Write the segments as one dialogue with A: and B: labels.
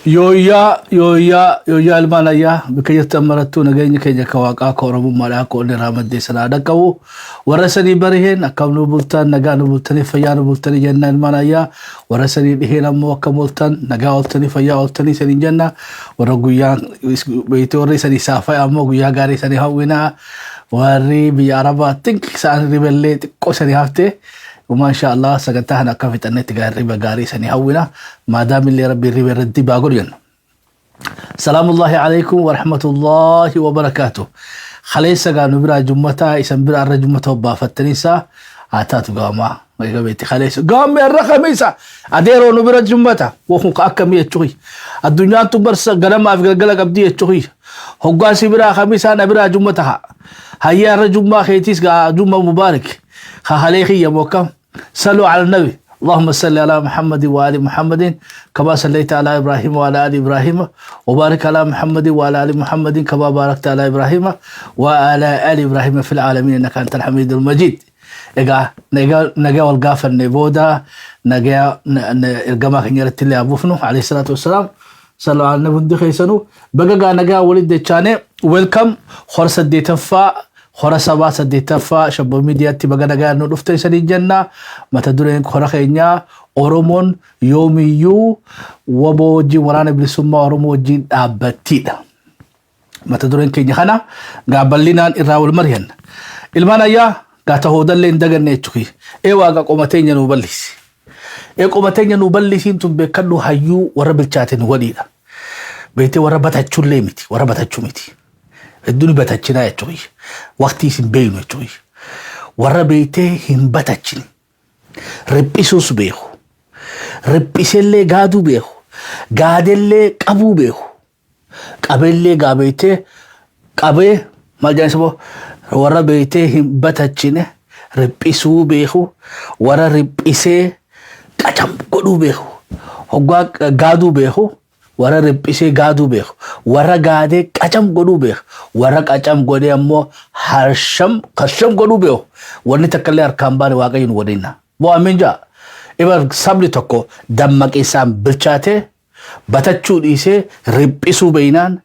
A: Yooyaa ilmaan ayyaa bakka jirtu ammarattuu nageenya keenya akka waaqaa akka oromummaadhaa akka onni raamaddee sanaa qabu warra sanii bariheen akkam nu bultan nagaa nu bultanii fayyaa nu bultanii jenna ilmaan ayyaa warra sanii dhiheen ammoo akka bultan nagaa ooltanii fayyaa ooltanii sanii jenna warra guyyaa beeytee warri sanii saafaa ammoo guyyaa gaarii sanii hawwinaa warri biyya arabaa tink isaan riballee xiqqoo sanii haftee وما شاء الله سجنتها كافة النت جاري بجاري سني هونا ما دام اللي ربي ربي ردي باقولين سلام الله عليكم ورحمة الله وبركاته خليس جانو برا جمتا اسم برا رجمتا بافتنيسا عتاتو جاما ويجابيتي خليس جام الرخميسا أديرو نبرا جمتا وهم كأكمية شوي الدنيا تبرس جرام أفجع قبدي شوي هوجاسي برا خميسا نبرا جمتا هيا رجما خيتيس جا جمة مبارك خاليخي يا موكم صلوا على النبي اللهم صل على محمد وآل محمد كما صليت على إبراهيم وعلى آل إبراهيم وبارك على محمد وعلى آل محمد كما باركت على إبراهيم وعلى آل إبراهيم في العالمين إنك أنت الحميد المجيد نجا والقافة النبودا نجا الجماعة نيرت اللي أبوفنو عليه الصلاة والسلام صلوا على النبي دخيسنو بقى نجا ولد الشاني ويلكم خرص الديتفا خورا سبا سديتفا شبو ميديا تبغى نجار نلفتي سدي جنة ما تدرين خورا خينيا أورومون يوميو وبوجي ورانا بلسوما أورومو جين أبتيد ما تدرين كيني خنا قابلنا الراول مريان المانا يا قاته دلين دقن نيتشوكي واقع قومتين ينوبلس قومتين ينوبلس انتم بكلو هيو ورب الشاتين وليدا بيتي وربتها تشوليمتي وربتها تشومتي الدنيا بتاعتنا يا توي وقتي سنبينو يا توي ورا بيته هم بتاعتني ربيسوس بيهو ربيسلي قادو بيهو قادلي قبو بيهو قبلي قابيته قبي ما جاني سبو ورا بيته هم بتاعتني ربيسو بيهو ورا ربيسه قجم قدو بيهو هو قادو بيهو ورا ربيسه قادو بيهو ورا قادي قجم قدو بيهو ورا قجم قدي أمو هرشم قشم قدو بيهو ورني تكلي أركام باري واقعين ورينا بو أمين جا إبر سبلي تكو دمك إسام برشاته بتاچو إيسه ربيسو بينان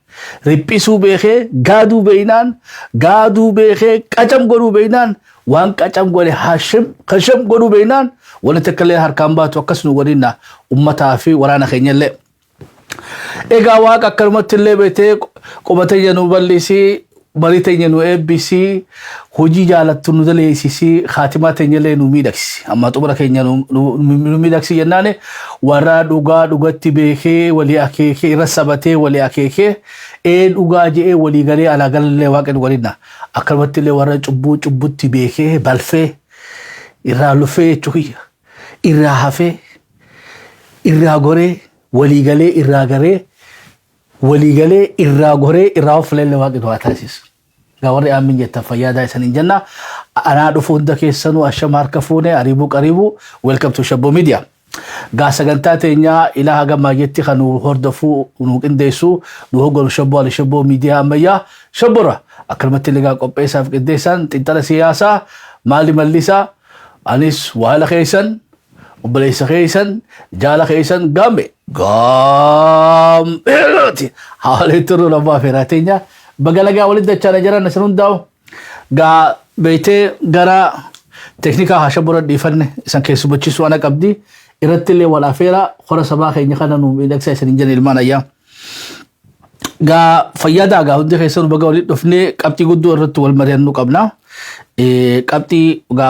A: ربيسو بيخي قادو بينان قادو بيخي قجم قدو بينان وان قجم قدي هرشم قشم قدو بينان ورني تكلي أركام باري وقسنو ورينا أمتا في ورانا خيني اللي egaa waaqa akkanumatti illee beetee qubatee nu bal'isii baritee nu eebbisii hojii jaalattu nu daleessisii khaatimaa teenyallee nu miidhagsi amma xumura keenya nu miidhagsi jennaane warra dhugatti beekee walii akeekee irra sabatee walii akeekee dhugaa je'ee walii galee alaagallee waaqni waliinna akkanumatti illee warra cubbutti beekee balfee irraa lufee jechuudha irraa hafee irraa goree وليجالي الراجري وليجالي الراجري الراف للي واقد واتاسيس قوري آمين يتفيا دا سنين جنة أنا أدفون دكي سنو أشمار كفوني قريبو ويلكم تو شبو ميديا قاسا قنتاتي إنيا إلها قم جيتي خانو هردفو ونوك انديسو نوهو شبو على شبو ميديا أميا شبورا أكرمتي لغا قبئيسا في قديسان تنتال سياسة مالي مليسا أنيس وهلا خيسان وبليس خيسان جالا خيسان قامي قام إلوتي حالي ترو لما فيراتينيا بقالة ولد دچانا جرا نسنون داو قا بيتي غرا تكنيكا هاشبورا ديفن إسان كيسو بچيسو أنا قبدي إرتلي ولا فيرا خورا سبا خيني خانا نوم إدك سيسان إنجان إلمان أيام قا فيادا قا هندي خيسان بقا ولد دفني قبتي قدو الرتو والمريان نو قبنا qabxi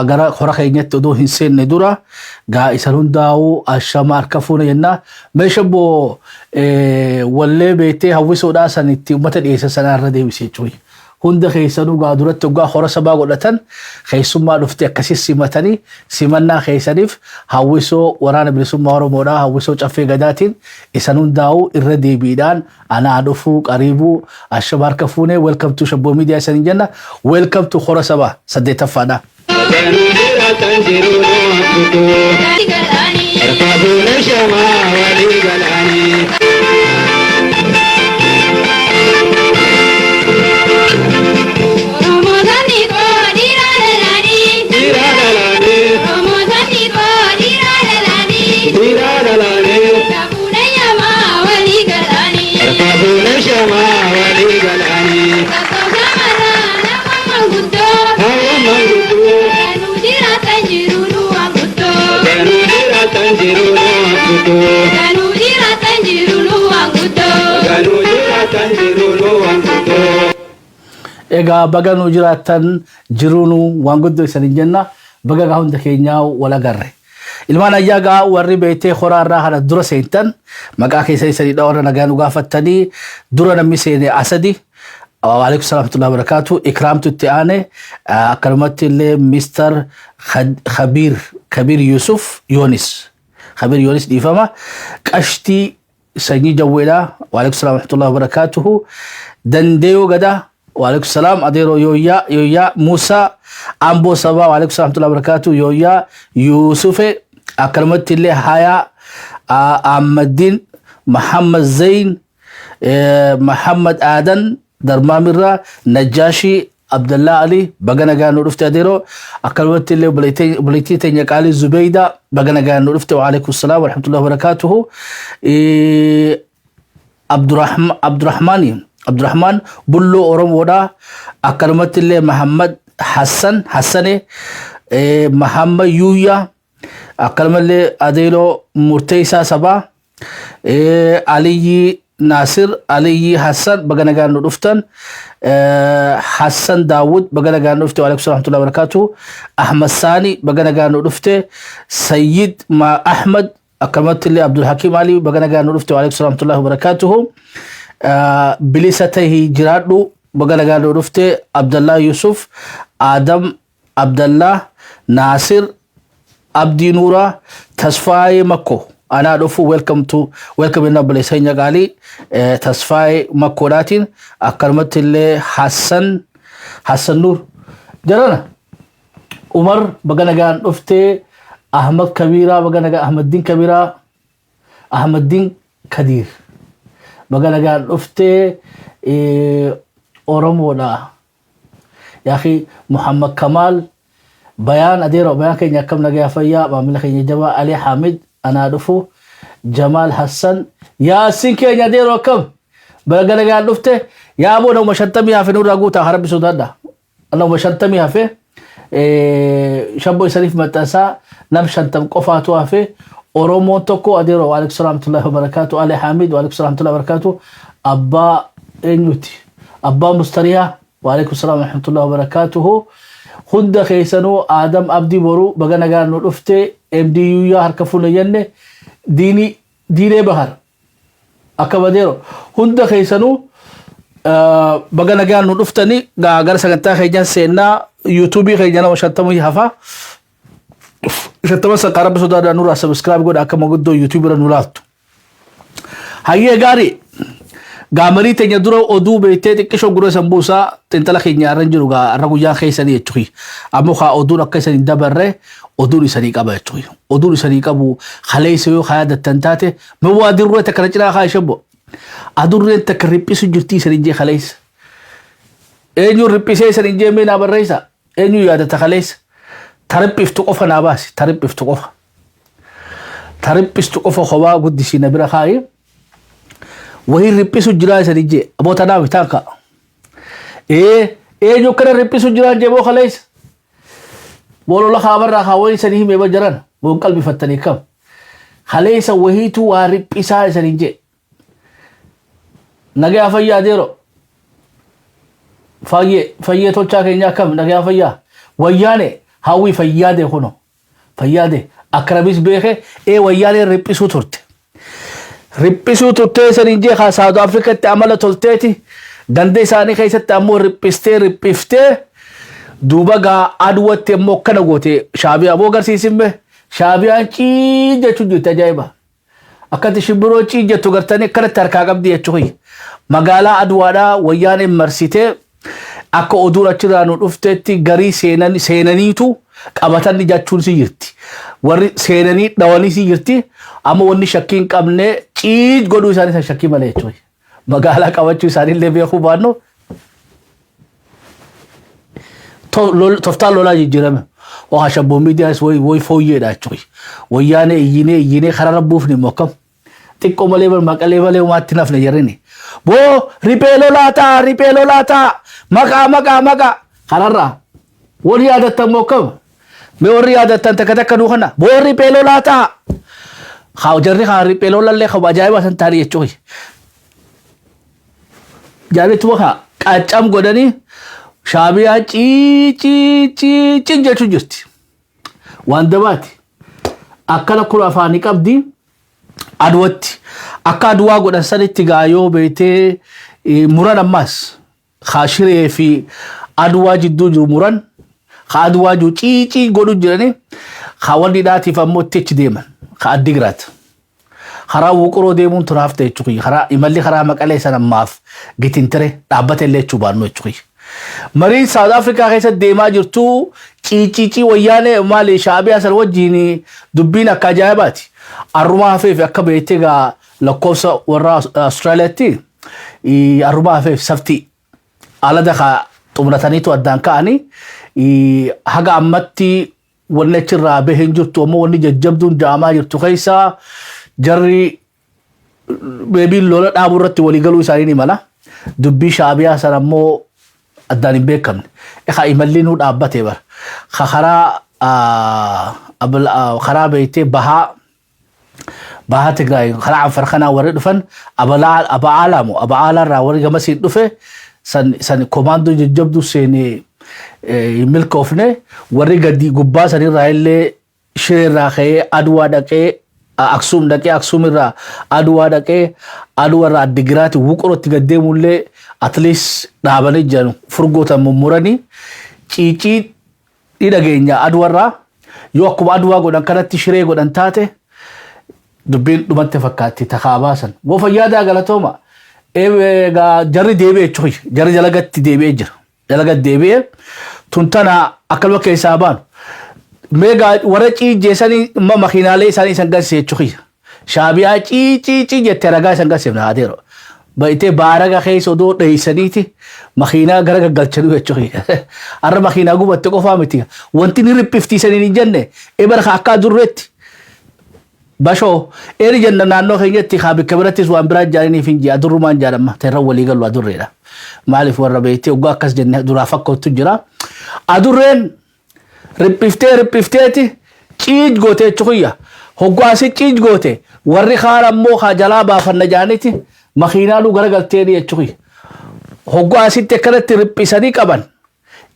A: gara hora keenyatti odoo hin seenne dura gaa isa hundaa'u ashama harkafuuna jenna meesha boo wallee beetee hawwisoodhaa sanitti ummata dhiyeessa sanarra deebisee cuyi hunda keessanuu gaa duratti gaa hora sabaa godhatan keessummaa dhufte akkasii simatanii simannaa keessaniif hawwisoo waraana bilisummaa Oromoodhaa hawwisoo caffee gadaatiin isan hundaa'u irra deebiidhaan ana dhufuu qariibuu ashama harkafuune welcome to Shabboo Media sanin jenna welcome to hora sabaa saddeetaffaadha
B: Dira dalane, Sabuna yama wali
A: egaa baga nu jiraattan jiruunu waan guddoo isaanii jenna baga gaa hunda keenyaa wala garre ilmaan ayyaa gaa warri beeytee horaarraa kana dura seentan maqaa keessa isanii dhawarra nagaa nu gaafattanii dura namni seene asadi وعليكم السلام ورحمة الله وبركاته إكرام تتعاني أكرمت اللي مستر خبير يوسف يونس خبير يونس دي فما كشتي سني جويلا وعليكم السلام ورحمة الله وبركاته دنديو غدا وعليكم السلام أديرو يويا موسى أمبو سبا وعليكم السلام ورحمة الله وبركاته يويا يوسف أكرمت اللي هيا أحمد محمد زين محمد آدن درمامرة نجاشي عبد الله علي بغنا غانو رفت اديرو اكلوت اللي بليتي تنيك علي زبيده بغنا غانو رفت وعليكم السلام ورحمه الله وبركاته عبد الرحمن بلو اورم ودا اكلمت اللي محمد حسن محمد يويا اكلم اللي اديرو مرتيسا سبا علي ناصر علي حسن بغنا غانو رفتن حسن داود بغنا غانو رفته وعليكم السلام ورحمة الله وبركاته أحمد ثاني بغنا غانو رفته سيد مع أحمد أكرمت اللي عبد الحكيم علي بغنا غانو رفته وعليكم السلام ورحمة الله وبركاته بليسته جرادو بغنا غانو رفته عبد الله يوسف آدم عبد الله ناصر عبدي نورا تصفاي مكو أنا أدوفو welcome إننا بلسينيا غالي تصفاي مكوراتين أكرمت اللي حسن نور جرانا عمر بغانا غان أفتي أحمد كبيرة بغانا غان أحمد دين كبيرة أحمد دين كدير بغانا غان أفتي أورمونا يا أخي محمد كمال بيان أديرو بيان كي نكم نجا فيا بعمل خي نجوا علي حامد أنا أدفو جمال حسن يا سينكي يا ديرو كم بغنا قال دفته يا ابو لو مشتمي في نور اغوتا حرب سودادا لو مشتمي في شابو شريف متاسا نم شنتم قفاتو في اورومو توكو اديرو وعليكم السلام ورحمه الله وبركاته علي حامد وعليكم السلام ورحمه الله وبركاته ابا انيوتي ابا مستريا وعليكم السلام ورحمه الله وبركاته خد خيسنو ادم عبدي برو بغنا قال دفته ام دي يو يا هركفو ينه ديني بحر أكباديرو هندا خيسانو بغانا غان نفتني غاغر سغنتا خيجان سينا يوتيوبي خيجانا وشانتمو يحفا شانتمو سقارب سودا نورا سبسكرايب غود اكما غدو يوتيوب رنولاتو هاي غاري غامري تنيا درو اودو بيتي تكشو غرو سمبوسا تنتلا خينيا رنجرو غا رغو يا خيساني يتخي امو خا اودو ركيساني دبره oduu isanii qaba jechuudha. Oduu isanii qabu khaleessa yoo haa dattantaate mawaadin ruwa takka racina haa shabbo. Adurreen takka riphisu jirti isanii jee khaleessa. Eenyu riphisee isanii jee mee naa barreessa. Eenyu yaadata khaleessa. Tariphiftu qofa naa baasi. Tariphiftu qofa. Tariphistu qofa khobaa guddisii na bira kaayi. Wahii riphisu jiraa isanii jee aboota naa bitaanka. Eenyu kana riphisu jiraa jee boo khaleessa. بولو لك أمر خاوي سنيه مبجران بون قلبي فتني كم خليس وهيتو وارب إساء سنينجي نجا فيا ديرو فيه توچا كينيا كم نجا فيا ويانه هاوي فيا ده خنو فيا ده أقربيس بيخه ويانه ربيسو تورته سنينجي خا ساوث أفريقيا تعمل تولتهتي دندي ساني خيسة تعمل ربيفته duuba gaa aduwatti immoo kana goote shaabiyaa boo garsiisimbe shaabiyaan ciijjechuu jirti ajaa'iba akkati shibbiroo ciijjettu gartanii akkanatti harkaa qabdi jechuun magaalaa aduwaadhaa wayyaaneen marsitee akka oduun achirraa nu dhufteetti garii seenaniitu qabatanii jechuun si jirti warri seenanii dhawanii si jirti amma wanni shakkii hin qabne ciij godhuu isaanii san shakkii malee jechuun magaalaa qabachuu isaaniillee beekuu baannu toftaan lolaa jijjiirame waa shabbo miidiyaas way fooyyeedha jechuudha wayyaanee iyyinee karaa buufni mokkam xiqqoo malee maqalee malee umaatti nafne jarrini boo riphee lolaataa maqaa karaarraa warri yaadattan mokkam mee warri yaadattan takka nuu kana boo riphee lolaataa haa jarri haa riphee lolallee qaba ajaa'iba san taanii jechuudha jaalitu wakaa qaccam godhanii shaabiyaa cii jechuu jirti. Waan dabaati. Akkana kun afaanii qabdi aduwatti. Akka aduwaa godhan sanitti gaayoo beeytee muran ammas khashiree fi aduwaa jidduu jiru muran aduwaa jiru cii godhu jirani wanni dhaatiif ammoo itti deeman addigraat. Karaa wuquroo deemuun turaaf ta'e jechuudha. Karaa imalli karaa maqalee sana ammaaf gitintire dhaabbata illee jechuu baannu jechuudha. Mariin South Africa keessatti deemaa jirtu cii wayyaanee maali shaabiyaa san wajjin dubbiin akka ajaa'ibaati. Arrumaa hafeef akka beektee gaa lakkoofsa warra Austraaliyaatti arrumaa hafeef saftii alada ka xumurataniitu addaan ka'anii haga ammatti wanni achirraa baheen jirtu ammoo wanni jajjabduun jaamaa jirtu keessaa jarri beebiin lola dhaabuu irratti waliigaluu isaanii ni mala. Dubbii shaabiyaa sana ammoo addaan hin beekamne. Egaa imalli nuu dhaabbatee bara. Karaa beektee bahaa Tigraay karaa Anfar kanaa warri dhufan Aba'aalaa irraa warri gamasiin dhufe san komaandoo jajjabduu seenee milkoofne warri gadi gubbaa sanirraa illee shireerraa ka'ee aduwaa dhaqee Aksum dhaqee Aksum irraa aduwaa dhaqee aduwaa irraa addigiraati wuqurootti gaddeemullee at least dhaabanii jiran furgootan mummuranii ciicii dhageenya aduwaa irraa yoo akkuma aduwaa godhan kanatti shiree godhan taate dubbiin dhumatti fakkaatti takaabaasan. Goofa yaadaa galatooma jarri deebi'ee jechuudha. Jarri jalagatti deebi'ee jira. Jalagatti deebi'ee tuntana akkanuma keessaa baanu. Meegaa warra ciijeessanii makiinaalee isaanii isan galchee jechuudha. Shaabiyaa cii jettee ragaa isan galcheefna haateero. Baay'ee baaraga keessa odoo dheessaniiti makiinaa gara gaggalchanii jechuudha. Har'a makiinaa gubatte qofaa miti. Wanti ni riphiftiisanii hin jenne eebara akka durreetti. Basho eri jenna naannoo keenyatti bikka birattis waan biraa jaariniif hin ji'a adurrumaan jaadhamma teerra walii galu adurreedha. Maaliif warra beektee oggaa akkas jenne duraa fakkootu jira. Adurreen riphifteeti ciij goote jechuudha. Hoggaasi ciij goote warri kaan ammoo jalaa baafanna jaaniti makiinaadhu garagaltee jechuudha. Hoggaasitti akkanatti riphisanii qaban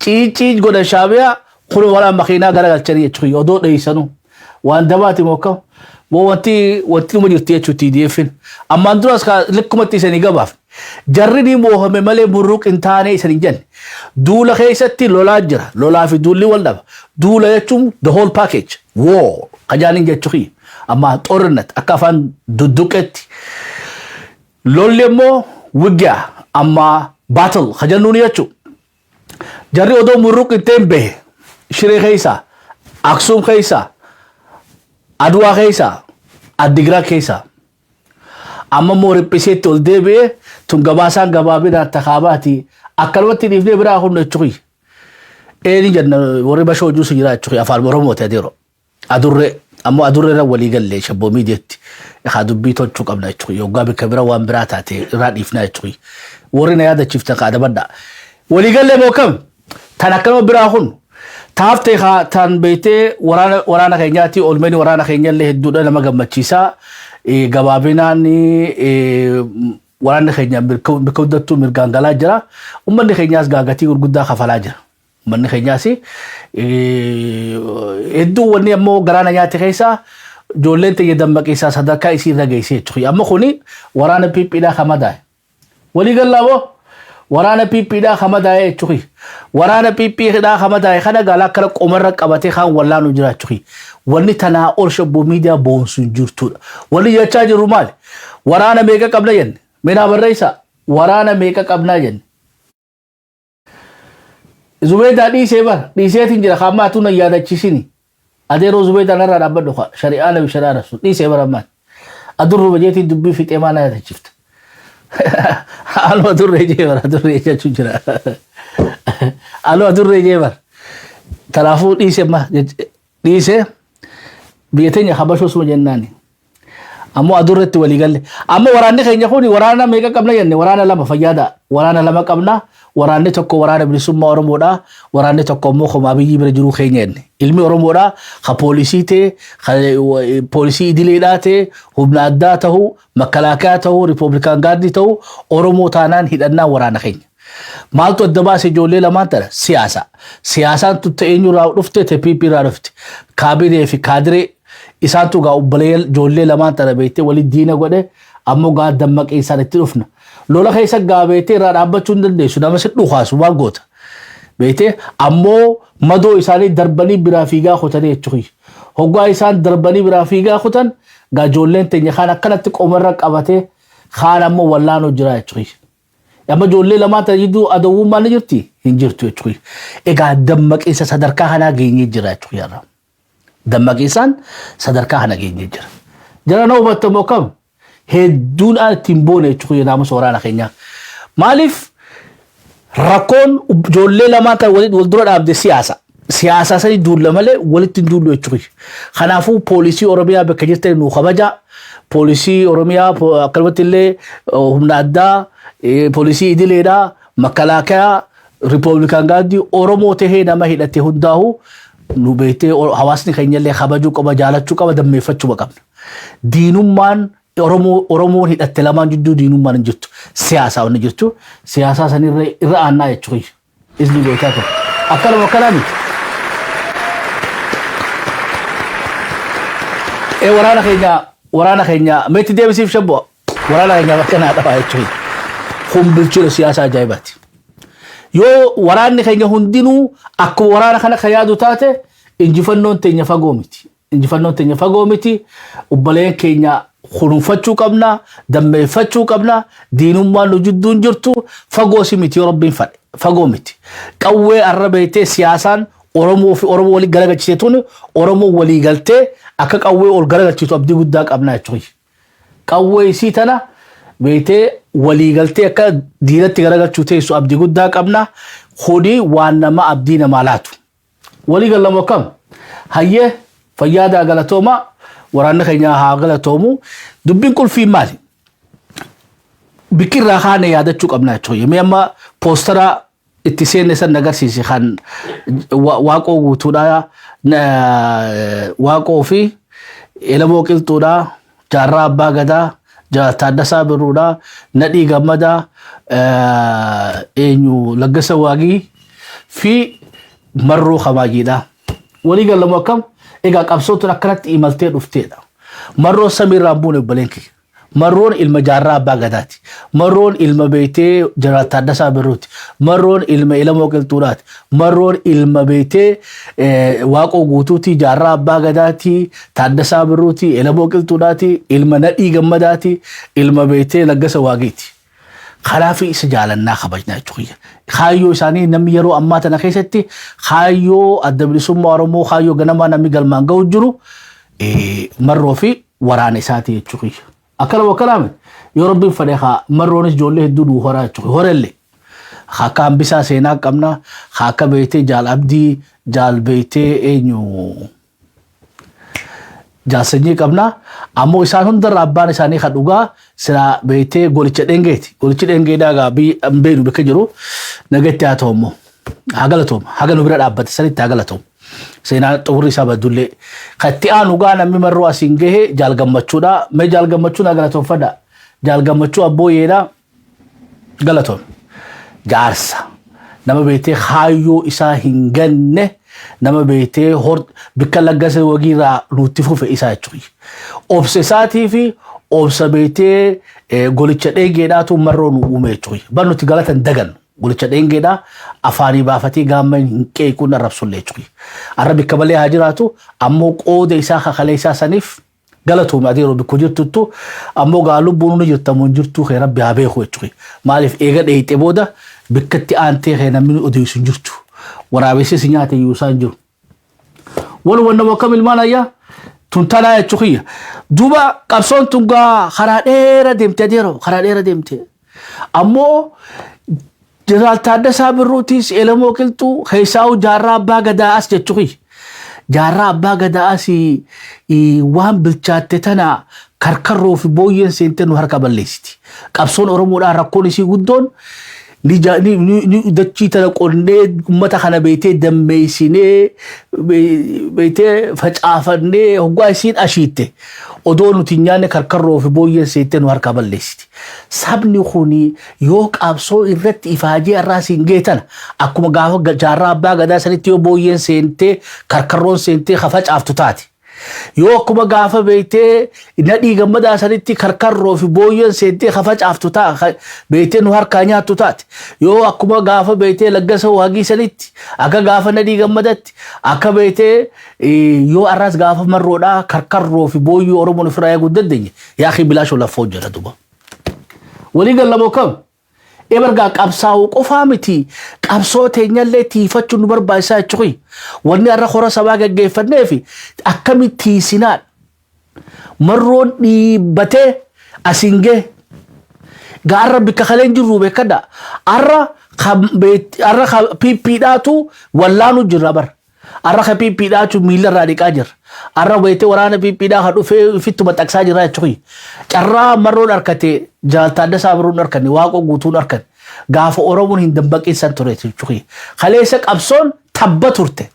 A: ciij godhan shaabiyaa kun waraan makiinaa garagalchanii jechuudha odoo dheessanu waan dabaati mookkamu. wanti numa jirti jechuudha TDF'n. Ammaan duras likkumatti isanii gabaaf. Jarri ni moohame malee burruq hin taane isanii jenne. Duula keessatti lolaa jira. Lolaa fi duulli wal dhaba. Duula jechuun the whole package. War. Kajaaniin jechuudha. Amma xornat akka afaan dudduqetti. Lolli immoo wigyaa amma battle kajannuun jechuudha. Jarri odoo burruq hin ta'in bahe. Shiree keessa, Aksum keessa, Aduwaa keessa, Addigraa keessa. Amma moo riphiseetti ol deebi'ee tun gabaasaan gabaabinaan takaabaati akkanumatti dhiifnee biraa humna jechuudha. Eeni jenna warri bashoo juusu jira jechuudha afaan Oromooti adeero. Adurree ammoo adurreerra walii gallee shabboo miidiyeetti dubbii tolchuu qabna jechuudha. Yoggaa bikka bira waan biraa taate irraa dhiifnaa jechuudha. Warri na yaadachiiftan kaadabadha. Walii gallee moo kam tan akkanuma biraa hun taaftee tan beeytee waraana keenyaatti olmeni waraana keenyallee hedduudha nama gammachiisaa. Gabaabinaan waraanni keenya bikka hundattuu mirgaan galaa jira. Uummanni keenyaas gaagatii gurguddaa kafalaa jira. Uummanni keenyaas hedduu wanni ammoo garaana nyaate keessaa ijoolleen ta'ee dammaqeessaa sadarkaa isii irra geessee jechuudha. Amma kuni waraana PP'dhaa kamadaa'e. Walii gallaaboo waraana PP'dhaa kamadaa'e jechuudha. Waraana PP'dhaa kamadaa'e kana gaalaa akkana qomarra qabatee kan wallaanu jira jechuudha. Wanni tanaa ol shabboo miidiyaa boonsuun jirtudha. Wanni jechaa jiru maali? Waraana meeqa qabna jenne? Minaa barreessaa waraana meeqa qabnaa jenne? Zubeedaa dhiisee bara dhiiseetiin jira hammaatu na yaadachiisini. Adeeroo Zubeedaa narraa dhaabbadhu shari'aa nabi shari'aa rasu dhiisee bara ammaan. Adurru bajeetiin dubbii fixee maa na yaadachiifta. Aloo adurree jee bara adurree jechuun jira. Aloo adurree jee bara. Kanaafuu dhiisee biyya teenya habashoo suma jennaani. Ammoo adurreetti walii galle. Ammoo waraanni keenya kuni waraana meeqa qabna jenne? Waraana lama fayyaada. Waraana lama qabna. Waraanni tokko waraana bilisummaa Oromoodha. Waraanni tokko immoo Komaa Biyyi bira jiruu keenya jenne. Ilmi Oromoodha. Ka poolisii ta'e, poolisii idileedhaa ta'e, humna addaa ta'u, makkalaakaa ta'u, riipoobilikaan gaardii ta'u, Oromoo taanaan hidhannaa waraana keenya. maaltu adda baase ijoollee lamaan tana siyaasaan tutta eenyurraa dhufte TPP irraa dhufte kaabinee fi kaadiree isaantu gaa ubbalee ijoollee lamaan tana beektee waliin diina godhe ammoo gaa dammaqee isaan itti dhufna lola keessa gaa beektee irraa dhaabbachuu hin dandeessu nama si dhukaasu waan goota beektee ammoo madoo isaanii darbanii biraa fiigaa kutanii jechuudha hoggaa isaan darbanii biraa fiigaa kutan gaa ijoolleen teenya kaan akkanatti qomarra qabatee kaan ammoo wallaanoo jira jechuudha. Amma ijoollee lamaan tana jidduu adawwummaan ni jirti hin jirtu jechuudha. Egaa dammaqiinsa sadarkaa kanaa geenyee jira jechuudha. Dammaqiinsaan sadarkaa kana geenyee jira. Jara na hubattamoo kam hedduun aan ittiin boone jechuudha naamusa waraana keenyaa. Maaliif rakkoon ijoollee lamaan tana wal dura dhaabde siyaasa. Siyaasa sanii duulla malee walitti hin duullu jechuudha. Kanaafuu poolisii Oromiyaa bakka jirtan nu kabajaa. Poolisii Oromiyaa akkanumatti illee humna addaa poolisii idileedhaa makalaakaa riipoobilikaan gaadii Oromoo tahee nama hidhate hundaahu nu beektee hawaasni keenyallee kabajuu qaba jaalachuu qaba dammeeffachuu qabna. Diinummaan Oromoon hidhatte lamaan jidduu diinummaan hin jirtu siyaasaa wanni jirtu siyaasaa sanirra irra aannaa jechuudha. Isni beekaa ta'e akkanuma akkanaa miti. Waraana keenya meetti deebisiif shabbo waraana keenya bakka naa dhabaa jechuudha. Kun bilchina siyaasaa ajaa'ibaati. Yoo waraanni keenya hundinuu akkuma waraana kana kan yaadu taate injifannoon teenya fagoo miti. Injifannoon teenya fagoo miti. Obboleen keenya kunuunfachuu qabna, dammeeffachuu qabna, diinummaan nu jidduun jirtu fagoo si miti yoo Rabbiin fadhe fagoo miti. Qawwee arra beektee siyaasaan Oromoo fi Oromoo walii garagalchiteetuun Oromoo walii galtee akka qawwee ol garagalchitu abdii guddaa qabna jechuudha. Qawwee isii tana beektee walii galtee akka diinatti garagalchuu teessu abdii guddaa qabna. Kuni waan nama abdii namaa laatu. Walii gallamoo kam? Hayyee fayyaadaa galatooma waraanni keenya haa galatoomu. Dubbiin qulfii maali? Bikirraa kaane yaadachuu qabna jechuudha. Mee amma poosteraa itti seenne san agarsiise kan waaqoo guutuudha waaqoo fi elamoo qilxuudha jaarraa abbaa gadaa Taaddasaa Birruudha Nadhii Gammadaa eenyu Laggasa Waaqii fi Marroo Kamaajiidha. Walii gallamoo akkam egaa qabsootuun akkanatti imaltee dhufteedha. Marroon samiirraan buune obboleen kiyya. Marroon ilma jaarraa abbaa gadaati. Marroon ilma beektee Jeneraal Taaddasaa Birruuti. Marroon ilma elamoo qilxuudhaati. Marroon ilma beektee waaqoo guutuuti jaarraa abbaa gadaati. Taaddasaa Birruuti elamoo qilxuudhaati. Ilma Nadhii Gammadaati. Ilma beektee Laggasa Waaqiiti. Kanaaf isa jaalannaa kabajnaa jechuudha. Kaayyoo isaanii namni yeroo ammaa tana keessatti kaayyoo adda bilisummaa Oromoo kaayyoo ganamaa namni galmaan ga'u jiru marroo fi waraana isaati jechuudha. Akkanuma akkanaame yoo Rabbiin fedhe haa marroonis ijoollee hedduu nuu horaa jechuudha. Horellee akka hambisaa seenaa qabna akka beektee jaal abdii jaal beektee eenyu jaalsanyii qabna. Ammoo isaan hundarra abbaan isaanii kan dhugaa sira beektee golicha dhengeeti. Golichi dhengeedhaa gaa beenu bakka jiru nagatti haa ta'u immoo haa galatooma haga nu bira dhaabbate sanitti haa galatooma. Seenaa xumurri isaa baddullee katti aanu gaa namni marroo asiin gahe jaal gammachuudha. Mee jaal gammachuun haa galatoonfadha. Jaal gammachuu abbooyeedha galatoon jaarsa nama beektee kaayyoo isaa hin ganne nama beektee bikka Laggasa Waaqiirraa nutti fufe isaa jechuudha. Obsa isaatii fi obsa beektee golicha dhengeedhaatu marroo nu uume jechuudha. Barnuti galatan dagan golicha dhengeedhaa afaanii baafatee gaamma hin qeequun arrabsullee jechuudha. Arrabi kabalee haa jiraatu ammoo qooda isaa kakalee isaa saniif galatoome adii yeroo bikku jirtuttu ammoo gaa lubbuun nu jirtamu hin jirtu kee Rabbi haa beeku jechuudha. Maaliif eega dheeyite booda bikkatti aantee kee namni odeessu hin jirtu. Waraabessis nyaate iyyuu isaan jiru. Walumaa akkam ilmaan ayyaa tuntanaa jechuudha. Duuba qabsoon tun gaa karaa dheeraa deemtee adeeroo karaa dheeraa deemtee ammoo Jeneraal Taaddasaa Birruutis elamoo qilxuu keessaa'u jaarraa abbaa gadaa as jechuudha. Jaarraa abbaa gadaa as waan bilchaatte tana karkarroo fi booyyeen seentee nu harka balleessiti. Qabsoon Oromoodhaan rakkoon isii guddoon ni dachii tana qonnee ummata kana beetee dammeessinee beetee facaafannee hoggaa isiin ashiitte odoo nuti nyaanne karkarroo fi booyyeen seettee nu harka balleessiti. Sabni kuni yoo qabsoo irratti ifaajee irraa siin geetan akkuma gaafa jaarraa abbaa gadaa sanitti yoo booyyeen seentee karkarroon seentee facaaftu taati. Yoo akkuma gaafa beeytee nadhii gammadaa sanitti karkarroo fi booyyeen seentee facaaftu ta'a beeytee nu harkaa nyaattu taati. Yoo akkuma gaafa beeytee laggasa waagii sanitti akka gaafa nadhii gammadatti akka beeytee yoo arras gaafa marroodhaa karkarroo fi booyyoo Oromoon ofirraa eeguu dandeenye yaa akhi bilaashoo lafa hojjeta duba. Walii gallamoo kam ebergaa qabsaa'uu qofaa miti qabsoo teenyallee tiifachuun nu barbaachisaa jechuudha. Wanni har'a hora sabaa gaggeeffannee fi akkamitti sinaan marroon dhiibbatee asiin gee gaarra bikka kaleen jirru beekadha. Har'a piippiidhaatu wallaanu jirra bar. Har'a piippiidhaatu miilarraa dhiqaa jirra. Har'a beekte waraana piippiidhaa kan dhufee fittuma xaqsaa jirra jechuudha. Carraa marroon harkate jaaltaadda saabiruun harkanne waaqoo guutuun harkanne gaafa Oromoon hin dambaqiinsan ture jechuudha. Kaleessa qabsoon tabba turte.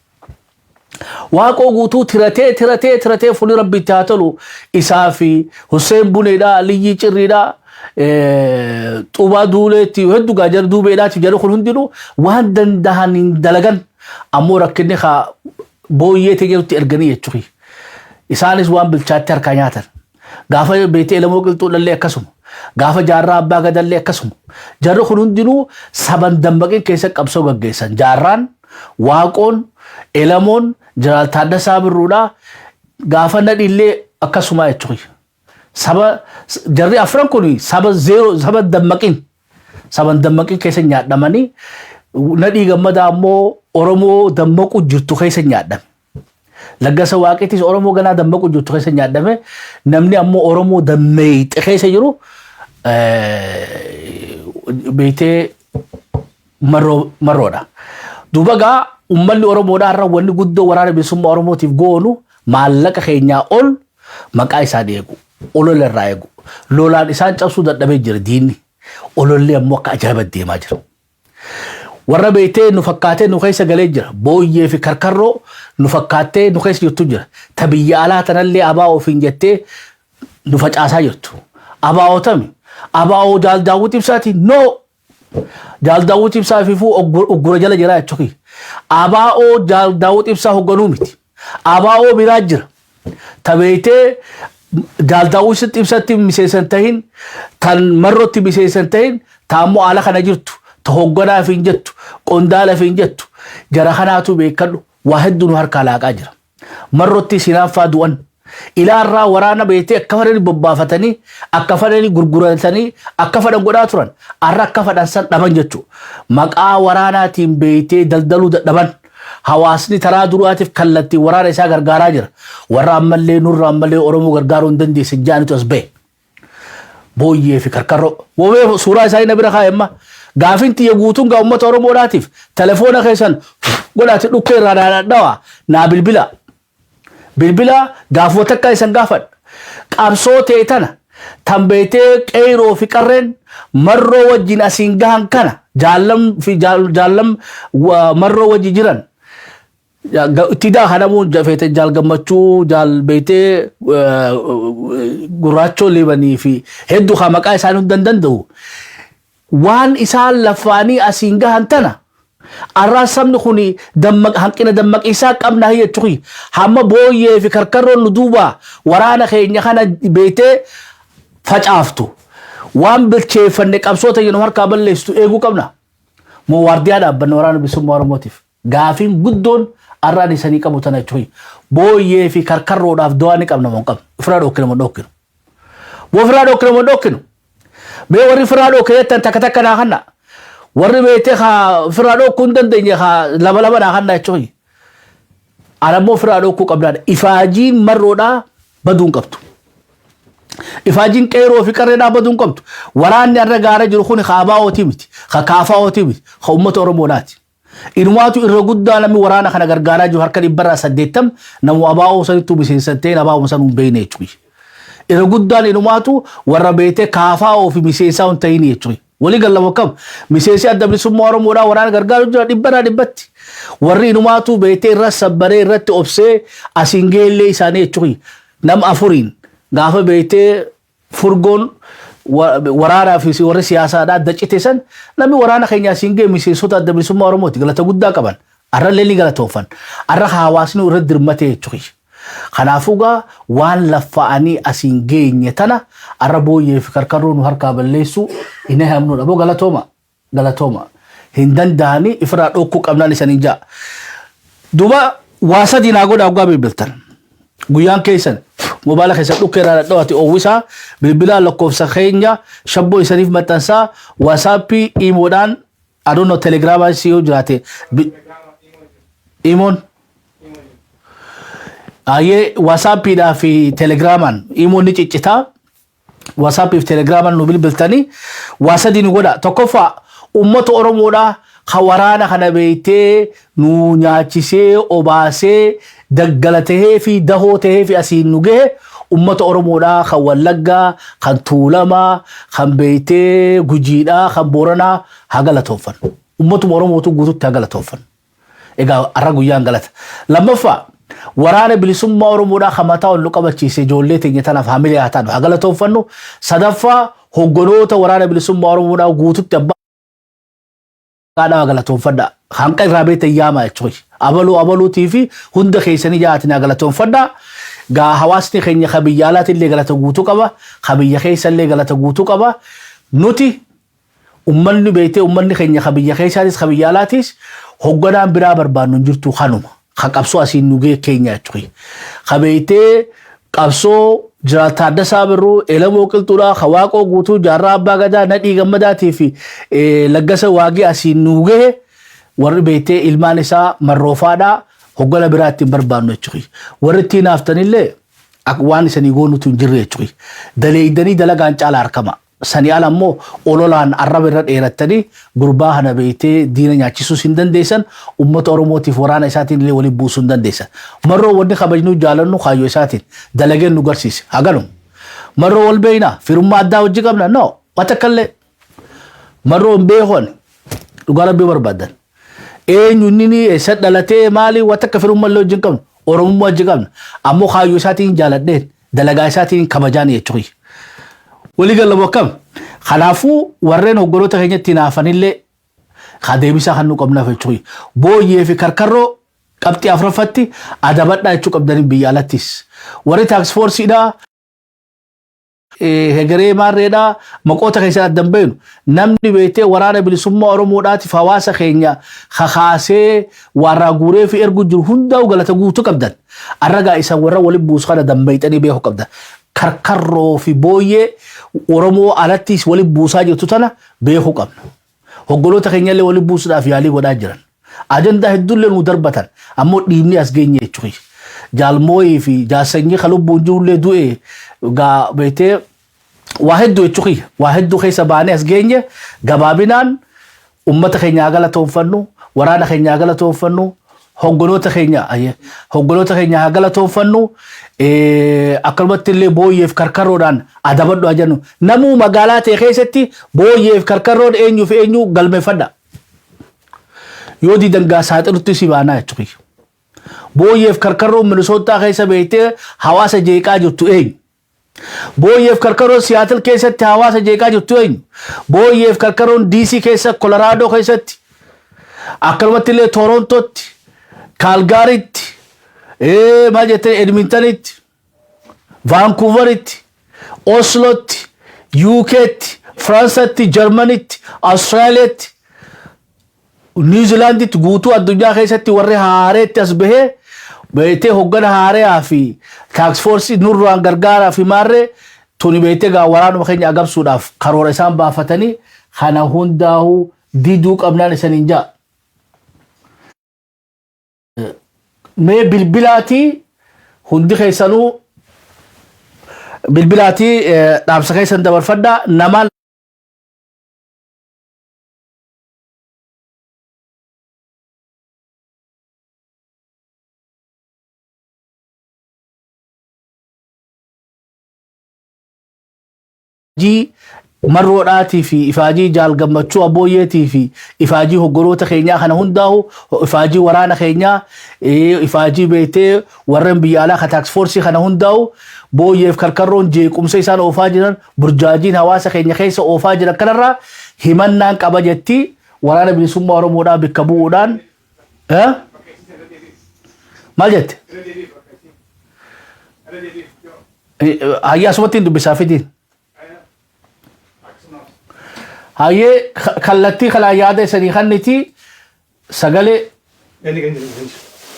A: Waaqoo guutuu tiratee fuuli rabbitti haa tolu isaa fi Hussein Buneedhaa, Aliyyii Cirriidhaa, Xubaa Duuleetti hedduu gaajara duubeedhaati jedhu kun hundinuu waan danda'an hin dalagan ammoo rakkinni haa booyyee teenyatti erganii jechuudha. Isaanis waan bilchaatti harkaa nyaatan. Gaafa beetee lamoo qilxuu dhallee akkasuma. Gaafa jaarraa abbaa gadallee akkasuma. Jarri kun hundinuu saban dammaqin keessa qabsoo gaggeessan. Jaarraan, Waaqoon, Elamoon, Jeneraal Taaddasaa Birruudhaa gaafa nadhiillee akkasuma jechuudha. Saba jarri afran kun saba dammaqin. Saban dammaqin keessa nyaadhamanii nadhii gammadaa ammoo Oromoo dammaqu jirtu keessa nyaadhame. Laggasa waaqittis Oromoo ganaa dammaqu jirtu keessa nyaadhame. Namni ammoo Oromoo dammeeyxe keessa jiru beetee marroodha. Duuba gaa ummanni Oromoodhaa irraa wanni guddoo waraana bilisummaa Oromootiif goonu maallaqa keenyaa ol maqaa isaa eegu. Olola irraa eegu. Lolaan isaan cabsuu dadhabee jira diinni. Ololli ammoo akka ajaa'iba deemaa jira. Warra beetee nu fakkaatee nu keessa galee jira. Booyyee fi karkarroo nu fakkaatee nu keessa jirtu jira. Ta biyya alaa tanallee abaa ofiin jettee nu facaasaa jirtu. Abaa otami. Abaa Jaal Daawwit Ibsaati no. Jaal Daawwit Ibsaa fi uggura jala jira jechuudha. Abaa Jaal Daawwit Ibsaa hogganuu miti. Abaa biraa jira. Ta beetee Jaal Daawwit Ibsaatti miseensan tahin tan marrotti miseensan tahin taammoo ala kana jirtu. Ta hogganaa fi hin jettu. Qondaala fi hin jettu. Jara kanaatu beekadhu waa hedduu nu harkaa laaqaa jira. Marrotti sinaaffaa du'an. Ilaarraa waraana beetee akka fadhani bobbaafatanii akka fadhani gurguratanii akka fadhan godhaa turan arra akka fadhan san dhaban jechuudha. Maqaa waraanaatiin beetee daldaluu dadhaban hawaasni taraa duraatiif kallattii waraana isaa gargaaraa jira. Warra ammallee nurra ammallee Oromoo gargaaruu hin dandeessin jaanitu as ba'e. Booyyee fi karkarroo. Woomee suuraa isaa inni bira kaa'emma. Gaafin xiyya guutuun gaa uummata Oromoodhaatiif telefoona keessan godhaate dhukkee irraa dhaadhaawaa naa bilbila. Bilbila gaafota akka isan gaafadha. Qabsoo ta'e tana tan beetee qeyroo fi qarreen marroo wajjin asiin gahan kana jaallam marroo wajji jiran. Ittidhaa hanamuun jafeete jaal gammachuu jaal beetee gurraachoo leebanii fi hedduu haa maqaa isaanii hundan danda'u. Waan isaan lafaanii asiin gahan tana. Arraa sabni kuni hanqina dammaqiisaa qabna jechuudha. Hamma booyyee fi karkarroon nu duuba waraana keenya kana beetee facaaftu. Waan bilcheeffanne qabsoota jennu harkaa balleessitu eeguu qabna. Moo waardiyaa dhaabbanne waraana bilisummaa Oromootiif. Gaafiin guddoon arraan isanii qabu tana jechuudha. Booyyee fi karkarroodhaaf du'aa ni qabna moo qabna. Firaa dhokkina moo dhokkinu. Moo firaa dhokkina moo dhokkinu. Mee warri firaa dhokkineettan takka takka naa kanna. Warri beetee haa firaa dhokkuu hin dandeenye haa lama naa kanna jechuudha. Anammoo firaa dhokkuu qabnaadha. Ifaajiin marroodhaa baduu hin qabdu. Ifaajiin qeyroo fi qarreedhaa baduu hin qabdu. Waraanni arra gaara jiru kun haa ABO'tii miti. Haa KFO'tii miti. Haa uummata Oromoodhaati. Inumaatu irra guddaa namni waraana kana gargaaraa jiru harka 180 namu ABO sanittuu miseensateen ABO san hin beekne jechuudha. Irra guddaan inumaatu warra beetee KFO fi miseensaa hin ta'in jechuudha. wali galla wakam miseensi adda bilisummaa oromoodhaa waraana gargaaru jira dhibbana dhibbatti warri inumaatu beekte irra sabbaree irratti obsee asiin geellee isaanii jechuun nam afuriin gaafa beekte furgoon waraanaa fi warri siyaasaadhaa daccite san namni waraana keenya asiin gee miseensota adda bilisummaa oromooti galata guddaa qaban arra leelli galatoofan arra hawaasni irra dirmate jechuun kanaafuu gaa waan laffa'anii asiin geenye tana arra booyyee fi karkarroon harkaa balleessu ina hamnuudha boo galatooma hin danda'anii ifirraa dhokkuu qabnaan isaniin ja'a duba waa sadii naa godhaa ugaa bilbiltan guyyaan keessan mobaala keessa dhukkeeraa dhadhawaati oowwisaa bilbilaan lakkoofsa keenya shabboo isaniif maxxansaa waasaappii imoodhaan adoonoo telegiraamaa siyoo jiraate imoon aye WhatsApp da fi Telegraman imo ni ciccita WhatsApp fi Telegraman no bilbiltani wasadi ni goda tokkofa ummato oromo da khawarana kana beete nu nyaachise obase daggalate fi dahote fi asin nuge ummato oromo da khawallagga kan tulama kan beete gujida kan borana hagalatofan ummato oromo to gutu hagalatofan ega aragu yangalata lamafa waraana bilisummaa oromoodhaa khamataa ol qabachiise ijoollee teenya tanaaf hamilee haa taanu galatooffannu sadaffaa hoggoloota waraana bilisummaa oromoodhaa guututti abbaa galatoonfadha hanqa irraa beekte yaamaa jechuudha abaluutii fi hunda keessanii jaatina galatoonfadha gaa hawaasni keenya kabiyyaalaati illee galata guutuu qaba kabiyya keessa illee galata guutuu qaba nuti ummanni beekte ummanni keenya kabiyya keessaatis kabiyyaalaatis hogganaan biraa barbaannu jirtu kanuma qabsoo asiin nugee keenya jechuudha qabeeyte qabsoo jiraata adda saabirru elamoo qilxuudha hawaaqoo guutuu jaarraa abbaa gadaa nadhii gammadaatii fi laggasa waagii asiin nugee warri beeyte ilmaan isaa marroofaadhaa hoggana biraatti barbaannu jechuudha warri ittiin haftanillee waan isanii goonutu hin jirre jechuudha daleeydanii dalagaan caalaa harkama sani alammoo ololaan arraba irra dheerattanii gurbaa hana beeyte diina nyaachisuus hin dandeessan ummata oromootiif waraana isaatiin illee waliin buusuu hin dandeessan marroo wanni kabajnuu jaalannu kaayyoo isaatiin dalageen nu garsiise haganum marroo wal beeyna firummaa addaa hojii qabna no watakkallee marroo hin beekon dhugaa rabbii barbaadan eenyu inni eessa dhalatee maali watakka firummaa illee hojii hin qabnu oromummaa hojii qabna ammoo kaayyoo isaatiin jaaladheen dalagaa isaatiin kabajaan jechuudha wali galla wakam khalafu warren hoggoloota keenyatti naafanillee khadeebisa hannu qabna fechuyi booyyee fi karkarro qabxi afrafatti adabadha jechu qabdan biyyaalattis warri tax force ida hegeree maarreedha maqoota keessa addan beenu namni beetee waraana bilisummaa oromoodhaatiif hawaasa keenya khakhaasee warra guuree fi ergu jiru hundaa'u galata guutuu qabdan arragaa isa warra wali buusu kana dambayxanii beeku qabdan karkarroo fi booyyee oromoo alattis wali buusaa jirtu tana beeku qabna hoggoloota keenyallee wali buusuudhaaf yaalii godhaa jiran ajandaa hedduullee nu darbatan ammoo dhiibni as geenye jechuudha jaalmooyii fi jaasanyii kalubbuun jirullee du'e gaa beetee waa hedduu jechuudha waa hedduu keessa baanee as geenye gabaabinaan ummata keenyaa galatoonfannu waraana keenyaa galatoonfannu hoggoloota keenya galatoonfannu akkalumatti illee booyyeef karkarroodhaan adabadhu ajannu namuu magaalaa ta'e keessatti booyyeef karkarroon eenyu fi eenyu galmeeffadha yoo didangaa saaxilutti si baanaa jechuudha booyyeef karkarroon minisootaa keessa beektee hawaasa jeeqaa jirtu eenyu booyyeef karkarroon siyaatil keessatti hawaasa jeeqaa jirtu eenyu booyyeef karkarroon DC keessa kolaraadoo keessatti akkalumatti illee Torontootti Calgarytti maal jettee Edmontonitti Vancouvertti Oslotti UKtti Francetti Germanitti Australiatti New Zealanditti guutuu addunyaa keessatti warri haareetti as bahee beetee hoggana haareeyaa fi tax force nurraan gargaaraa fi maarree tuni beetee gaa waraanuma keenya agabsuudhaaf karoora isaan baafatanii kana hundaa'uu diduu qabnaan isaniin jaa mee bilbilaati hundi keessanuu bilbilaati dhaamsa keessan dabarfadha namaan marroodhaatii fi ifaajii jaalgammachuu abbooyyeetii fi ifaajii hoggoroota keenyaa kana hundaa'u ifaajii waraana keenyaa ifaajii beetee warreen biyya alaa ka taaks foorsii kana hundaa'u booyyeef karkarroon jeequmsa isaan oofaa jiran burjaajiin hawaasa keenya keessa oofaa jiran kanarraa himannaan qaba jetti waraana bilisummaa Oromoodhaa bikka bu'uudhaan maal jette? Hayyaa asumatti hin dubbisaa fidiin. Hayyee kallattii kalaa yaada isanii kanniti sagalee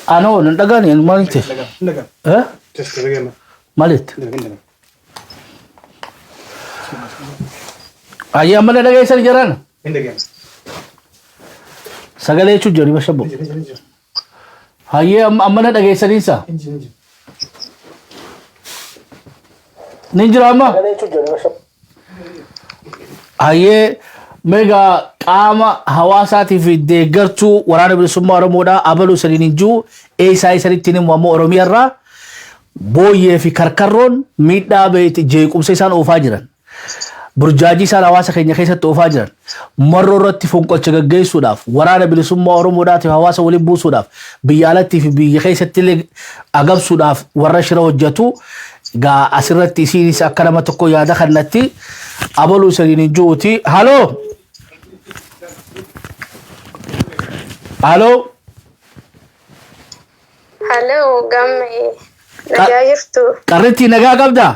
A: anoo nan dhagaani maalitti? Maalitti? Hayyee amma na dhageessan jiran? Sagalee jechuun jiru bashabbo. Hayyee amma na dhageessaniisa? Ni jira amma? Hayyee mega qaama hawaasaatiif deeggartuu waraana bilisummaa Oromoodhaa abaluu saniin hin jiru eessaa isanitti himu ammoo Oromiyaarraa booyyee fi karkarroon miidhaa beeti jeequmsa isaan oofaa jiran burjaajii isaan hawaasa keenya keessatti oofaa jiran marroo irratti fonqolcha gaggeessuudhaaf waraana bilisummaa Oromoodhaatiif hawaasa waliin buusuudhaaf biyya alattii fi biyya keessatti illee agabsuudhaaf warra shira hojjetu gaa asirratti isiinis akka nama tokko yaada kannatti abaluu saniin hin jiruuti. Haloo! Haloo!
B: Haloo gamme nagaa jirtu?
A: Qarritti nagaa qabdaa?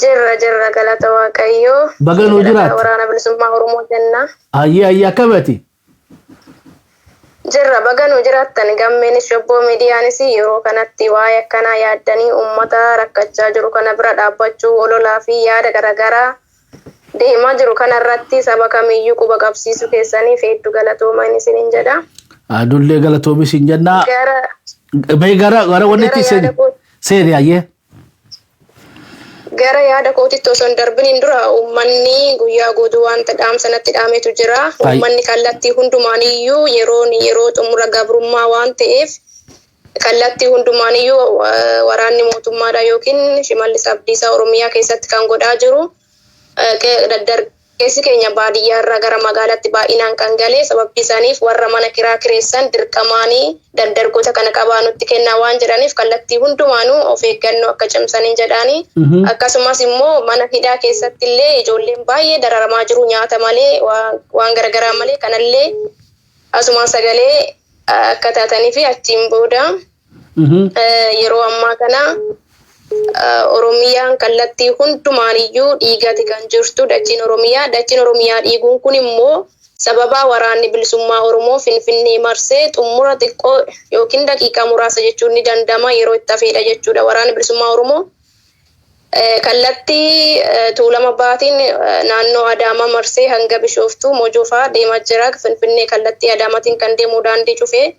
B: Jirra galata Waaqayyoo.
A: Baganuu jiraata?
B: Waraana bilisummaa Oromoo jenna.
A: Hayyee akkamati?
B: Jirra baganuu jiraattan gammeenis shobboo miidiyaanis yeroo kanatti waa'ee akkanaa yaaddanii uummata rakkachaa jiru kana bira dhaabbachuu ololaa fi yaada garaagaraa deemaa jiru kanarratti saba kamiyyuu quba qabsiisuu keessaniif hedduu galatoomaa isiniin jedha.
A: Adullee galatoomis hin jennaa. Gara wannitti seeni hayyee.
B: Gara yaada kootitti osoo hin darbiniin dura uummanni guyyaa guutuu wanta dhaamsanatti dhaametu jira. Uummanni kallattii hundumaaniyyuu yeroo xumura gabrummaa waan ta'eef kallattii hundumaaniyyuu waraanni mootummaadha yookiin Shimallis Abdiisaa Oromiyaa keessatti kan godhaa jiru. Dargaggeessi keenya baadiyyaarraa gara magaalaatti baay'inaan kan galee sababni isaaniif warra mana kiraa kireessan dirqamaanii dargaggoota kana qabaa nutti kennaa waan jedhaniif kallattii hundumaanuu of eeggannoo akka cimsanii jedhaanii akkasumas immoo mana hidhaa keessatti illee ijoolleen baay'ee dararamaa jiru nyaata malee waan garagaraa malee kanallee asumaan sagalee akka taatanii fi achiin booda yeroo ammaa kana Oromiyaan kallattii hundumaaniyyuu dhiigati kan jirtu dachiin Oromiyaa dhiiguun kun immoo sababa waraanni bilisummaa Oromoo Finfinnee marsee xumura xiqqoo yookiin daqiiqaa muraasa jechuun ni danda'ama yeroo itti hafeedha jechuudha. Waraanni bilisummaa Oromoo kallattii tuulama baatiin naannoo Adaamaa marsee hanga Bishooftuu Mojoo fa'aa deemaa jira. Finfinnee kallattii Adaamaatiin kan deemuu daandii cufee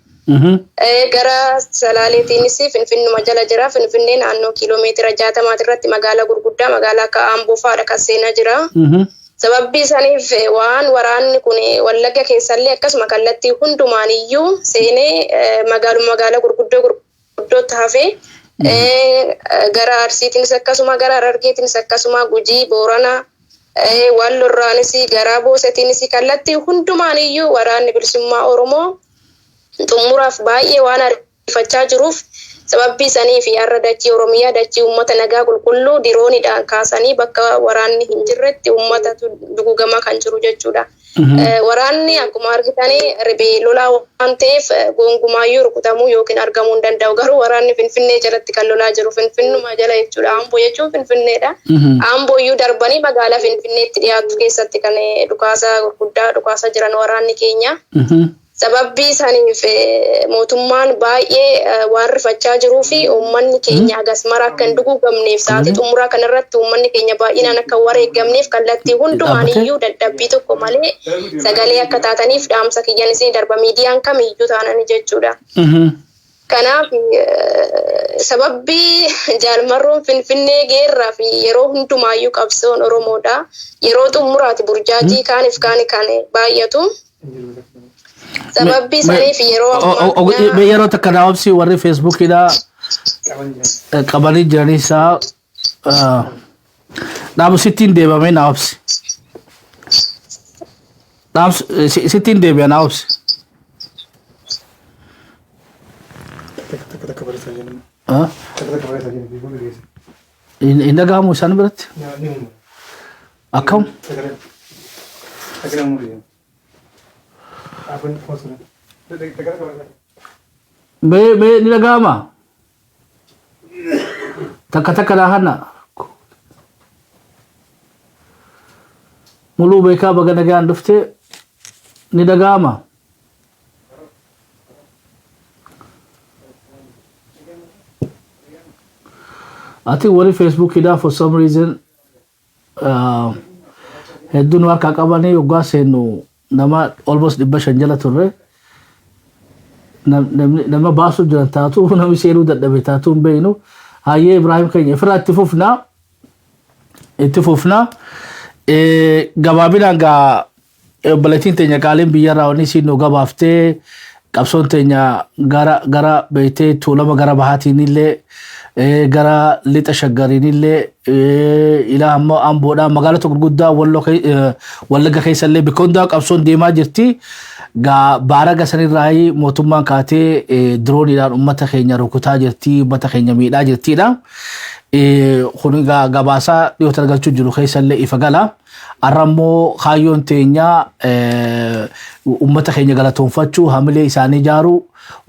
B: gara Salaaleetiinis Finfinnuma jala jira. Finfinnee naannoo kiiloomeetira 60 irratti magaalaa gurguddaa magaalaa akka Amboo fa'aadha kan seenaa jira. Sababbi isaaniif waan waraanni kun Wallagga keessallee akkasuma kallattii hundumaaniyyuu seenee magaalaa gurguddootti hafee gara Arsiitiinis akkasuma gara Harargeetiinis akkasuma Gujii Boorana Wallorraanis gara Boosetiinis kallattii hundumaaniyyuu waraanni bilisummaa Oromoo xumuraaf baay'ee waan ariifachaa jiruuf sababbi isaanii fi har'a dachii Oromiyaa dachii uummata nagaa qulqulluu diroonidhaan kaasanii bakka waraanni hin jirretti uummatatu dugugamaa kan jiru jechuudha. Waraanni akkuma argitanii riphee lolaa waan ta'eef gonkumaayyuu rukutamuu yookiin argamuu hin danda'u. Garuu waraanni Finfinnee jalatti kan lolaa jiru Finfinnuma jala jechuudha. Amboo jechuun Finfinneedha. Ambooyyuu darbanii magaalaa Finfinneetti dhiyaatu keessatti kan dhukaasa gurguddaa dhukaasa jiran waraanni keenya. Sababbi isaaniif mootummaan baay'ee waan rifachaa jiruu fi uummanni keenya agasmara akka hin dugugamneef sa'aatii xumuraa kanarratti uummanni keenya baay'inaan akka wareegamneef kallattii hundumaaniyyuu dadhabbii tokko malee sagalee akka taataniif dhaamsa kiyyanis darba miidiyaan kamiyyuu taanani jechuudha. Kanaaf sababbi jaalmarroon Finfinnee geerraa fi yeroo hundumaayyuu qabsoon Oromoodha. Yeroo xumuraati burjaajii kaaniif kan baay'atu. Sababbi isaaniif
A: yeroo takka daawwabsi warri Feesbuukidhaa qabanii jiranisaa Dhaam sittiin deebamee na obsi. Dhaam sittiin deebi'a na obsi. Hin dhaga'amu isaan biratti? Akkam? Mee ni dhaga'ama? Takka dhahana. Muluu beekaa baga nagaan dhuftee ni dhaga'ama? I think what Facebook hidhaa for some reason hedduun harkaa qabanii yoggaa seennu nama almost 500 jala turre nama baasuu jiran taatu namni seenuu dadhabe taatu hin beeknu hayyee Ibrahim keenya ifirraa itti fufnaa gabaabinaan gaa obboleettiin teenya qaaliin biyyarraa wanni siin nu gabaaftee qabsoon teenya gara beeytee tuulama gara bahaatiin illee gara lixa shaggariin illee ila ammoo amboodhaa magaalota gurguddaa wallagga keessa illee bikkoondaa qabsoon deemaa jirti gaa baaraga sanirraa mootummaan kaatee dirooniidhaan ummata keenya rukutaa jirti ummata keenya miidhaa jirtiidha kun gabaasaa dhiyoota argachuu jiru keessa illee ifa gala arrammoo kaayyoon teenya ummata keenya galatoonfachuu hamilee isaanii ijaaruu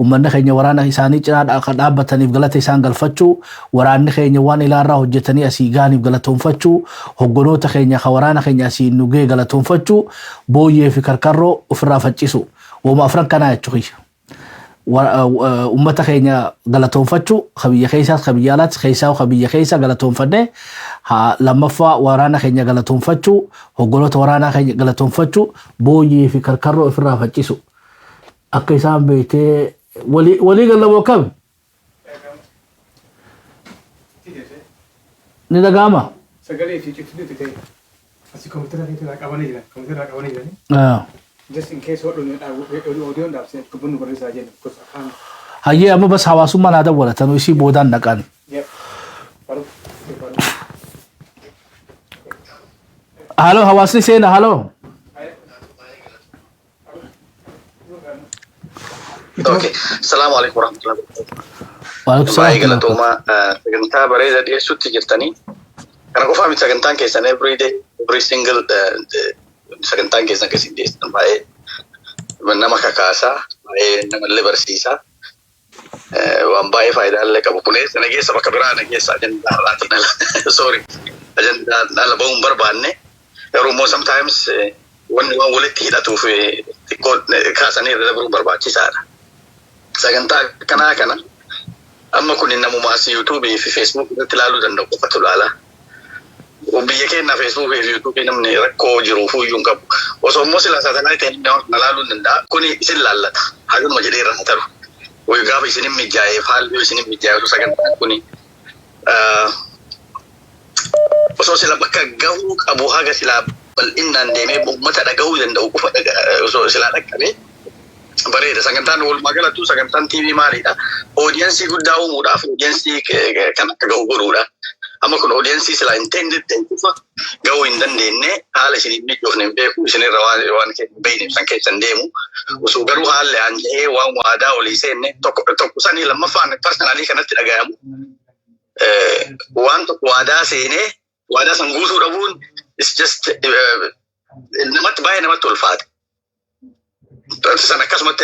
A: ummanni keenya waraana isaanii cinaa kan dhaabbataniif galata isaan galfachuu waraanni keenya waan ilaarraa hojjetanii asii gaaniif galatoonfachuu hoggonoota keenya ka waraana keenya asii nugee galatoonfachuu booyyee fi karkarroo ofirraa faccisu wama afran kanaa jechuudha ummata keenya galatoonfachuu kabiyya keessaas kabiyya alaatti keessaa kabiyya keessa galatoonfannee lammaffaa waraana keenya galatoonfachuu hoggonoota waraanaa keenya galatoonfachuu booyyee fi karkarroo ofirraa faccisu akka isaan beekee walii gallamoo kam ni dhaga'ama
C: sagalee fi ciftuu ta'e asii kompiitara qabanii jiran just in case what audio ndaabsee kubbannu barreessaa jenna because afaan
A: hayyee amma bas hawaasummaan haa dawwalatan isii boodaan dhaqan halo hawaasni seena halo
D: Okay. Assalamualaikum warahmatullahi wabarakatuh.
A: Waalaikumsalam.
D: Baik galatuma sagantaa bareeda dhiyeessuutti jirtanii. Kana qofaa miti sagantaan keessan every day, every single sagantaan keessan keessi dhiyeessan baay'ee nama kakaasaa, baay'ee namallee barsiisaa. Waan baay'ee faayidaallee qabu. Kunis nageessa bakka biraa nageessa ajandaa irraatiin ala. Sorry. Ajandaa ala ba'uun barbaanne. Garuu immoo sometimes wanni waan walitti hidhatuuf xiqqoo kaasanii irra dabaluun barbaachisaadha. Sagantaa kana amma kun namuma as YouTube fi Facebook irratti ilaaluu danda'u qofatu ilaala. Biyya keenya Facebook fi YouTube namni rakkoo jiruuf iyyuu qabu. Osoo immoo sila saatalaayitiin ilaaluu danda'a. Kuni isin laallata. Haganuma jedhee irra taru. Way gaafa isin mijaa'ee haalli isin mijaa'ee sagantaan kuni osoo sila bakka gahuu qabu haga sila bal'inaan deemee uummata dhagahuu danda'u qofa osoo sila dhaqqabee bareeda sagantaan walumaa galatti sagantaan TV maaliidha audience guddaa uumuudhaaf audience kan akka gahu godhuudha amma kun audience sila intended ta'uufa gahuu hin dandeenye haala isin mijoofne hin beeku isinirra waan beeyne san keessan deemu osoo garuu haalli aanjee waan waadaa olii seenne tokko sanii lammaffaan personally kanatti dhagayamu waan tokko waadaa seenee waadaa san guutuu dhabuun it's just namatti baay'ee namatti ulfaata. San akkasumatti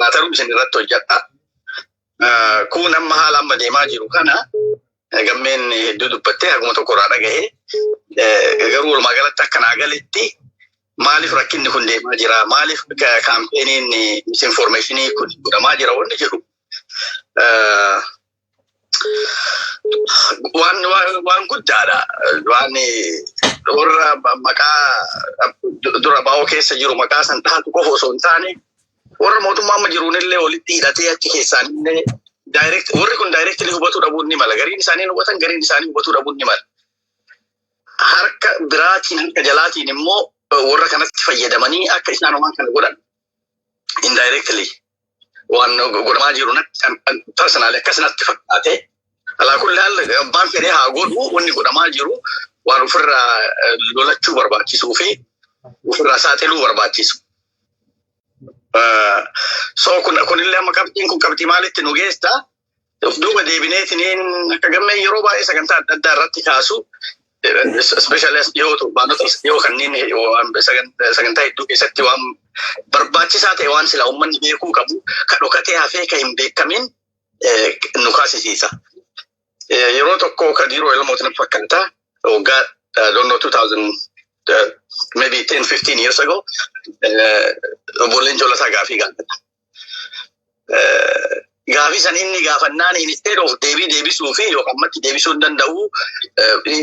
D: laataru isin irratti hojjedha. Kun amma haala amma deemaa jiru kana gammeen hedduu dubbattee haguma tokko irraa dhagahee garuu walumaa galatti akkanaa galitti maaliif rakkinni kun deemaa jira maaliif kaampeenin misinformeeshinii kun godhamaa jira wanni jedhu waan guddaadha waan warra maqaa dura baa'oo keessa jiru maqaa san dhaatu qofa osoo hin taane warra mootummaa amma jiruunillee walitti hidhatee achi keessaanillee warri kun daayireektilii hubatuu dhabuun ni mala gariin isaanii hubatan gariin isaanii hubatuu dhabuun ni mala harka biraatiin harka jalaatiin immoo warra kanatti fayyadamanii akka isaan waan kana godhan indirectly waan godhamaa jiru natti personally akkas natti fakkaate alaa kulli haal abbaan fedhee haa godhu wanni godhamaa jiru waan ofirraa lolachuu barbaachisuu fi ofirraa saaxiluu barbaachisu. So kunillee amma qabxiin kun qabxii maalitti nu geessa? Of duuba deebineetiniin akka gammee yeroo baay'ee sagantaa adda addaa irratti kaasu especially yoo kanneen sagantaa hedduu keessatti waan barbaachisaa ta'e waan sila uummanni beekuu qabu kan dhokatee hafee kan hin beekamin nu kaasisiisa. Yeroo tokko kan yeroo ilmootiin fakkaata waggaa don't know 2000 maybe 10-15 years ago obboleen Joolataa gaafii gaafata. Gaafii san inni gaafannaan instead of deebisuu fi yookaan ammatti deebisuu hin danda'u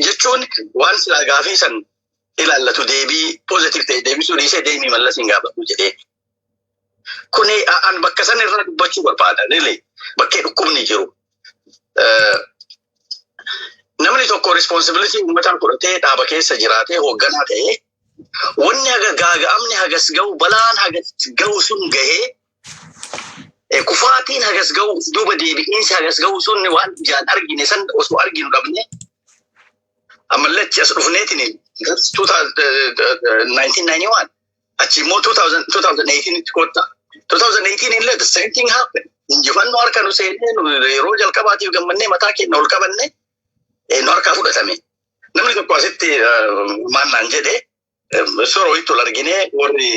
D: jechuun waan sila gaafii san ilaallatu deebii positive ta'e deebisuu dhiisee deemii mallas hin gaafatu jedhee. Kuni an bakka san irraa dubbachuu barbaada. Bakkee dhukkubni jiru. Namni tokko responsibility uummataan fudhatee dhaaba keessa jiraatee hoogganaa ta'ee wanni gaaga'amni hagas ga'u balaan hagas ga'u sun gahee kufaatiin hagas ga'u duuba deebi'iinsi hagas ga'u sun waan ijaan argine san osoo arginu dhabne ammallee as dhufneetiin 1991 achi immoo 2018 kotta 2018 illee the same thing happened. Injifannoo harka nu seenee yeroo jalqabaatiif gammannee mataa keenya ol qabanne nu harkaa fudhatame. Namni tokko asitti maannaan jedhe soroo itti ol argine warri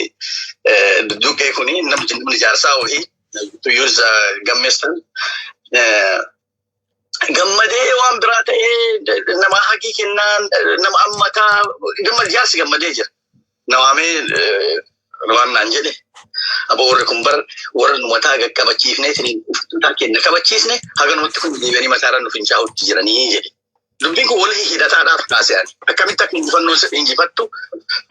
D: duqee kuni namni jaarsaa wahii to use gammeessan gammadee waan biraa ta'ee nama haqii kennaan nama ammataa jaarsi gammadee jira. Nawaamee waan naan jedhe abo warri kun bar warri nu mataa qabachiifnee mataa keenya qabachiisne haga namatti kun deebi'anii mataarra nu fincaa'utti jiranii jedhe. Dubbiin kun walii hidhataadhaaf kaasee akkamitti akka injifannoo injifattu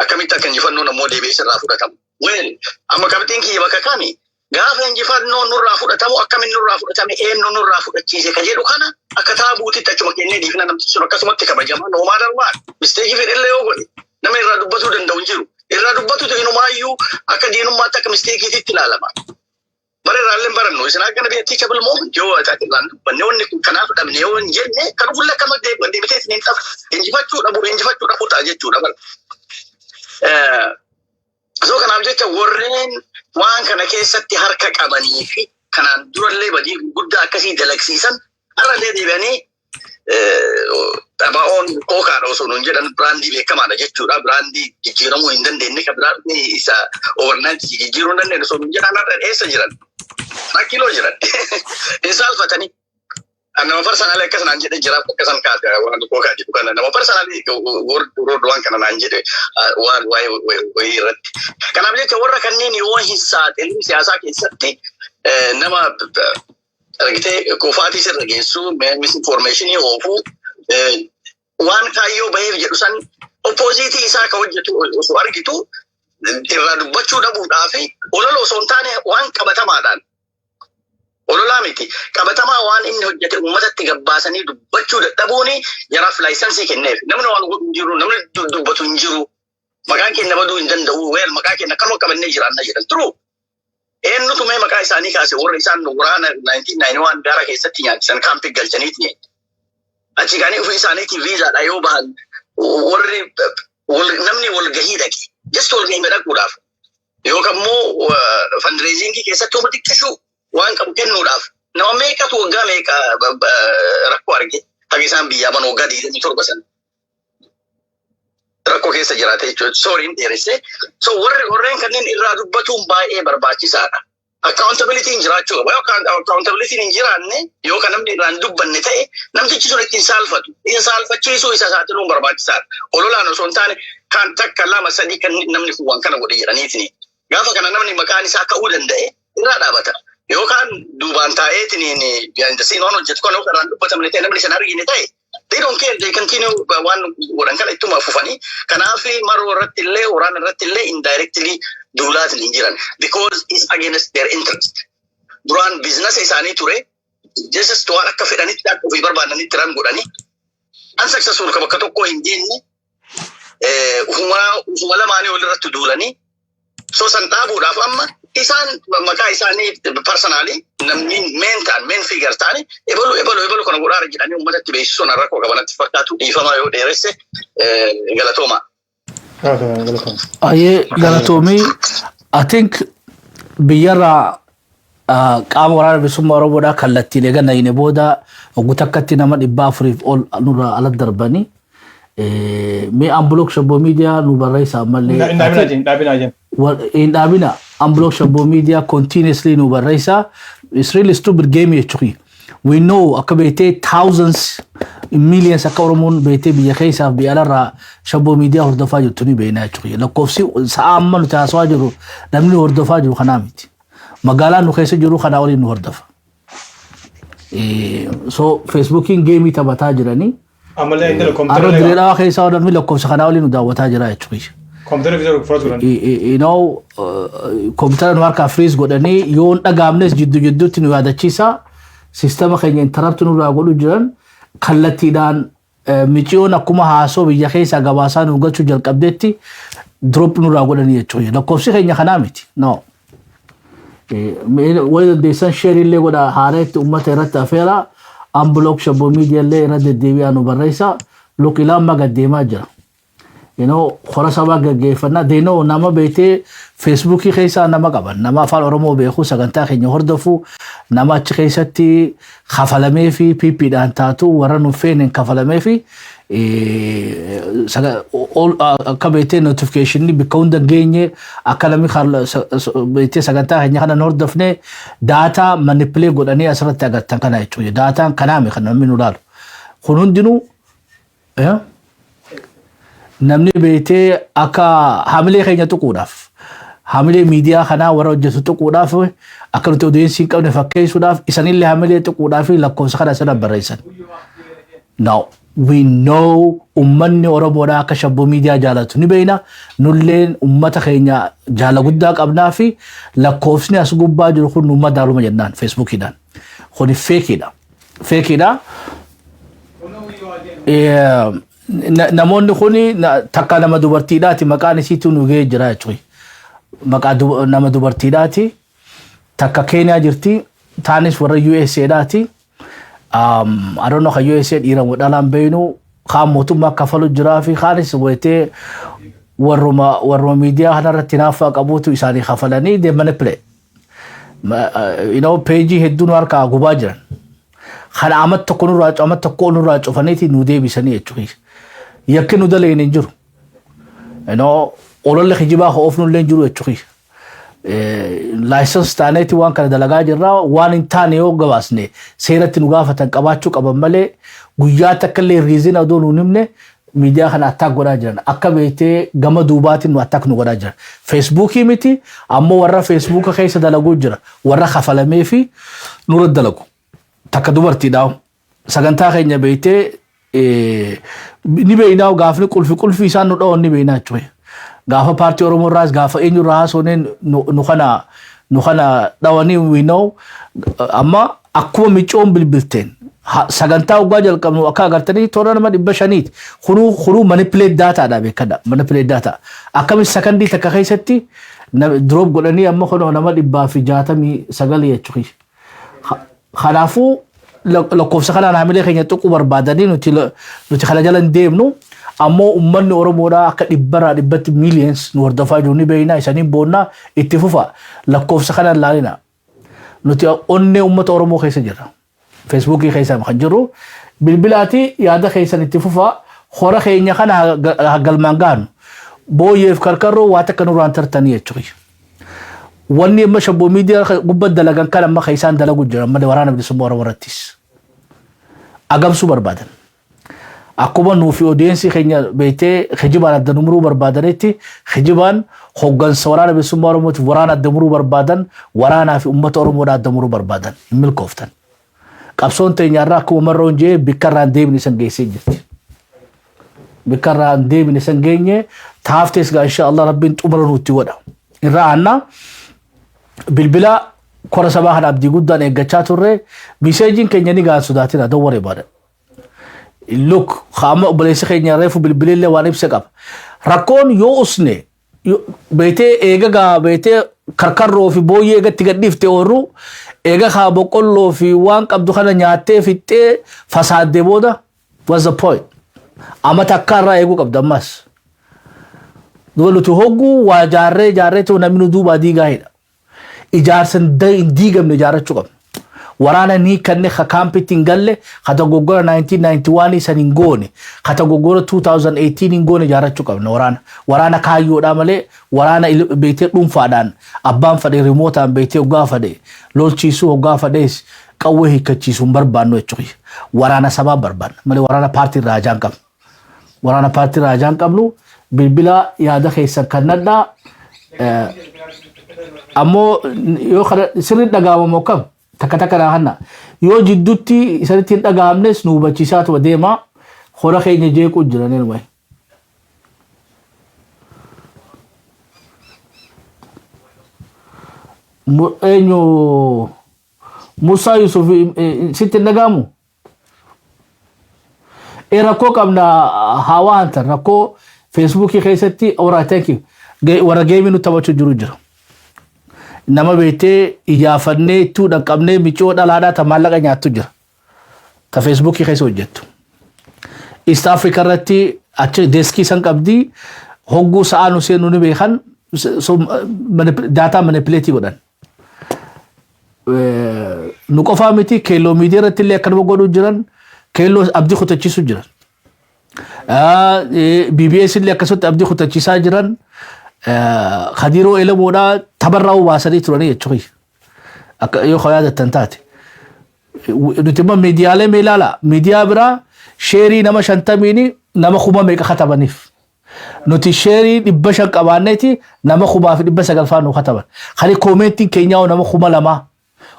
D: akkamitti akka injifannoon ammoo deebi'ee sirraa fudhatamu. Weel amma qabxiin kiyya bakka kami gaafa injifannoo nurraa fudhatamu akkamiin nurraa fudhatame eenyu nurraa fudhachiise ka jedhu kana akka taabuutitti achuma kennee dhiifna namtichi sun akkasumatti kabajamaa noomaa darbaan misteekii fedhellee yoo godhe nama irraa dubbatuu danda'u hin jiru. Irraa dubbatutu inumaayyuu akka diinummaatti akka misteekiititti ilaalama. Bara irraallee barannu isin akkana beektii kabilmoo yoo irraan dubbanne wanni kun kanaaf dhabne yoo hin jenne kan fuula akkama deebitee isin hin dhabu injifachuu dhabu ta'a jechuudha bara. So kanaaf jecha warreen waan kana keessatti harka qabanii fi kanaan durallee badii guddaa akkasii dalagsiisan har'allee deebi'anii Tabaon kookaadha osoo nuun jedhan biraandii beekamaadha jechuudha. Biraandii jijjiiramuu hin dandeenye kan biraandii isa overnight jijjiiruu hin dandeenye osoo nuun jedhan har'a eessa jiran? Rakkiloo jiran. Hin saalfatanii. Nama parsanaalee akkas naan jedhe jiraaf akkasan kaase waan kookaa jedhu kana nama parsanaalee waan kana naan jedhe waan wayii irratti. Kanaaf jecha warra kanneen yoo hin saaxilin siyaasaa keessatti nama argitee kufaatii sirra geessu misinformeeshinii oofuu waan kaayyoo baheef jedhu san oppoziitii isaa ka hojjetu osoo argitu irraa dubbachuu dhabuudhaa fi olola osoo hin taane waan qabatamaadhaan ololaa miti qabatamaa waan inni hojjete uummatatti gabbaasanii dubbachuu dadhabuuni jaraaf laayisansii kenneef namni waan godhu hin jiru namni dubbatu hin jiru maqaan keenya baduu hin danda'u weel maqaa keenya akkanuma qabannee jiraanna jedhan turuu. Eenyutu mee maqaa isaanii kaase warra isaan waraana 1991 gaara keessatti nyaachisan kaampii galchaniiti. Achi gaanii ofii isaaniitii viizaadha yoo bahan warri namni walgahii dhaqe just walgahii dhaquudhaaf yookaan immoo fundraisingii keessatti uma xiqqishuu waan qabu kennuudhaaf nama meeqatu waggaa meeqa rakkoo arge haga isaan biyyaa mana waggaa 27 sana. Rakkoo keessa jiraate jechuudha. Sooriin dheeresse. So warreen kanneen irraa dubbatuun baay'ee barbaachisaadha. Accountability hin jiraachuu qaba. Accountability hin jiraanne yookaan namni irraan dubbanne ta'e namtichi sun ittiin saalfatu. Ittiin saalfachiisuu isa saaxiluun barbaachisaadha. Ololaan osoo hin taane kan takka lama sadii kan namni kun waan kana godhe jedhaniitiin. Gaafa kana namni maqaan isaa ka'uu danda'e irraa dhaabata. Yookaan duubaan taa'eetiin behind the scene waan hojjetu kan irraan dubbatamne ta'e namni sana argine ta'e. They don't care. They continue waan godhan kana ittuma fufanii. Kanaaf maroo irratti illee waraana irratti illee indirectly duulaatiin hin jiran. Because it's against their interest. Duraan biizinasa isaanii ture. Just waan akka fedhanitti akka ofii barbaadanitti ran godhanii. Unsuccessful ka bakka tokko hin jenne. Ufuma lamaanii walirratti duulanii. So san dhaabuudhaaf amma isaan maqaa isaanii personally main figure ta'ani ebalu kana godhaara jedhanii uummatatti beeksisuun rakkoo qabanatti fakkaatu dhiifamaa yoo dheeresse galatooma.
A: Galatoomii I think biyyarra qaama waraana bilisummaa Oromoodhaa kallattiilee ganna booda waggoota akkatti nama 400 ol nurra ala darbanii mee unblock Shabbo Media nu barreessaa mallee in dhaabina unblock Shabbo Media continuously nu barreessaa. It's really stupid game jechuudha. We know akka beetee thousands millions akka Oromoon beetee biyya keessaaf biyya alarraa Shabbo Media hordofaa jirtu ni beeknaa jechuudha. Lakkoofsi sa'a amma nuti haasawaa jiru namni hordofaa jiru kanaa miti. Magaalaan nu keessa jiru kanaa waliin nu hordofa. So Facebookiin geemii taphataa jiranii.
C: Amalee intala
A: Arra
C: kompiitara
A: direedhaa keessa namni lakkoofsa kanaa waliin nu daawwataa jira jechuudha.
C: kompiitara viizaadha fudhatu jiran.
A: You know, kompiitara nu harkaa freeze godhanii yoo hin dhagaamnes jidduutti nu yaadachiisa. Sistema keenya interrupt nurraa godhu jiran kallattiidhaan michiyoon akkuma haasoo biyya keessaa gabaasaa nu galchuu jalqabdeetti drop nurraa godhanii jechuudha. Lakkoofsi keenya kanaa miti. No. Wali dandeessan share illee godha haareetti uummata irratti afeera. Unblock Shabbo Media illee irra deddeebi'aa nu barreessa. Look ilaan maga deemaa jira. You know, khora sabaa gaggeeffannaa. They know nama beetee Facebookii keessaa nama qaban. Nama afaan Oromoo beeku sagantaa keenya hordofu. Nama achi keessatti kafalamee fi PP'dhaan taatu warra nu feenen kafalamee fi akka beetee notification bikka hunda geenye akka namni beetee sagantaa keenya kana hordofne data manipulate godhanii asirratti agartan kana jechuudha. Dataan kanaame kan namni nu laalu. Kun hundinuu namni beetee akka hamilee keenya tuquudhaaf hamilee miidiyaa kanaa warra hojjetu tuquudhaaf akka nuti odeessii hin qabne fakkeessuudhaaf isanillee hamilee tuquudhaaf lakkoofsa kana sana barreessan. Now we know ummanni Oromoodhaa akka Shabbo Media jaalatu ni beekna. Nulleen ummata keenya jaala guddaa qabnaa fi lakkoofsni as gubbaa jiru kun uummata daaluma jennaan Facebookiidhaan. Kuni feekiidha. Feekiidha. Namoonni kuni takka nama dubartiidhaati maqaan isiitu nu ga'ee jira jechuudha. Maqaa nama dubartiidhaati. Takka Keeniyaa jirti. Taanis warra USA'dhaati. I don't know how USA dhiira dhalaan beeynu kaan mootummaa kafalu jiraa fi kaanis wayitee warruma miidiyaa kanarratti naaffaa qabuutu isaanii kafalanii they manipulate. You know, peejii hedduun harkaa gubaa jiran. Kana amat tokko nurraa cufaniiti nu deebisanii jechuudha. Yakki nu daleen hin jiru. You know, ololle kijibaa oofnullee hin jiru jechuudha. License taaneeti waan kana dalagaa jirra waan hin taane yoo gabaasne seeratti nu gaafatan qabaachuu qaban malee guyyaa takka illee riizin adoo nu himne miidiyaa kana attack godhaa jiran akka beetee gama duubaatiin nu attack nu godhaa jiran. Facebookii miti ammoo warra Facebooka keessa dalaguu jira warra kafalamee fi nurra dalagu. Takka dubartiidhaa sagantaa keenya beetee ni beeynaa gaafni qulfi isaan nu dha'oon ni beeynaa jechuudha. Gaafa paartii Oromoo irraas gaafa eenyurraa haasoneen nu kana dhawanii we know amma akkuma micoon bilbilteen sagantaa waggaa jalqabnu akka agartanii toora nama 500 kunuu manipulate dataadha beekadha manipulate data akkamitti sakandii takka keessatti drop godhanii amma kunoo nama 169 jechuudha. Kanaafuu lakkoofsa kanaan hamilee keenya tuquu barbaadanii nuti kana jala hin deemnu. Ammoo ummanni Oromoodhaa akka dhibbatti millions nu hordofaa jiru ni beeknaa isaniin boonnaa itti fufa lakkoofsa kanaan laalina. Nuti onnee ummata Oromoo keessa jirra. Facebookii keessa kan jiru bilbilaati yaada keessan itti fufa hora keenya kana galmaan gaanu booyyeef karkarroo waa takka nurraan tartanii jechuudha. Wanni amma Shabbo Media gubbaa dalagan kan amma keessaan dalagu jira amma waraana bilisummaa Oromoo irrattis. Agamsuu barbaadan. Akkuma nuufi audiensii keenya beetee kijibaan adda numuruu barbaadanitti kijibaan hoggansa waraana bilisummaa Oromootiif waraana adda muruu barbaadan waraanaa fi uummata Oromoodhaa adda muruu barbaadan hin milkooftan. Qabsoon teenyaarraa akkuma marroon jee bikkarraan deebine san geessee jirti. Bikkarraan deebine san geenye taaftees gaa insha Allah rabbiin xumura nutti godha. Irraa aanna bilbila kora sabaa kana abdii guddaan eeggachaa turre miseejiin keenya ni gaan sodaatina don't worry about it. Look, khama obboleessa keenya reefu bilbilillee waan ibsa qaba. Rakkoon yoo usne beetee eegagaa beetee karkarroo fi booyyee gatti gadhiifte oorru eega haa boqqolloo fi waan qabdu kana nyaattee fixxee fasaaddee booda what's the point? Amma takkaarraa eeguu qabda ammas. Nuti hogguu waa jaarree ta'u namni nu duubaa diigaa'edha. Ijaarsan hin diigamne ijaarrachuu qabna. Waraana ni kanne kaampitti hin galle hata goggora 1991 san hin goone hata goggora 2018 hin goone ijaarrachuu qabna waraana. Waraana kaayyoodhaa malee waraana beektee dhuunfaadhaan abbaan fadhe rimootaan beektee hoggaa fadhe lolchiisuu hoggaa fadhees qawwee hiikkachiisuu hin barbaannu jechuudha. Waraana sabaa barbaanna malee waraana paartii irraa ajaan qabnu. Waraana paartii irraa ajaan qabnu bilbila yaada keessan kannadhaa ammoo yoo sirrii dhagaamamoo kam takka hanna yoo jidduutti isanitti hin dhagaamnes nu hubachiisaatu deema hora keenya jeequu jiraniin wayi. Eenyu Musaa Yusuf sitti hin dhagaamu? Rakkoo qabna hawaa hantan rakkoo Facebookii keessatti thank you warra geemii nu taphachuu jiru jira. Nama beektee ijaafannee ittuu dhaqqabnee miccoo dhalaadhaa ta maallaqa nyaattu jira. Ta Facebookii keessa hojjettu. East Africa irratti achi deeskii san qabdii hogguu sa'aa nu seenu ni beekan daataa manipuleetii godhan. Nu qofaa miti keelloo miidiyaa irratti illee akkanuma godhuu jiran keelloo abdii kutachiisuu jiran. BBS illee akkasumatti abdii kutachiisaa jiran. Khadiroo elamoodhaa tabarraa baasanii turanii jechuudha. Yoo yaadatan taate. Nuti immoo miidiyaalee meelaala. Miidiyaa biraa sheerii nama 50 nama 1,000 meeqa katabaniif. Nuti sheerii 500 qabaanneeti nama 1,900 fa'aa nu kataban. Kani koomentiin keenyaa nama 2,000.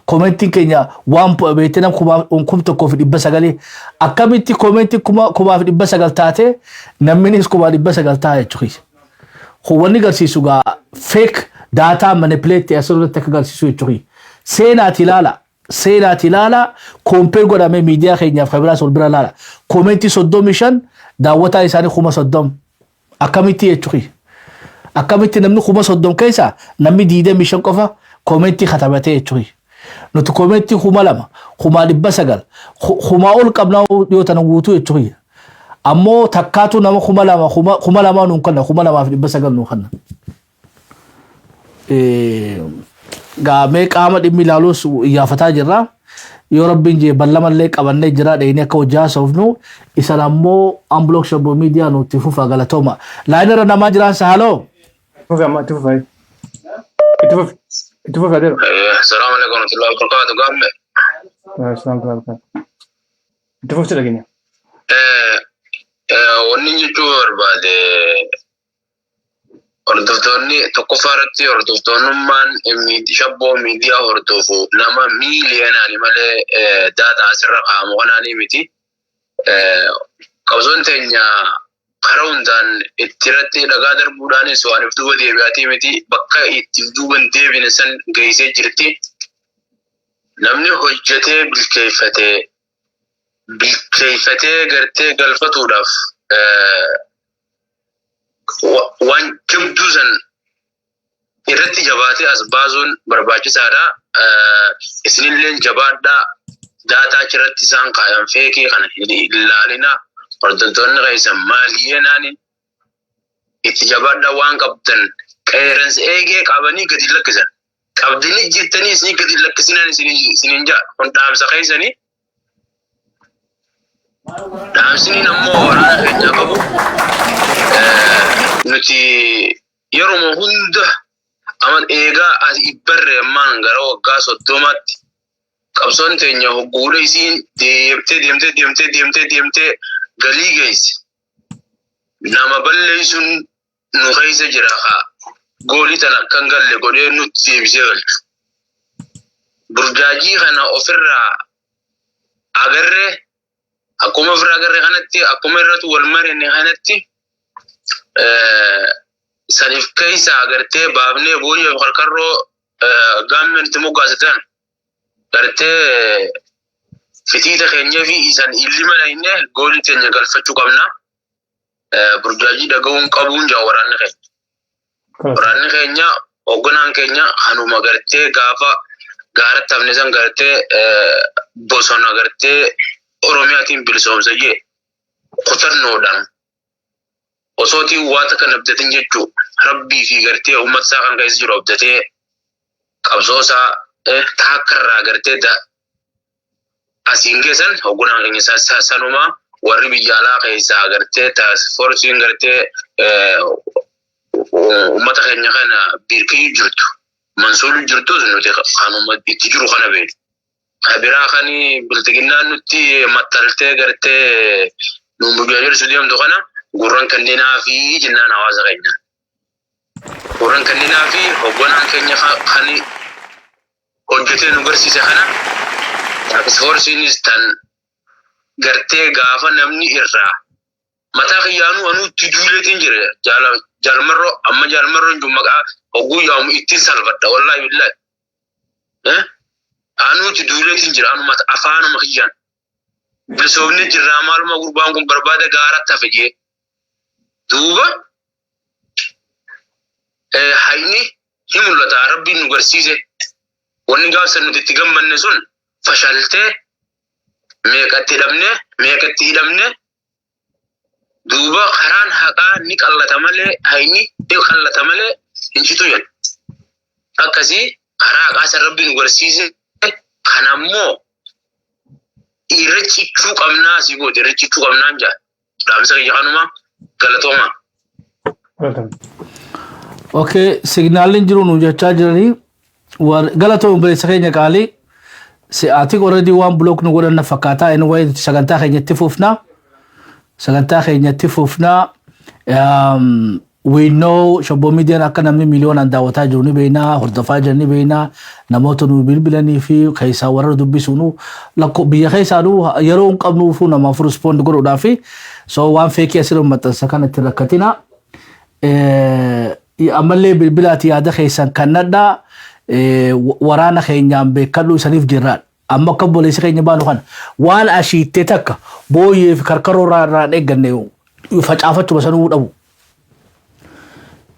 A: Koomentiin keenya waan beekte nama 1,900. Akkamitti koomentiin 1,900 taate namnis 1,900 ta'a jechuudha. Wanni garsiisu gaa fake data manipulate asirratti akka garsiisu jechuudha. Seenaati ilaala compare godhamee miidiyaa keenyaaf kabiraas ol bira ilaala. Koomentii 35 daawwataa isaanii 30,000 akkamitti jechuudha. Akkamitti namni 30,000 keessa namni 25 qofa koomentii katabatee jechuudha. Nuti koomentii 2,000 2,900 ol qabnaa yoo ta'an guutuu jechuudha. Ammoo takkaatu nama 2,000 nuun kanna 2,900 nuun kanna. Gaamee qaama dhimmi ilaaluus iyyafataa jirra. Yoo rabbiin jee ballamallee qabannee jira dheenii akka hojii haasofnu isan ammoo unblock shaboo miidiyaa nutti fufa galatooma. Laayinarra namaa jiraan sahaaloo.
D: Itu fa fadero. Assalamu alaikum warahmatullahi wabarakatuh gamme.
C: Assalamu alaikum. Itu fa lagi ni.
D: Wanni jechuun barbaade hordoftoonni tokkoffaa irratti hordoftoonnummaan shabboo miidiyaa hordofu nama miiliyoonaan malee daataa asirra kaa'amu kanaanii miti. Qabsoon teenya karaa hundaan ittirratti dhagaa darbuudhaanis waan if duuba deebi'aatii miti bakka itti duuban deebine san geessee jirti. Namni hojjetee bilcheeffatee gartee galfatuudhaaf waan jabduu san irratti jabaatee as baasuun barbaachisaadha. Isinillee jabaadhaa daataa achirratti isaan kaayan feekii kana ilaalina. Hordoftoonni keessan maaliyeenaani itti jabaadhaa waan qabdan qeeransa eegee qabanii gadi lakkisan. Qabdanii jettanii isin gadi lakkisinan isinin jaa kun dhaamsa keessanii. Dhaamsiniin ammoo waraana keenya qabu. Nuti yeroo hunda amma eegaa as ibbarre ammaan gara waggaa 30tti qabsoon teenya hogguudha isiin deemtee galii geesse. Nama balleessuun nu keessa jira haa goolii tana kan galle godhee nutti deebisee galchu. Burjaajii kana ofirraa agarree akkuma ofirraa agarree kanatti akkuma irratti wal marine kanatti saniif keessa agartee baafnee booyyee qarqarroo gaammanti moggaasatan gartee fitiita keenya fi isan illima dhayne goolii teenya galfachuu qabna. Burjaajii dhaga'uun qabuun jaa waraanni keenya. Waraanni keenya
E: Hoogganaan keenya hanuma gartee gaafa gaaratti hafne san gartee bosona gartee Oromiyaatiin bilisoomsee kutannoodhaan osootiin waan takka abdatin jechuu rabbii fi gartee uummata isaa kan keessa jiru abdatee qabsoosaa taakkarraa gartee asiin keessan hoogganaan keenya sanumaa warri biyya alaa keessaa gartee taasiforsiin gartee ummata keenya kana birkii jirtu mansuulu jirtu nuti kanuma itti jiru kana beeku. Biraa kani biltiginnaan nutti maxxaltee gartee nu mujaajiru deemtu kana gurran kanneenaa fi jinnaan hawaasa keenya. Gurran kanneenaa fi hoogganaan keenya kan hojjetee nu garsiise kana taasiforsiinis tan gartee gaafa namni irraa mataa xiyyaanuu anuutti duuleetiin jira jaalmarroo amma jaalmarroon jummaqa hogguu yaamu ittiin salphadha wallahi billahi anuutti duuleetiin jira anu mata afaanuma xiyyaan bilisoomni jirraa maaluma gurbaan kun barbaada gaaratti hafe jee duuba hayni hin mul'ata rabbiin nu garsiise wanni gaafsan nuti itti gammanne sun fashaltee meeqatti hidhamne duuba karaan haqaa ni qallata malee hayni ni qallata malee hin citu jedhu. Akkasii karaa haqaa san rabbi nu garsiise kanammoo irra cichuu qabnaa si goote irra cichuu qabnaan jaa dhaamsa kiyya kanuma galatooma.
A: Okay, signaalin jiru nu jechaa jiranii galatooma obboleessa keenya qaalii ati already waan block nu godhanna fakkaataa anyway sagantaa keenyatti fufnaa we know Shobbo Media akka namni miliyoonaan daawwataa jiru ni beeknaa hordofaa jiran ni beeknaa namoota nu bilbilanii fi keessaa warra dubbisuunu lakko biyya keessaanuu yeroo hin qabnuufu namaaf respond godhuudhaaf so waan feekii asirra maxxansa kanatti rakkatina ammallee bilbilaati yaada keessan kannadhaa waraana keenyaan beekadhu isaniif jirraadha. Amma akka obboleessa keenya baanu kana waan ashiittee takka booyyee fi karkaroo irraa eegganne facaafachuma sanuu dhabu.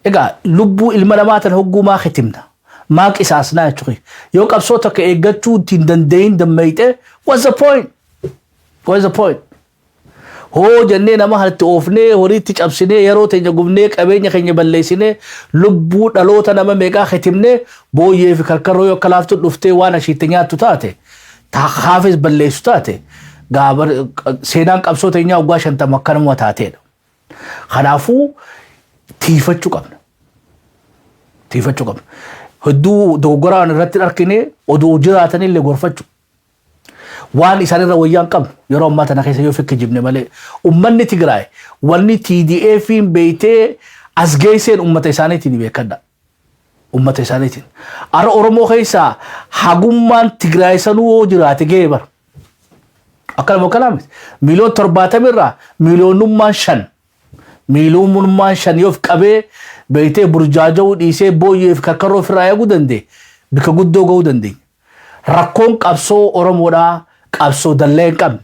A: Egaa lubbuu ilma namaa tan hogguu maa khitimna maa qisaasnaa jechuudha. Yoo qabsoo takka eeggachuu ittiin danda'in dammayite what's the point? Hoo jennee nama halatti oofnee horiitti cabsinee yeroo teenya gubnee qabeenya keenya balleessinee lubbuu dhaloota nama meeqaa khitimnee booyyee fi karkaroo yoo akka laaftu dhuftee waan ashiitte nyaattu taate haafis balleessu taate seenaan qabsoo teenyaa waggaa 50 akkanuma taateedha. Kanaafuu tiifachuu qabna. Hedduu dogoggoraan irratti argine oduu jiraatanillee gorfachuu. Waan isaanirra wayyaan qabnu yeroo ammaa tana keessa yoo fikki jibne malee ummanni Tigraay wanni TDF'n beeytee as geesseen ummata isaaniitiin beekadha. Ummata isaaniitiin. Ara Oromoo keessaa hagummaan Tigraay sanuu jiraate ga'ee bara. Akkanuma kalaamti. Miliyoon 70 irraa miliyoonummaan 5. Miliyoonummaan 5 yoo qabee beeytee burjaaja'uu dhiisee booyyee fi karkaroo ofirraa eeguu danda'e bika guddoo ga'uu dandeenya. Rakkoon qabsoo Oromoodhaa qabsoo dallee hin qabne.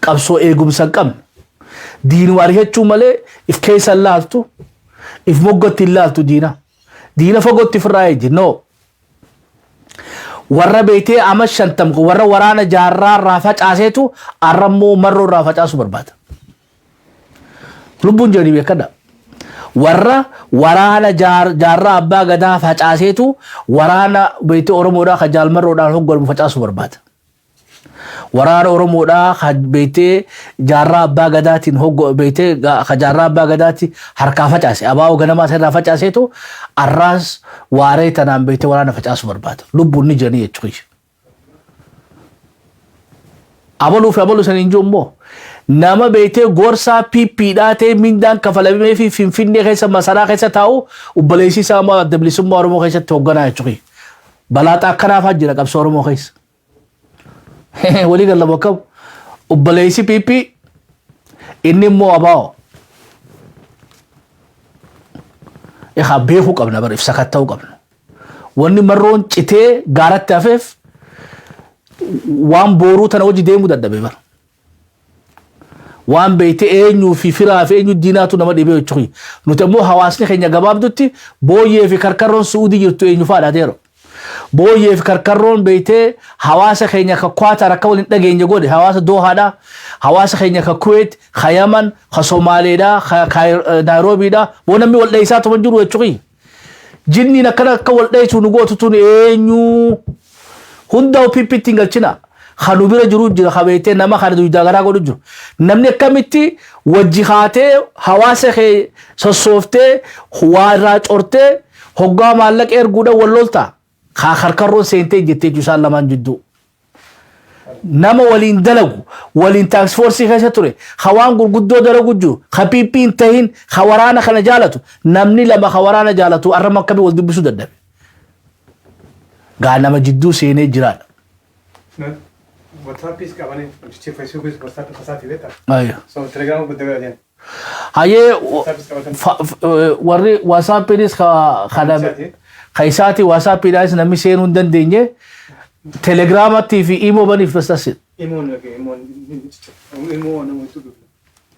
A: Qabsoo eegumsa hin qabne. Diinuma argachuu malee if keessa hin laaltu. If moggatti hin laaltu diina. Diina fagootti ofirraa eegji. No. Warra beeytee ama 50 warra waraana jaarraa irraa facaaseetu arrammoo marroo irraa facaasu barbaada. Lubbuun jedhanii beekadha. Warra waraana jaarraa abbaa gadaa facaaseetu waraana beeytee Oromoodhaa ka jaalmarroodhaan hoggolmu facaasu barbaada. Waraana Oromoodhaa ka beeytee jaarraa abbaa gadaatiin beeytee ka jaarraa abbaa gadaatti harkaa facaase abaa'oo ganamaa irraa facaaseetu arraas waaree tanaan beeytee waraana facaasu barbaada. Lubbuun ni jedhanii jechuudha. Abaluu fi abaluu saniin jiru immoo nama beeytee gorsaa PPdhaa ta'e mindaan kafalamee fi Finfinnee keessa masaraa keessa taa'u obboleessi isaa immoo adda bilisummaa Oromoo keessatti hoogganaa jechuudha. Balaaxaa akkanaafaa jira qabsoo Oromoo keessa. Walii galla bakka obboleessi PP inni immoo abaa'oo. Egaa beekuu qabna bara ibsa katta'uu qabna. Wanni marroon citee gaaratti hafeef waan booruu tana hojii deemuu dadhabee bara. waan beeyte eenyuu fi firaa fi eenyu diinaatu nama dhibee jechuudha. Nuti immoo hawaasni keenya gabaabdutti booyyee fi karkarroon suudii jirtu eenyu faadhateero. Booyyee fi karkarroon beeytee hawaasa keenya ka Kwaatar akka waliin dhageenye godhe hawaasa Doohaadha, hawaasa keenya ka Kuwait, ka Yaman, ka Somaaleedha, ka Nairoobiidha. Boo namni wal dheessaa tuma jiru jechuudha. Jinniin akka wal dheessuu nu gootu tun eenyu hunda pippitti hin galchina. Khanu bira jiru jira khabeete nama khana duyda gara godhu jiru namni akkamitti wajjihaatee hawaasa kee sossooftee waarraa cortee hoggaa maallaqa erguudha wallolta harkarroon seentee jettee isaan lamaan jidduu nama waliin dalagu waliin taaks foorsii keessa ture hawaan gurguddoo dalagu jiru khapippiin tahin khawaraana kana jaalatu namni lama khawaraana jaalatu arrama akkamii wal dubbisu dadhabe gaa nama jidduu seenee jiraadha.
C: WhatsApp is kabane Facebook is WhatsApp kasati beta
A: Ayo.
C: so Telegram ko daga yan
A: haye warri WhatsApp is khana khaisati WhatsApp is nami seenuu dandeenye Telegram TV imo bani fastas
C: imo no no tudu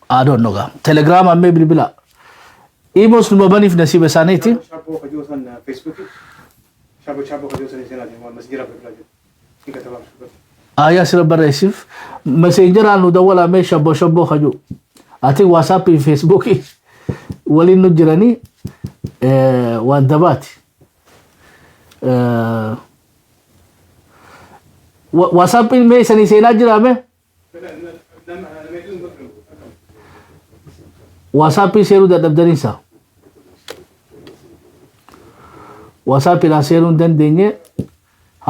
A: I don't know ga Telegram amme bilbila imo sunu bani nasiba saneti
C: shabo ko jo san Facebook shabo ko jo san sena mo masjira ko plaje ikata ba
A: aya sira barasif messenger anu dawala me shabo khaju ati WhatsApp Facebook wali no jirani wadabati WhatsApp में सनी सेना जरा में WhatsApp सेरू दबदनी सा WhatsApp ना सेरू दन देंगे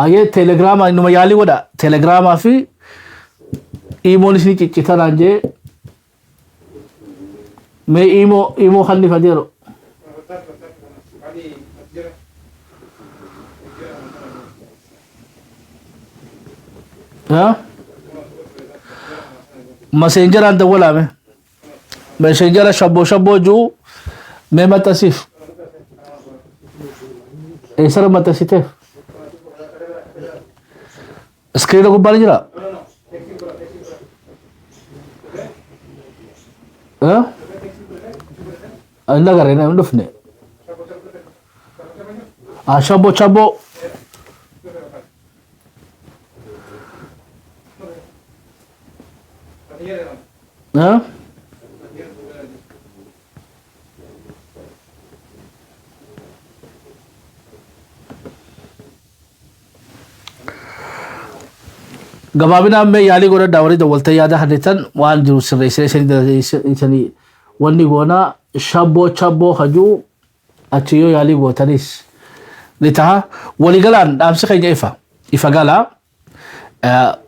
A: आगे Telegram इन मयाली वड़ा Telegram आफी ईमो निस्नी चिट्ठा लांजे मैं ईमो खाली फजेरो हाँ मैसेंजर आंदा बोला मैं मैसेंजर शब्बो जो मैं मतसिफ ऐसा मतसिफ है स्क्रीन को बाल जरा हाँ अंदर करे ना उन्नफने शब्बो हाँ gabaabina mee yaali goona daawari dawalta yaada haditan waan jiru sirreessanii wanni goona shabboo hajuu achiyo yaali gootanis ni taha waligalaan dhaamsi keenya ifa galaa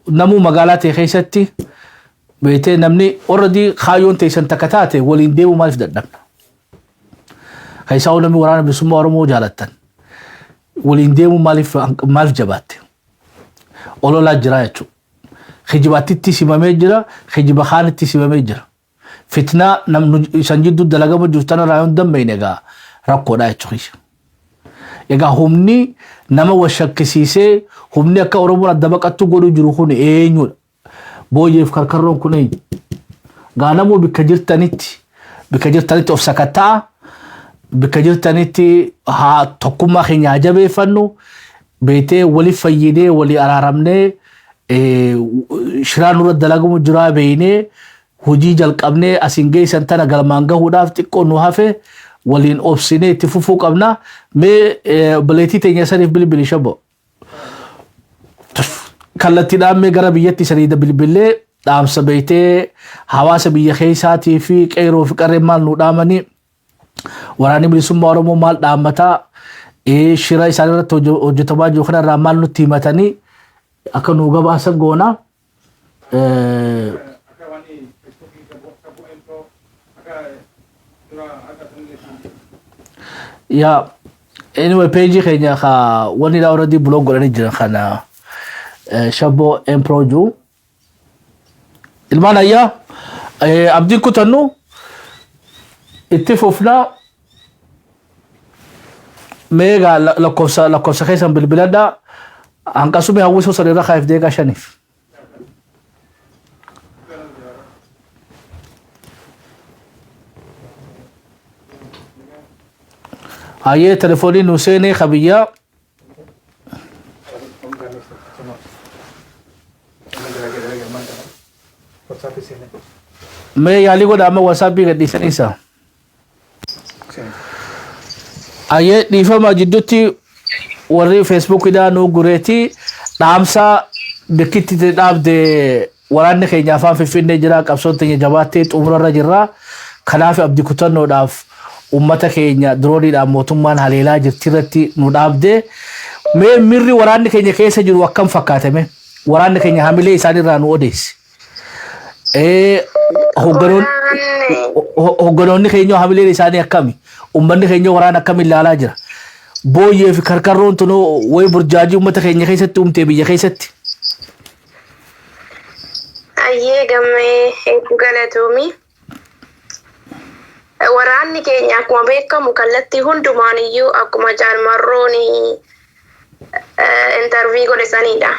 A: namuu magaalaa ta'e keessatti beete namni already khaayoon teessan takka taate waliin deemu maaliif dadhabna kaysaa namni waraana bilisummaa Oromoo jaalattan waliin deemu maaliif jabaatte ololaa jira jechuudha khijibaatitti simamee jira khijiba khaanitti simamee jira fitnaa namni isan jidduu dalagama jirtan raayoon dammeeyne egaa rakkoodha jechuudha egaa humni nama washakkisiisee humni akka Oromoon adda baqattu godhu jiru kun eenyudha booyyeef karkarroon kun eenyu gaanamoo bikka jirtanitti of sakattaa bikka jirtanitti haa tokkummaa keenya jabeeffannu beetee wali fayyinee wali araaramnee shiraan nurra dalagamu jiraa beeynee hojii jalqabnee asin geessan tana galmaan gahuudhaaf xiqqoo nu hafe waliin obsinee itti fufuu qabna mee baleetii teenya saniif bilbili shabbo kallattiidhaan mee gara biyyatti saniida bilbilee dhaamsa beeytee hawaasa biyya keessaatii fi qeeroo fi qarreen maal nu dhaamanii waraanni bilisummaa Oromoo maal dhaammataa shira isaan irratti hojjetamaa jiru kanarraa maal nutti himatanii akka nu gabaasan goona. Yaa anyway page keenya wanni dha already blog godhanii jiran kana shabbo emproju ilmaan ayyaa abdiin kutannu itti fufnaa meegaa lakkoofsa keessan bilbiladhaa hanqasumee hawwisuu sadiirra kaayif deegaa shaniif هاي تليفوني نوسيني خبية ما يالي قد أما وسابي قد يسنيسا هاي نفهم جدوتي وري فيسبوك دا نو غريتي نامسا بكتي تداب دي وراني كينيا فان في فين جرا قبصون تني جباتي عمر رجرا خلاف عبد كتنو داف ummata keenya drooniidhaan mootummaan haleelaa jirtirratti nu dhaabde mee mirri waraanni keenya keessa jiru akkam fakkaatame waraanni keenya hamilee isaanirraa nu odeessi hogganoonni keenya hamileen isaanii akkami ummanni keenya waraana akkam ilaalaa jira booyyee fi karkarroon tunoo way burjaajii ummata keenya keessatti umtee biyya keessatti
B: ayyee gammee hedduu galatoomi waraanni keenya akkuma beekamu kallattii hundumaan iyyuu akkuma jaarmarrooni interview godhesanidha.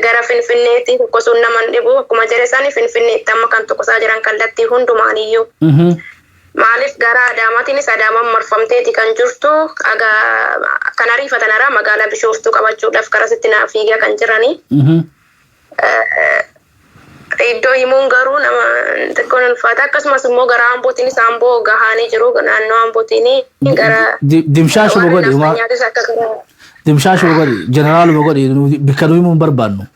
B: Gara Finfinneetti tokko sun naman dhibu akkuma jedhe sani Finfinneetti amma kan tokkosaa jiran kallattii hundumaan iyyuu. Maaliif gara Adaamaatiinis Adaamaan marfamteeti kan jirtu kan ariifatanara magaalaa Bishooftuu qabachuudhaaf karasitti naa fiigaa kan jirani. Iddoo himuun garuu nama xiqqoon ulfaata akkasumas immoo gara Ambootiinis Amboo gahaanii jiru naannoo Ambootiini gara
A: Dimshaash bogodhi Dimshaash bogodhi jeneraal bogodhi bikka nuyi mun barbaannu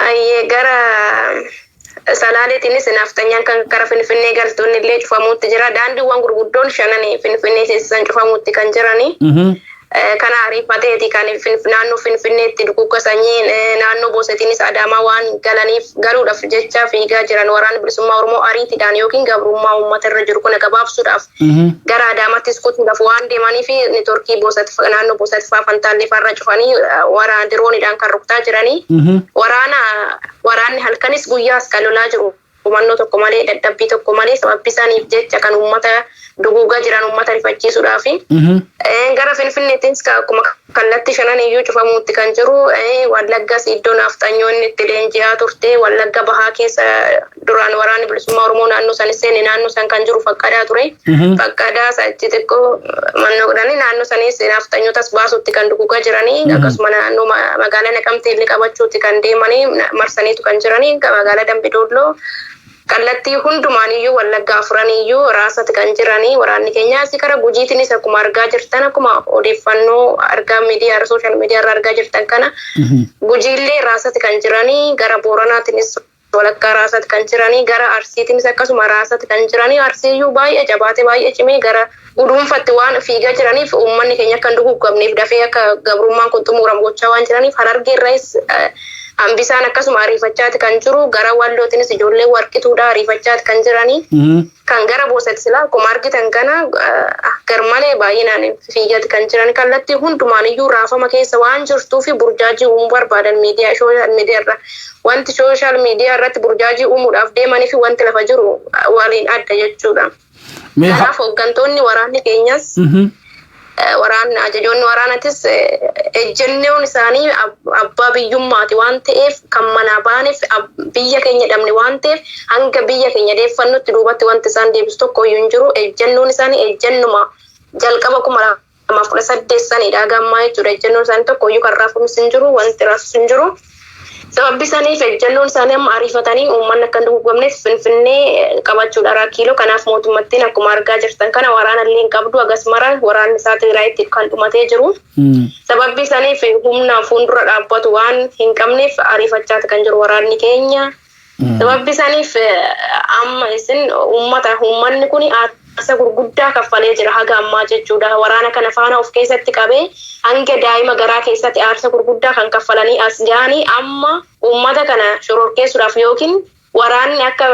B: ayyee gara Salaaleetiinis naaftanyaan kan gara Finfinnee galtuun illee cufamuutti jira daandiiwwan gurguddoon shanan Finfinnee keessan cufamuutti kan jirani kana ariifateeti kan naannoo Finfinneetti dukuqa sanyiin naannoo Boosetiinis Adaamaa waan galaniif galuudhaaf jecha fiigaa jiran waraana bilisummaa Oromoo ariitiidhaan yookiin gabrummaa uummata irra jiru kana gabaabsuudhaaf gara Adaamaattis kutuudhaaf waan deemanii fi neetworkii Booset naannoo Booset fa'aa Fantaallee fa'arra cufanii waraana dirooniidhaan kan rukutaa jiranii waraanni halkanis guyyaas kan lolaa jiru humannoo tokko malee dadhabbii tokko malee sababbi isaaniif jecha kan uummata duguugaa jiran uummata rifachiisuudhaaf gara Finfinneettis akkuma kallattii shanan iyyuu cufamuutti kan jiru Wallaggas iddoo naafxanyoonni itti leenji'aa turte Wallagga bahaa keessa duraan waraanni bilisummaa Oromoo naannoo san seene naannoo san kan jiru Faqqadaa ture Faqqadaa sachi xiqqoo mannoo godhanii naannoo sanis naafxanyootas baasuutti kan duguugaa jiranii akkasuma naannoo magaalaa Naqamtee illee qabachuutti kan deemanii marsaniitu kan jiranii magaalaa Dambidolloo kallattii hundumaan iyyuu Wallagga afuran iyyuu raasatti kan jiranii waraanni keenya asii kara Gujiitiinis akkuma argaa jirtan akkuma odeeffannoo argaa miidiyaa sooshaal miidiyaa irraa argaa jirtan kana Gujiillee raasatti kan jiranii gara Booranaatiinis walakkaa raasatti kan jiranii gara Arsiitiinis akkasuma raasatti kan jiranii Arsii iyyuu baay'ee jabaatee baay'ee cimee gara Uduunfatti waan fiigaa jiraniif uummanni keenya akka hin duguugamneef dafee akka gabrummaan kun xumuramu gochaa waan jiraniif Harargee irraas hambisaan akkasuma ariifachaati kan jiru gara Wallootiinis ijoollee warqituudha ariifachaati kan jiranii kan gara Booset silaa akkuma argitan kana garmalee baay'inaan fiigaati kan jiran kallattii hundumaan iyyuu raafama keessa waan jirtuu fi burjaajii uumuu barbaadan miidiyaa sooshaal miidiyaa irra wanti sooshaal miidiyaa irratti burjaajii uumuudhaaf deemanii fi wanti lafa jiru waliin adda jechuudha. Kanaaf hooggantoonni waraanni keenyas waraana ajajoonni waraanatis ejjennoon isaanii abbaa biyyummaati waan ta'eef kan manaa baaneef biyya keenya dhabne waan ta'eef hanga biyya keenya deeffannutti duubatti wanti isaan deebisu tokko iyyuu hin jiru ejjennoon isaanii ejjennuma jalqaba 2018 sanidha gammaa jechuudha ejjennoon isaanii tokko iyyuu kan raafamus hin jiru wanti raafamus hin jiru sababbi isaaniif ejjennoon isaanii amma ariifatanii uummanni akka hin duguugamneef Finfinnee qabachuudha kiiloo kanaaf mootummattiin akkuma argaa jirtan kana waraana illee hin qabdu agasmara waraanni isaa Tigraayitti kan dhumatee jiru sababbi isaaniif humna fuuldura dhaabbatu waan hin qabneef ariifachaati kan jiru waraanni keenya sababbi isaaniif amma isin uummanni kun aarsa gurguddaa kaffalee jira haga ammaa jechuudha waraana kana faana of keessatti qabee hanga daa'ima garaa keessatti aarsa gurguddaa kan kaffalanii as ga'anii amma uummata kana shororkeessuudhaaf yookiin waraanni akka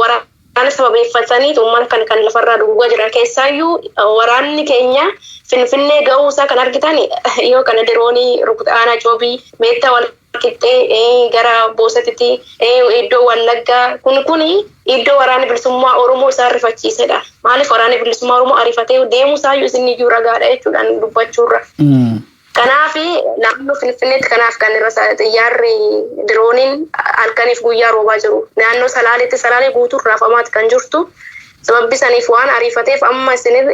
B: waraana sababeeffatanii uummata kan lafarraa duguugaa jiran keessaayyuu waraanni keenya Finfinnee ga'uusaa kan argitan yoo kana diroonii rukutaa Coobii meetta wal qixxee gara Boosetitti iddoo Wallaggaa kun iddoo waraanni bilisummaa Oromoo isaan rifachiisedha. Maaliif waraanni bilisummaa Oromoo ariifatee deemuusaayyuu isin iyyuu ragaadha jechuudhaan dubbachuurra. Kanaaf naannoo Finfinneetti kanaaf kan irra xiyyaarri dirooniin halkaniif guyyaa roobaa jiru. Naannoo Salaaleetti Salaalee guutuun raafamaati kan jirtu. sababbi saniif waan ariifateef amma isin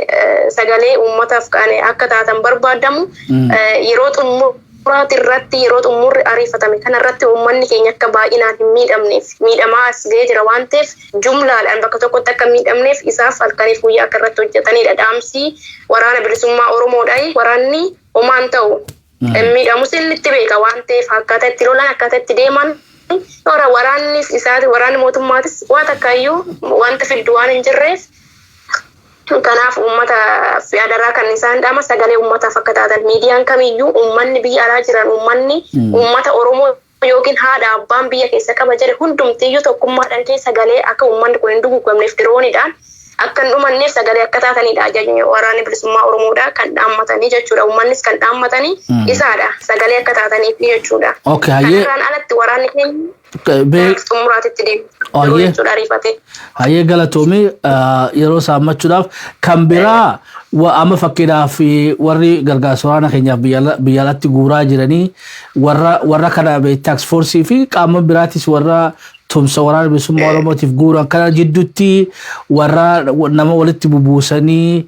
B: sagalee uummataaf qaane akka taatan barbaadamu yeroo xumuraati irratti yeroo xumurri ariifatame kana irratti uummanni keenya akka baay'inaan hin miidhamneef miidhamaa as ga'ee jira waan ta'eef jumlaadhaan bakka tokkotti akka miidhamneef isaaf halkaniif guyyaa akka irratti hojjetanidha. Dhaamsii waraana bilisummaa Oromoodha. Waraanni homaan ta'u miidhamus inni itti beeka waan ta'eef akkaataa itti lolan akkaataa itti deeman waraannis isaati waraanni mootummaatis waan takkaayyuu wanta fiddu waan hin jirreef kanaaf uummata fi adaraa kan isaan dhaama sagalee uummataaf akka taatan miidiyaan kamiyyuu uummanni biyya alaa jiran uummanni uummata Oromoo yookiin haadha abbaan biyya keessa qaba jedhe hundumtiyyuu tokkummaadhaan keessa sagalee akka uummanni kun hin duguugamneef diroonidhaan akka hin dhumanneef sagalee akka taatanidha. Ajajni waraanni bilisummaa Oromoodha kan dhaammatanii jechuudha. Uummannis kan dhaammatanii isaadha sagalee akka taataniif jechuudha. Kanarraan alatti waraanni keenya xumuraatitti deemu jechuudha ariifatee.
A: Hayyee galatoomii yeroo saammachuudhaaf kan biraa amma fakkiidhaaf warri gargaarsa waraana keenyaaf biyya alatti guuraa jiranii warra kana taaks foorsii fi qaama biraatis warra tumsa waraana bilisummaa Oromootiif guuran kana jidduutti warra nama walitti bubuusanii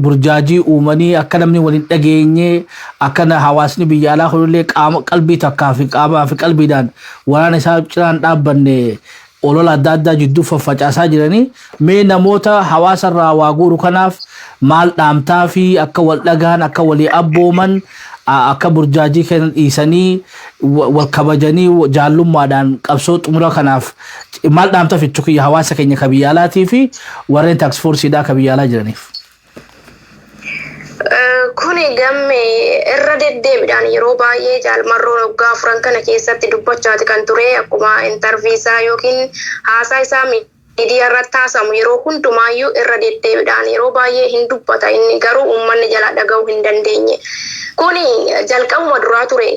A: burjaajii uumanii akka namni waliin dhageenye akkana hawaasni biyya alaa kunillee qaama qalbii takkaa fi qaamaa fi qalbiidhaan waraana isaa cinaan dhaabbanne olola adda addaa jidduu faffacaasaa jiranii mee namoota hawaasarraa waa guuru kanaaf maal dhaamtaa fi akka wal dhagaan akka walii abbooman akka burjaajii kennan dhiisanii wal kabajanii jaallummaadhaan qabsoo xumura kanaaf maal dhaamta fichuu kiyya hawaasa keenya ka biyya alaatii fi warreen taaks foorsiidhaa ka biyya alaa jiraniif.
B: Kuni gamme irra deddeebiidhaan yeroo baay'ee jaalmarroon waggaa 4 kana keessatti dubbachaati kan ture akkuma intarviisaa yookiin haasaa isaa miidiyaa irratti haasamu yeroo hundumaayyuu irra deddeebiidhaan yeroo baay'ee hin dubbata inni garuu uummanni jala dhaga'uu hin dandeenye. Kuni jalqabuma duraa ture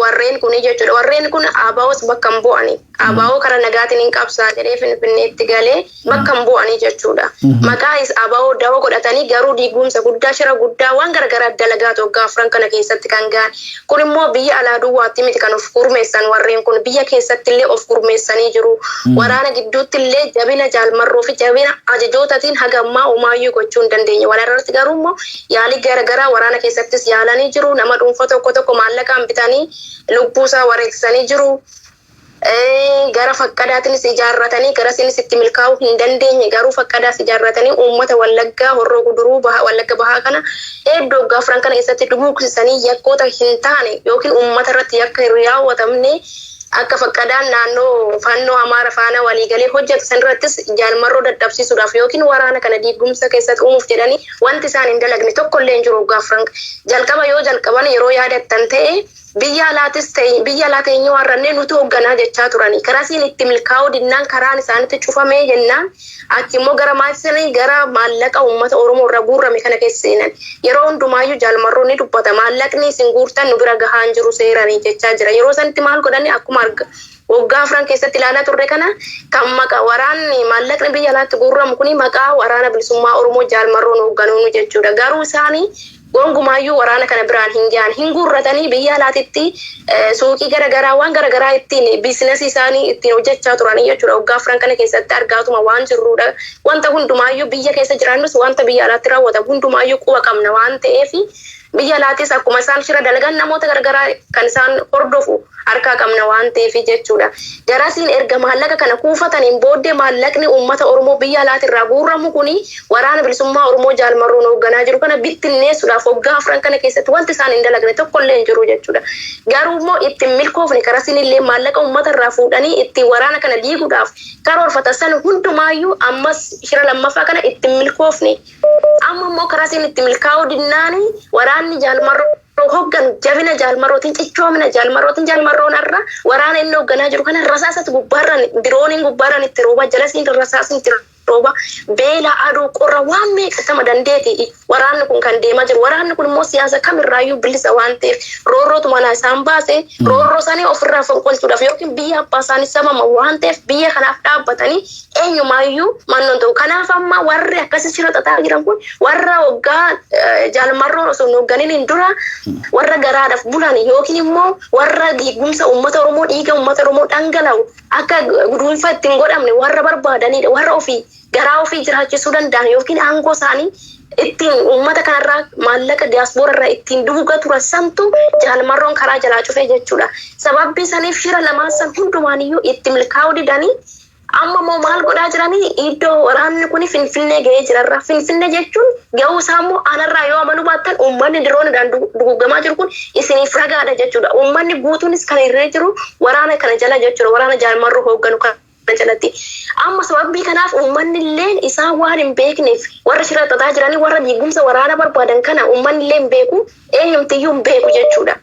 B: warreen kun jechuudha. Warreen kun ABOs bakka hin bu'ani. ABO kara nagaatiin hin qabsaa jedhee Finfinneetti galee bakka hin bu'ani jechuudha. Maqaa ABO dawoo godhatanii garuu diigumsa guddaa shira guddaa waan garagaraa dalagaa waggaa 4 kana keessatti kan ga'an. Kun immoo biyya alaa duwwaatti miti kan of gurmeessan warreen kun biyya keessatti illee of gurmeessanii jiru. Waraana gidduutti illee jabina jaalmarroo fi jabina ajajootaatiin hagammaa umaayyuu gochuu hin dandeenye. Waraanarratti garuu immoo yaalii garagaraa waraana keessattis yaalanii jiru. Nama dhuunfaa tokko maallaqaan bitanii lubbuusaa wareegsanii jiru. Gara fakkadaatinis ijaarratanii gara isinis itti milkaa'uu hin dandeenye garuu fakkadaas ijaarratanii uummata Wallaggaa Horroo Guduruu Wallagga Bahaa kana hedduu waggaa 4 kana keessatti duguugsisanii yakkoota hin taane yookiin uummata irratti yakka hin raawwatamne akka fakkadaan naannoo fannoo Amaara faana waliigalee hojjetu san irrattis jaalmarroo dadhabsiisuudhaaf yookiin waraana kana diigumsa keessatti uumuuf jedhanii wanti isaan hin dalagne tokkollee hin jiru waggaa 4 jalqaba yoo jalqaban yeroo yaadattan ta'e biyya alaatis ta'e biyya alaa keenya warrannee nuti hoogganaa jechaa turanii karaa isiin itti milkaa'uu dinnaan karaan isaanitti cufamee jennaan achi immoo gara maasisanii gara maallaqa uummata Oromoo irra guurrame kana keessa seenan yeroo hundumaayyuu jaalmarroo ni dubbata maallaqni isin guurtan nu bira gahaa hin jiru seeranii jechaa jira yeroo sanitti maal godhani akkuma waggaa 4 keessatti ilaalaa turre kana kan maqaa waraanni maallaqni biyya alaatti guurramu kuni maqaa waraana bilisummaa Oromoo jaalmarroon hoogganuun jechuudha garuu isaanii gongumayyuu waraana kana biraan hin ga'an hin guurratanii biyya alaatitti suuqii garagaraa waan garagaraa ittiin biizinasii isaanii ittiin hojjechaa turanii jechuudha waggaa 4 kana keessatti argaatuma waan jirruudha wanta hundumaayyuu biyya keessa jiraannus wanta biyya alaatti raawwatamu hundumaayyuu quba qabna waan ta'eef biyya alaatis akkuma isaan shira dalagan namoota garagaraa kan isaan hordofu harkaa qabna waan ta'eef jechuudha. Garasiin erga maallaqa kana kuufataniin booddee maallaqni uummata Oromoo biyya alaatti irraa guurramu kuni waraana bilisummaa Oromoo jaalmarroon hoogganaa jiru kana bittinneessuudhaaf waggaa 4 kana keessatti wanti isaan hin dalagne tokkollee hin jiru jechuudha. Garuu immoo ittiin milkoofne karasiin illee maallaqa uummata irraa fuudhanii ittiin waraana kana diiguudhaaf karoorfatan san hundumaayyuu ammas shira lammaffaa kana ittiin milkoofne. Amma immoo karasiin itti milkaa'uu dinnaani waraanni jaalmarroo hoggan jabina jaalmarrootiin cichoomina jaalmarroon irra waraana inni hoogganaa jiru kana rasaasatti gubbaarran dirooniin gubbaarran itti rooba jalasiin rasaasni itti rooba beela aduu qorra waan meeqatama dandeeti waraanni kun kan deemaa jiru waraanni kun immoo siyaasa kamirraayyuu bilisa waan ta'eef roorrootu mana isaan baase roorroo isaanii ofirraa fonqolchuudhaaf yookiin biyya abbaa isaanii sabama waan ta'eef biyya kanaaf dhaabbatanii eenyumaayyuu mannoon ta'u kanaaf amma warri akkasii shira xaxaa jiran kun warra waggaa jaalmarroon osoo hin hoogganiin dura warra garaadhaaf bulan yookiin immoo warra diigumsa uummata Oromoo dhiiga uummata Oromoo dhangala'u akka guduunfa ittiin godhamne warra barbaadanidha warra ofii garaa ofii jiraachisuu danda'an yookiin aangoo isaanii ittiin uummata kanarraa maallaqa diyaaspoora irraa ittiin duugaa turan santu jaalmarroon karaa jalaa cufee jechuudha. Sababni saniif shira lamaan san hundumaaniyyuu itti milkaa'uu didanii amma moo maal godhaa jiranii iddoo waraanni kun Finfinnee ga'ee jirarra. Finfinnee jechuun ga'uu isaa immoo anarraa yoo amanuu baattan uummanni diroonidhaan dugugamaa jiru kun isiniif ragaadha jechuudha. Uummanni guutuunis kan hirree jiru waraana kana jala jechuudha. Waraana jaalmarroo hoogganu kana jalatti. Amma sababii kanaaf uummanni illee isaan waan hin beekneef warra shira xaxaa jiranii warra diigumsa waraana barbaadan kana uummanni illee hin beeku eenyumtiyyuu hin beeku jechuudha.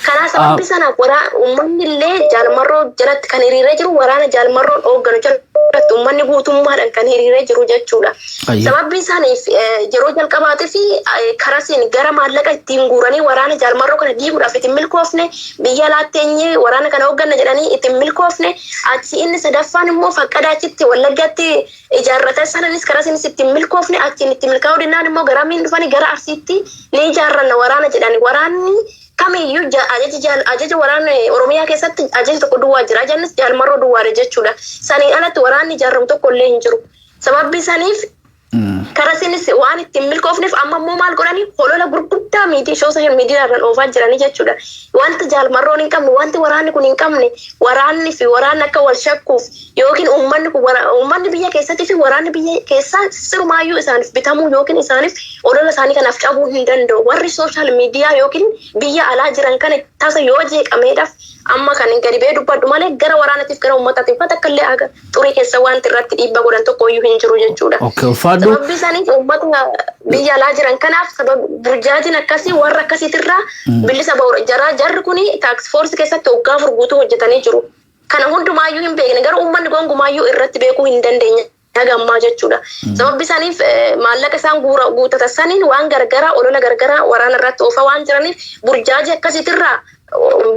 B: Kana sababii sanaaf uummanni illee jaalmarroo jalatti kan hiriiree jiru waraana jaalmarroon hoogganu jalatti uummanni guutummaadhaan kan hiriiree jiru jechuudha. Sababii saniif yeroo jalqabaatii fi karasiin gara maallaqa ittiin guuranii waraana jaalmarroo kana diiguudhaaf ittiin milkoofne biyya laatteenyee waraana kana hoogganna jedhanii ittiin milkoofne achi inni sadaffaan immoo faqqadaachitti Wallaggaatti ijaarratan sananis karasiinis ittiin milkoofne achiin ittiin milkaa'uu dinnaan immoo gara miin dhufanii gara Arsiitti ni ijaarranna waraana jedhani. Waraanni kamiyyuu ajaja waraana Oromiyaa keessatti ajaja tokko duwwaa jira. Ajannis jaalmarroo duwwaadha jechuudha. Saniin alatti waraanni ijaaramu tokko illee hin jiru. Sababni saniif karasiinis waan ittiin milkoofneef amma immoo maal godhanii holola gurguddaa sooshaal miidiyaarraan oofaa jiranii jechuudha. Wanti jaalmarroon hin qabne wanti waraanni kun hin qabne waraanni fi waraanni akka wal shakkuuf yookiin uummanni biyya keessatti fi waraanni biyya keessaa sirmaayyuu isaaniif bitamuu yookiin isaaniif holola isaanii kanaaf cabuu hin danda'u. Warri sooshaal miidiyaa yookiin biyya alaa jiran kana tasa yoo jeeqameedhaaf amma kan gadi bee dubbadhu malee gara waraanatiif gara uummataatiif takka illee aga xurii keessa wanti irratti dhiibbaa godhan tokko iyyuu hin jiru jechuudha. Sababni isaaniif uummata biyya alaa jiran kanaaf sababa burjaajiin akkasii warra akkasiitirraa bilisa ba'uudha. Jarri kun taaks foorsi keessatti waggaa afur guutuu hojjetanii jiru. Kana hundumaayyuu hin beekne gara uummanni gonkumaayyuu irratti beekuu hin dandeenye. Nagammaa jechuudha. Sababni isaaniif maallaqa isaan guutatan saniin waan gargaraa olola gargaraa waraana irratti oofaa waan jiraniif burjaaji akkasiitirraa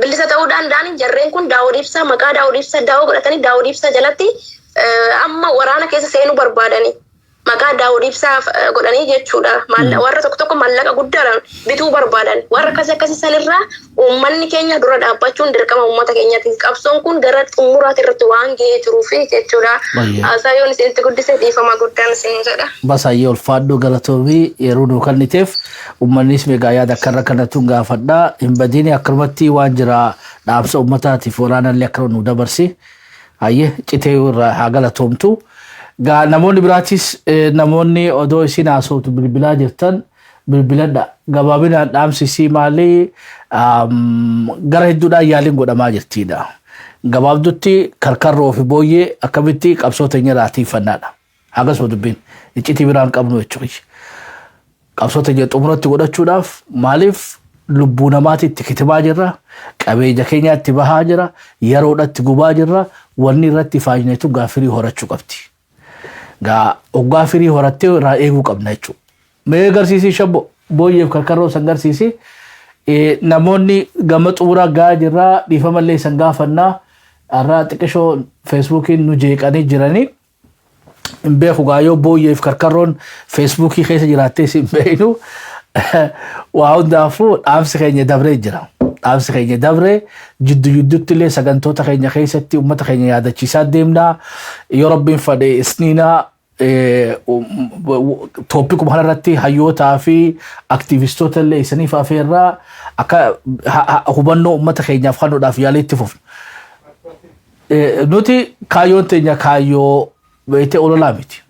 B: bilisa ta'uu danda'an jarreen kun Daawud Ibsaa maqaa Daawud Ibsaa daawoo godhatanii Daawud Ibsaa jalatti amma waraana keessa seenuu barbaadanii maqaa Daawud Ibsaa godhanii jechuudha. Warra tokko maallaqa guddaadhaan bituu barbaadan warra akkasii sanirraa uummanni keenya dura dhaabbachuun dirqama uummata keenyaati. Qabsoon kun gara xumuraatti irratti waan ga'ee jiruuf jechuudha. Asaayoon isinitti guddisee dhiifama guddaan isin jedha.
A: Basaayee ulfaadhoo galatoomii yeroo nuu kenniiteef uummannis meegaa yaada akkanarra kanatu gaafadhaa. Hin badiini akkanumatti waan jira dhaamsa uummataatiif waraanallee akkana nu dabarsi. Hayyee citee irraa haa galatoomtu. Namoonni biraatis namoonni odoo isin haasoftu bilbilaa jirtan bilbiladha. Gabaabinaan dhaamsisii maalii gara hedduudhaan yaaliin godhamaa jirtidha. Gabaabdutti karkarroo fi booyyee akkamitti qabsoo teenya raatiifannaadha. Hagasuma dubbiin iccitii biraan qabnu jechuudha. Qabsoo teenya xumuratti godhachuudhaaf maaliif lubbuu namaatti itti kitimaa jirra, qabeenya keenya itti bahaa jira, yeroodhatti gubaa jirra, wanni irratti faayinatu gaafirii horachuu qabdi. Oggaa firii horattee irraa eeguu qabna jechuudha. Mee agarsiisii shabbo booyyeef karkarroo san agarsiisi. Namoonni gama xumuraa gahaa jirraa dhiifamallee san gaafannaa irraa xiqqishoo feesbuukiin nu jeeqanii jiranii. Hin beeku gaayoo booyyeef karkarroon feesbuukii keessa jiraattee sin beeknu waa hundaafuu dhaamsi keenya dabree jira. Dhaamsi keenya dabree jidduutti illee sagantoota keenya keessatti uummata keenya yaadachiisaa deemnaa. Yoo rabbiin fedhe isniinaa tooppikuma kanarratti hayyootaa fi aktiivistoota illee isaniif afeerraa akka hubannoo uummata keenyaaf kennuudhaaf yaalii itti fufna. Nuti kaayyoon teenya kaayyoo beekte ololaa miti.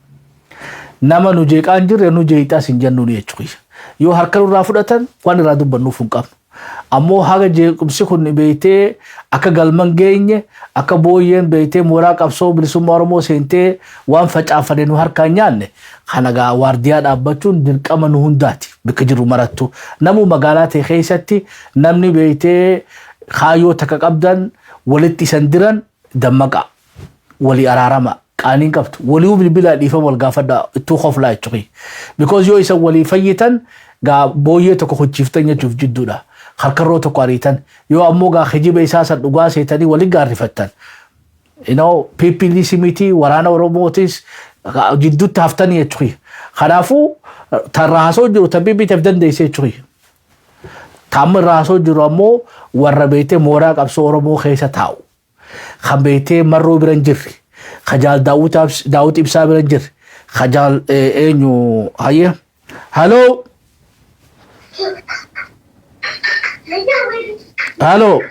A: Nama nu jeeqaa hin jirre nu jeeqxaas hin jennuun jechuudha. Yoo harka nurraa fudhatan waan irraa dubbannuuf hin qabnu. Ammoo haga jeequmsi kun beektee akka galman geenye akka booyyeen beektee mooraa qabsoo bilisummaa Oromoo seentee waan facaafane nu harkaan nyaanne kana waardiyaa dhaabbachuun dirqama nu hundaati bakka jiru marattu. Namuu magaalaa ta'e keessatti namni beektee kaayyoo takka qabdan walitti isan diran dammaqa walii araarama qaaniin qabdu walii bilbilaa dhiifama wal gaafadhaa ittuu qoflaa jechuudha. Because yoo isan walii fayyitan booyyee tokko hojjiiftan jechuuf jidduudha. Karkarroo tokko ariitan yoo ammoo hijiba isaa san dhugaa seetanii waliin gaarrifattan. PPDC miti waraana Oromootis jidduutti haftanii jechuudha. Kanaafuu tan raasoo jiru tan BBTF dandeessee jechuudha. Taamma raasoo jiru ammoo warra beektee mooraa qabsoo Oromoo keessa taa'u. Kan beektee marroo biran jirri. Kajaal Daawud Ibsaa biran jirri. خجال إنه هاي هلو هلو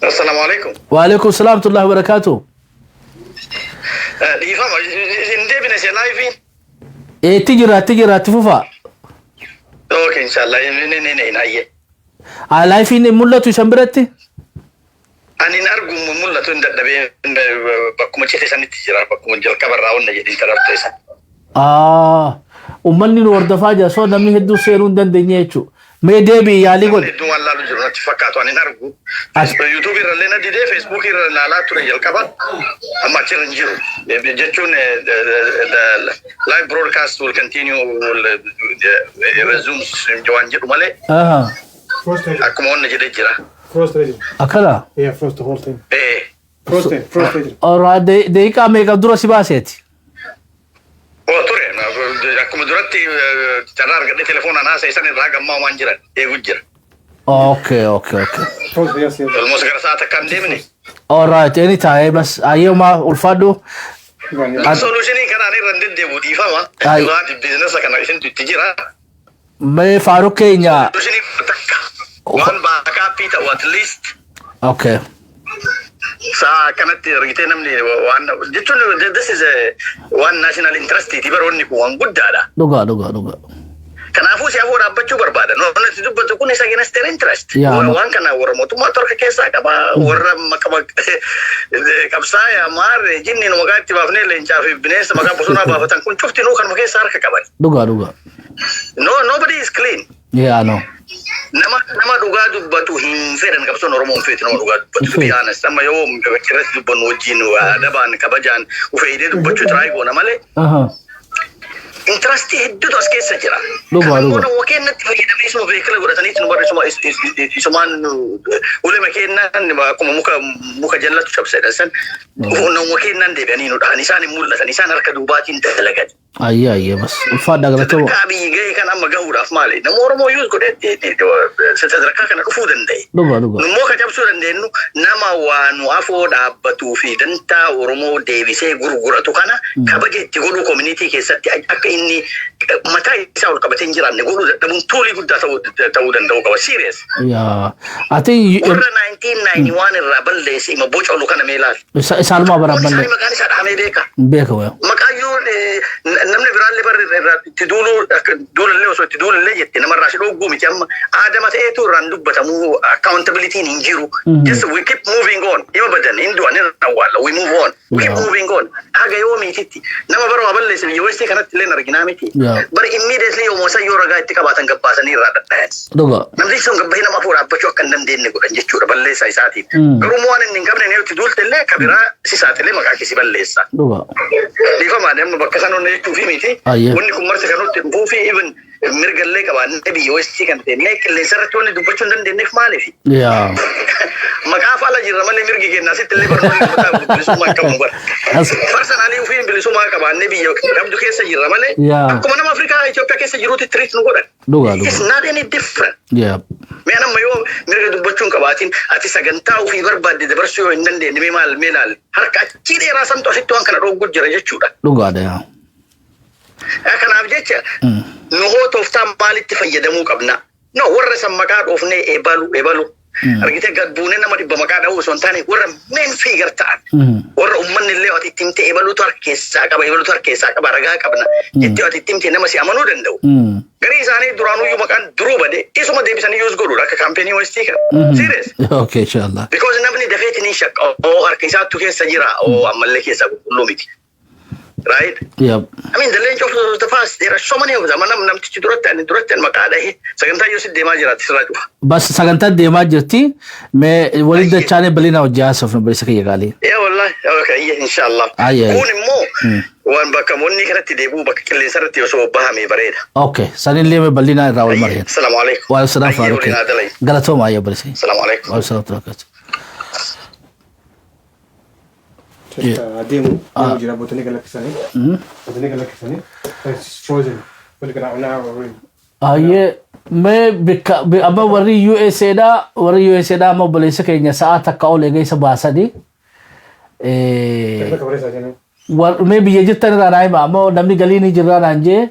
D: السلام عليكم.
A: وعليكم السلام ورحمة الله وبركاته.
D: يفهم إندي بنسي لايفين.
A: إيه تجرى تفوفا.
D: أوكي إن شاء الله نين هاي.
A: على فين ملة تشمبرتي؟
D: أنا نرجو ملة تندب بكم تشتري سنة تجرا بكم جل كبر راون نجدي ترى تيسا.
A: ومني نوردفا جاسو نمي هدو سيرون دن دنيتشو. ما دبي يالي قول.
D: دو الله لجرنا تفكرت أنا نرجو. يوتيوب يرلنا دي فيسبوك يرلنا لا ترى جل كبر. أما ترنجيرو. بيجتون live broadcast will continue will resume جوان جرو ماله. Aku mau ngejar jira.
C: Frustrated.
A: أكلا.
C: Yeah, frost the whole thing. Frustrated.
A: और दे का मेगा दूर सी बात है थी.
D: Oh tuh ya, aku mendurati cara harga telepon anak saya sana raga mau manjiran, gujir.
A: Okay.
C: Frost, yes.
D: Kalau mau segera saat akan dia ni.
A: alright anytime بس ayo ma ulfado.
D: Solusi ni kan ani rendet dia budi faham? Juga di bisnis akan ada isin tijira.
A: मैं फारूक के यहाँ.
D: Solusi ni takka. Wan baka pita at least.
A: Okay.
D: Sa kanat rigite namni wan. Jitun this is a one national interest. Tiba roni ku wan good ada.
A: Duga.
D: Kenapa sih aku dapat coba berbeda? Nona itu betul pun saya kena steer interest.
A: Ya,
D: Orang kena orang motor ke kesa kaba orang makaba kapsaya mar jinni no magati bafne lenchafi bines maga posuna bafatan kun chufti no kan maga sar ka kabani.
A: Duga.
D: No, nobody is clean.
A: Yeah, I know.
D: Nama duga batu hinferan kapso no romon fet no duga batu to be honest. Sama yo kiras du bonu jinu adaban kabajan ufaide du batu try go namale. Interest itu tu askes saja.
A: Duga.
D: Kalau mungkin nanti bagi nama semua vehicle berada ni semua semua oleh mungkin nanti aku muka jalan tu siapa saya san. Mungkin nanti bani nu dah nisan mula nisan harga dua cinta lagi.
A: Iya bas ulfada kalau tu.
D: Kami gay kan amma gahura afmali. Nama orang mau use kode setelah kan aku fudan deh.
A: Duga.
D: Mau kacap suran deh nu nama wanu afo dah batu fi denta orang mau dewi saya guru tu kana kabaje tigulu community kesat aku ini mata isa ul kabatin jiran ne gulu tabung tuli gudda tahu dan tahu kabar serious.
A: Ya, I think
D: Ora 1991 rabal desi ma boch ulu kana melal.
A: Salma barabal.
D: Saya makani saat Amerika.
A: Beka wa.
D: Makayu namne biralle bar tidulu le so tidulu le yetti namar rashido gumi jam adama te to randu batamu accountability ninjiru. Just we keep moving on. Ima badan indu anir wala we move on. We keep moving on. Haga yomi titi. Nama baro abal le se yosti kana tile narginamiti. But immediately yo mosa yo raga itika batan gabbasani rada dance.
A: Duga.
D: Namdi song gabbahina mafura bacho kan dan den ko anje chura balle sai sati. Garumo anen ningabne ne tidul telle kabira si satele maka kisi balle sa.
A: Duga.
D: Difa madam bakasano ne tu fi miti. Wonni ko marse kanu te bu fi even mirgalle ka ban nabi yosti kan te ne kelle saratu ne du bacho dan den ne fmale fi.
A: Ya.
D: Maka fala jirra male mirgi ke nasi telle bar no suma kam bar. Personally fi bilisuma ka ban nabi yo kam du kesa jirra male. Kuma nama Afrika Ethiopia kesa jiruti treat no godan.
A: Duga.
D: It's not any different.
A: Yeah.
D: Me ana mayo mirga du bachun ka batin ati saganta fi barbade da barso nan de ne mal melal har ka cire rasan to sitto an kana do gujjira je chuda.
A: Duga da ya.
D: Kana abjecha. No ho to ftam balit fayyada mu qabna. No warra sam maka of ne ebalu. Argite gadbune na madi bamaka da uson tani warra men figure ta. Warra umman le ati timte ebalu tar kesa ka baraga qabna. Jetti ati timte na masi amanu dandau. Gari sani duranu yu makan duru bade isuma debi sani use goru ka campaign yu stika. Serious.
A: Okay inshallah.
D: Because nabni dafeti ni shak o arkisa tu kesa jira o amalle kesa kulumiti. Right?
A: Yep.
D: I mean, the length of the past, there are so many of them. I'm teaching direct and Makada. Second time you see Demaja.
A: But Saganta Demajati may what the China Belina or Jas of Brisaki Gali.
D: Yeah, well, okay, inshallah. Only more. One Bakamoni Debu Bakilesarati or so Bahami Bareda.
A: Okay, suddenly Belina Raul Maria.
D: Salam alaikum.
A: Well, Salam Galatoma, Yabrisi.
D: Salam alaikum.
A: Also, Trakas.
C: Demo, jira botanical lakisani. Botanical lakisani. It's frozen. But can now
A: yeah, मैं अब worry USA दा मोबाइल से कहीं साथ तक कॉल ले गई सब बासा दी Mee biyya jirtan irraa naa hima ammoo namni galii ni jirraa naan jee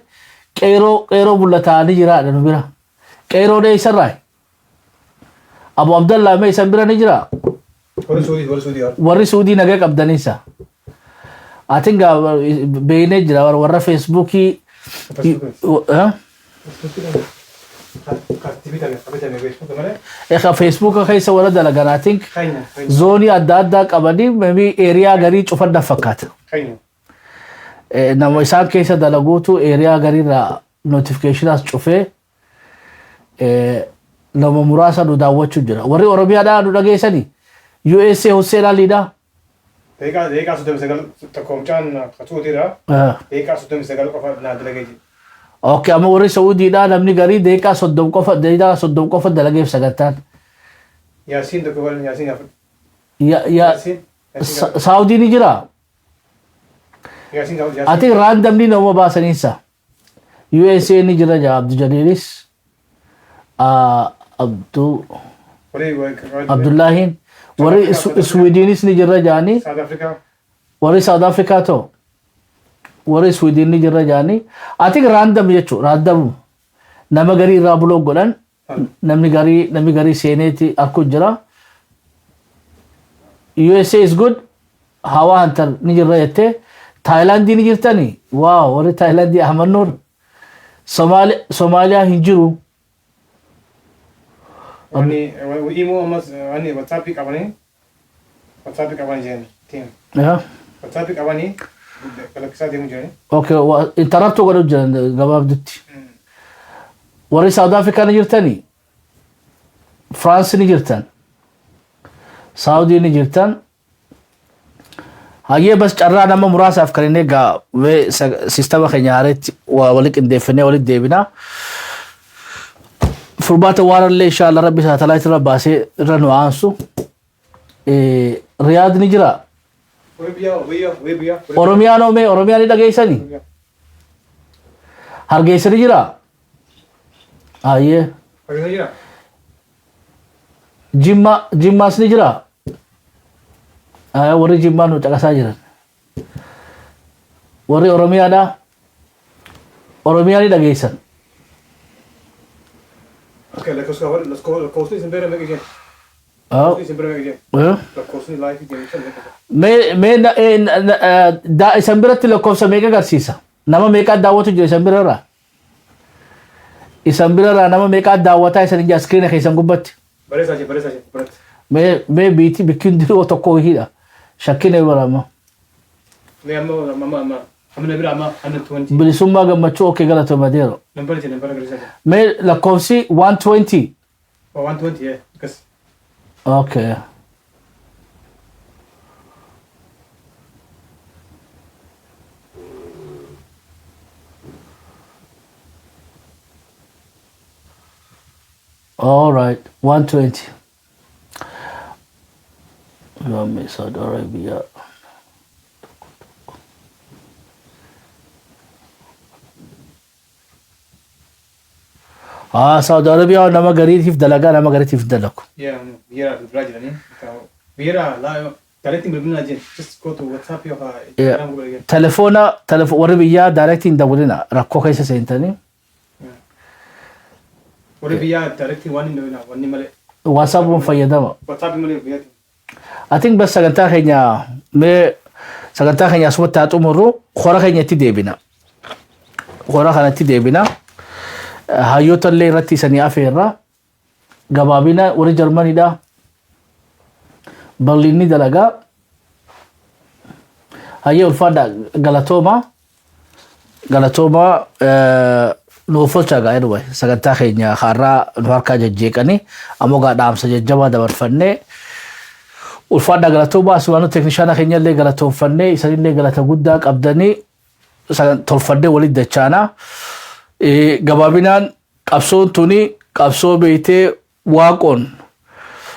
A: qeeroo bullataa ni jiraadha nu bira. Qeeroo dee isarraa. Abu Abdallah mee isan bira ni jiraa? Warri Suudii nagaa qabdanisa. Atin gaa beeynee jira warra Feesbuukii. Eka Feesbuuka keessa warra dalagan atin zoonii adda addaa qabanii maybe eeriyaa garii cufadda fakkaata. Nama isaan keessa dalaguutu eeriyaa gariirraa notifikashinaas cufee nama muraasa nu daawwachuu jira. Warri Oromiyaadhaa nu dhageessanii USA Hussein Aliidhaa.
C: Deeqaa 39 tokkomchaan katuutiidha. Deeqaa 39 qofa naa dalagee.
A: Okay, amma warri Saudiidhaa namni garii deeqaa 30 qofa dalageef sagantaan.
C: Yaasiin tokko waliin Yaasiin hafu.
A: Saudi ni jira. Ati randomly nama baasaniisa. USA ni jira ja Abdul Jalilis. Abdullahin. Warri Swedenis ni jira jaani.
C: South Africa.
A: Warri South Africa to. Warri Sweden ni jira jaani. Ati random jechuun random nama garii irraa buloo godhan namni garii seeneeti akku jira. USA is good. Hawa hantar ni jira jettee. Thailand ni jirtani. Wow, warri Thailand Ahmad Nur. Somalia hin jiru.
C: Wani imo amas wani WhatsApp qabani. WhatsApp qabani jeni team.
A: Yeah.
C: WhatsApp qabani. Kalakisa deemu jeni.
A: Okay, interrupt godhu jiran gabaabdutti. Warri South Africa ni jirtani. France ni jirtan. Saudi ni jirtan. Hayyee bas carraa nama muraasaaf kan inni egaa sistema keenya haareetti waliin qindeeffannee waliin deebinaa. Furbaata waarallee inshallah rabbi saatalaayit irra baasee irra nu aansu. Riyaad ni jira. Oromiyaan oomee Oromiyaan ni dhageessanii. Hargeysa ni jira. Hayyee. Jimmaas ni jira. Warri Jimmaa nu caqasaa jiran. Warri Oromiyaadhaa. Oromiyaa ni dhageessan.
C: Okay, let's go in better again.
A: Isan biratti lakkoofsa meeqa agarsiisa? Nama meeqa daawwatu jira isan birarraa? Isan birarraa nama meeqa daawwataa isan ija iskiriina keessan gubbatti? Mee biitii bikkiin diroo tokko hidha. Shakkina barama. Bilisummaa gammachuu okay galatoomaa deero. Mee lakkoofsi 120.
C: 120, yeah.
A: Okay. All right, 120. Saudi Arabia. Saudi Arabia nama gariitiif dalagaa nama gariitiif dalagu.
C: Yeah, biira Brazil ni. Biira la directing bilbina jin. Just go to WhatsApp yo ha.
A: Telefoona warri biyyaa directing dawlina rakkoo keessa seentanii.
C: Warri biyyaa directing wani male.
A: WhatsApp mun fayyadama.
C: WhatsApp male biyyati.
A: I think bas sagantaa keenya asumatti haa xumurru hora keenyatti deebina. Hora kanatti deebina. Hayyoota illee irratti isanii afeerra. Gabaabina warri Jarmaniidha. Berliinni dalagaa. Hayyee ulfaadha galatooma. Nuuf olchaa gaa'ee dhufe sagantaa keenya har'aa nu harkaa jajjeeqanii ammoo dhaamsa jajjabaa dabarfannee ulfaadha galatooma asumaanuu teeknishaana keenya illee galatoomfannee isanillee galata guddaa qabdanii tolfannee walitti dachaana. Gabaabinaan qabsoon tuni qabsoo beeytee waaqoon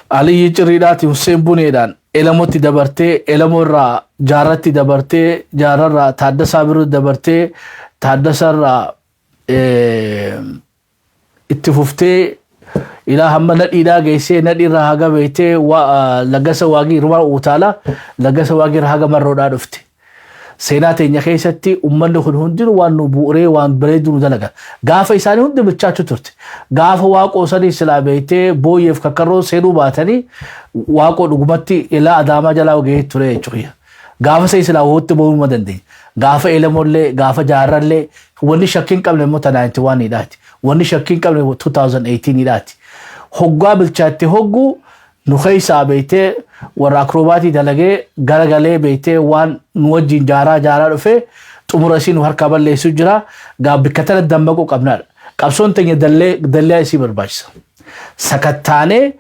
A: Aliyyi Cirriidhaati Hussein Buneedhaan elamotti dabartee elamoo irraa jaarratti dabartee jaararraa Taaddasaa Birruutti dabartee Taaddasarraa itti fuftee ilaa hamma nadhiidhaa geessee nadhiirraa haga beeytee Lagasa Waaqii Irmaa Uutaala Lagasa Waaqii irraa haga Marroodhaa dhufte. seenaa teenya keessatti uummanni kun hundinuu waan nu bu'uree waan bareedu nu dalaga. Gaafa isaanii hundi bilchaachuu turte. Gaafa waaqoo sanii silaa beektee booyyeef kakkarroo seenuu baatanii waaqoo dhugumatti ilaa adaamaa jalaa gahee ture jechuudha. Gaafa sai silaa wootti bo'uu dandeenya. Gaafa elamollee gaafa jaarrallee wanni shakkiin qabne immoo 91 idhaati. Wanni shakkiin qabne 2018 idhaati. Hoggaa bilchaatte hogguu nu keessaa beektee warra akrobaatii dalagee garagalee beektee waan nu wajjin jaaraa dhufe xumura isii nu harkaa balleessuu jira. Bikka tana dammaquu qabnaadha. Qabsoon teenya dallee isii barbaachisa. Sakattaanee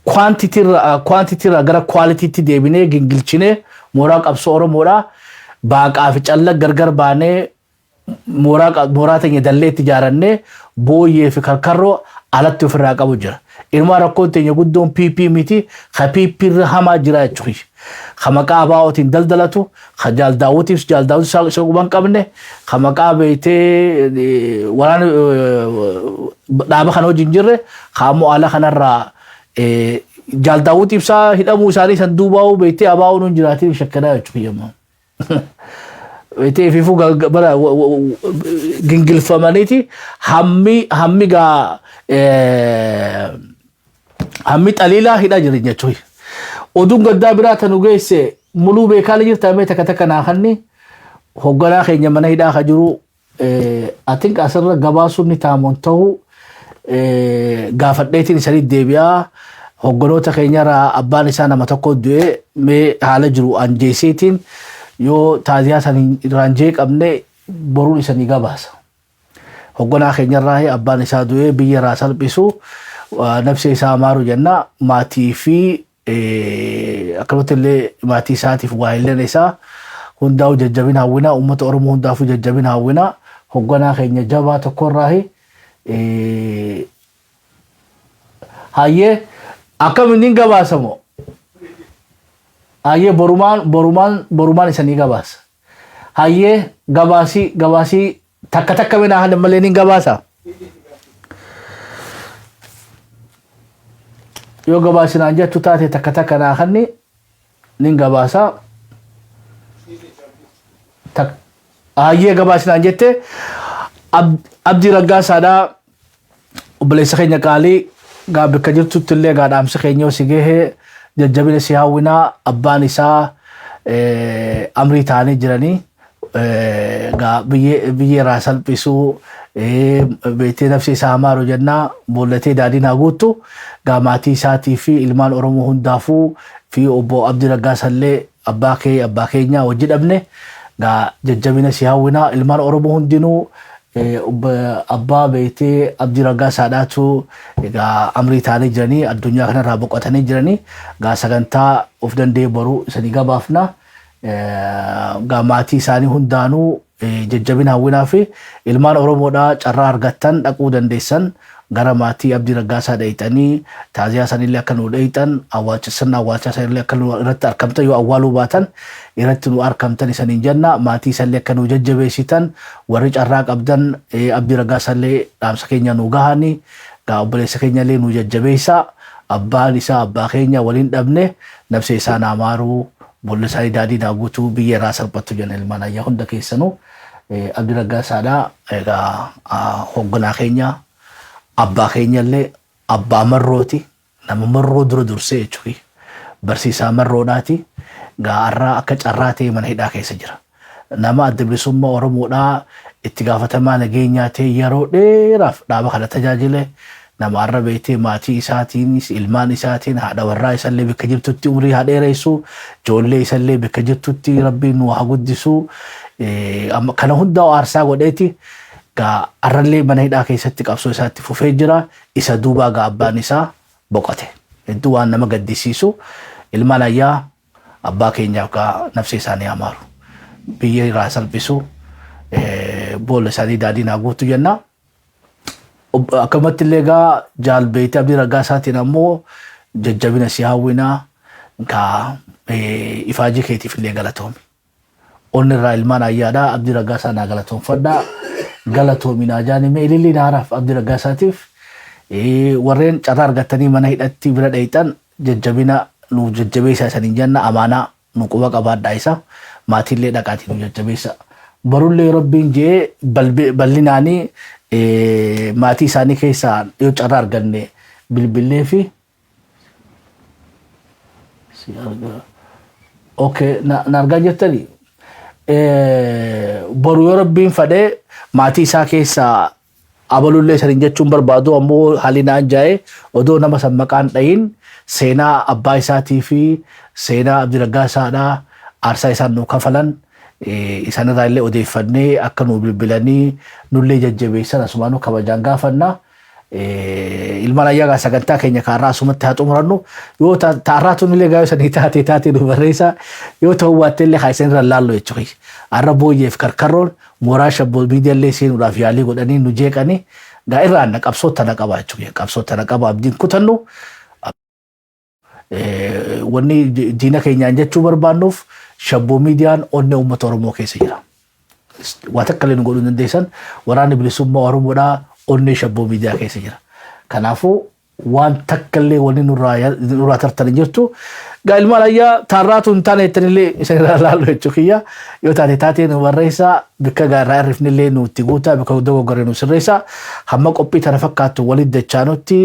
A: kwaantitiirraa gara kwaalitiitti deebinee gingilchinee mooraa qabsoo Oromoodhaa baaqaa fi calla gargar baanee mooraa teenya dalleetti ijaarannee booyyee fi karkarroo alatti ofirraa qabu jira. Ilmaa rakkoon teenya guddoon PP miti ka PP irra hamaa jira jechuudha. Ka maqaa abaa'ootiin daldalatu ka jaaldaawwatiif isa quban qabne ka maqaa beektee waraana dhaaba kana wajjin jirre ka ammoo ala kanarraa jaaldaawwatiif isaa hidhamuu isaanii san duubaa'uu beektee abaa'oon hin jiraatiin shakkanaa jechuudha. Beektee fiifuu bara gingilfamaniiti hammi gaa hammi xaliilaa hidhaa jiran jechuudha. Oduun gaddaa biraa tanu geesse muluu beekaala jirta mee takka naakanni hogganaa keenya mana hidhaa ka jiru atin asirra gabaasuun ni taamoon ta'u gaafadheetiin isanii deebi'aa hogganoota keenyarraa abbaan isaa nama tokko du'ee mee haala jiru anjeesiitiin yoo taaziyaa sanii raanjee qabne boruun isanii gabaasa. Hogganaa keenyarraa abbaan isaa du'ee biyya irraa salphisu nafsi isaa maaru jenna maatii fi akkasumas illee maatii isaatiif waa'illeen isaa hundaa'u jajjabina hawwina uummata Oromoo hundaafuu jajjabina hawwina hogganaa keenya jabaa tokkorraa hayyee akkamiin gabaasamoo hayyee borumaan isanii gabaasa hayyee gabaasii takka mina haala malee ni gabaasa. Yoo gabaasinaan jettu taate takka naakanni nin gabaasa. Hayyee gabaasinaan jette Abdii Raggaasaadhaa obboleessa keenya qaalii bakka jirtutti illee dhaamsa keenya osoo gahee jajjabina si hawwinaa abbaan isaa amrii ta'anii jiranii biyya irraa salphisuu beektee nafsi isaa hamaaru jennaa boollatee daadhiin haa guuttu maatii isaatii fi ilmaan Oromoo hundaafuu fi obbo Abdii Raggaasallee abbaa keenya wajji dhabne jajjabina si hawwinaa ilmaan Oromoo hundinuu abbaa beektee Abdii Raggaasaadhaatu amrii ta'anii jiranii addunyaa kanarraa boqotanii jiranii sagantaa of danda'e boruu isanii gabaafna maatii isaanii hundaanuu jajjabina hawwinaa fi ilmaan Oromoodhaa carraa argattan dhaquu dandeessan gara maatii Abdii Raggaasaa dhayxanii taaziyaa sanillee akka nu dhayxan awwaalcha sanillee akka nu irratti argamtan yoo awwaaluu baatan irratti nu argamtan isaniin jenna maatii isallee akka nu jajjabeessitan warri carraa qabdan Abdii Raggaasallee dhaamsa keenya nu gahanii obboleessa keenyallee nu jajjabeessa abbaan isaa abbaa keenya waliin dhabne nafsi isaa naamaaruu bolla isaanii daadhii guutuu biyya irraa salphattu jenna ilmaan ayyaa hunda keessanuu Abdii Raggaasaadhaa hogganaa keenya abbaa keenyallee abbaa marrooti nama marroo dura dursee jechuudha. Barsiisaa marroodhaati gaarraa akka carraa ta'e mana hidhaa keessa jira. Nama adda bilisummaa Oromoodhaa itti gaafatamaa nageenyaa ta'e yeroo dheeraaf dhaaba kana tajaajile nama arra beektee maatii isaatiin ilmaan isaatiin haadha warraa isallee bakka jirtutti umrii haa dheeressu ijoollee isallee bakka jirtutti rabbiin nu haa guddisu kana hundaa aarsaa godheeti. Arrallee mana hidhaa keessatti qabsoo isaatti fufee jira isa duubaa abbaan isaa boqote hedduu waan nama gaddisiisu ilmaan ayyaa abbaa keenyaaf nafsi isaanii hamaaru biyya irraa salphisu boolla isaanii daadhiin haa guutu jenna. Akkamatti illee jaalbeetii Abdii Raggaasaatiin ammoo jajjabina si hawwinaa ifaajii keetiif illee galatoomi. Onni irraa ilmaan ayyaadhaa Abdii Raggaasaa naa galatoomfadhaa. Galatoominaa jaanime ililli naaraaf Abdii Raggaasaatiif warreen carraa argatanii mana hidhatti bira dhayxan jajjabina nu jajjabeessaa isaniin jenna amaanaa nu quba qabaadhaa isa maatillee dhaqaatiin jajjabeessa. Barullee Rabbiin jee bal'inaanii maatii isaanii keessaa yoo carraa arganne bilbilee fi na argaa jettanii boru yoo Rabbiin fadhee maatii isaa keessaa abalullee isaanii jechuun barbaadu ammoo haalli naan jaa'e odoo nama san maqaan dhayin seenaa abbaa isaatii fi seenaa Abdiraggaa isaadhaa aarsaa isaan nuu kafalan isaanirraa illee odeeffannee akka nuu bilbilanii nullee jajjabeessan asumaan kabajaan gaafannaa. Ilmaan ayyaa sagantaa keenya kaarraa asumatti haa xumurannu yoo taarraatuun illee gaayoo sanii taatee nu barreessa yoo ta'u waattee illee haa isin irra laallu jechuudha. Har'a booyyeef karkarroon mooraa shabboo miidiyaallee seenuudhaaf yaalii godhanii nu jeeqanii gaa irraan qabsoota na qaba jechuudha. Qabsoota na qaba abdiin kutannu wanni diina keenyaan jechuu barbaannuuf shabboo miidiyaan onnee uummata Oromoo keessa jira. Waa takka illee nu godhuu dandeessan waraanni bilisummaa Oromoodhaa onnee shabboo miidiyaa keessa jira. Kanaafuu waan takka illee wanni nurraa tartan jirtu gaa ilmaan ayyaa taarraatu hin taane jettanillee isa irraa laallu jechuu kiyya yoo taatee nu barreessaa bikka gaarraa irrifnillee nutti guutaa bikka dogoggoree nu sirreessaa hamma qophii tana fakkaattu waliin dachaanutti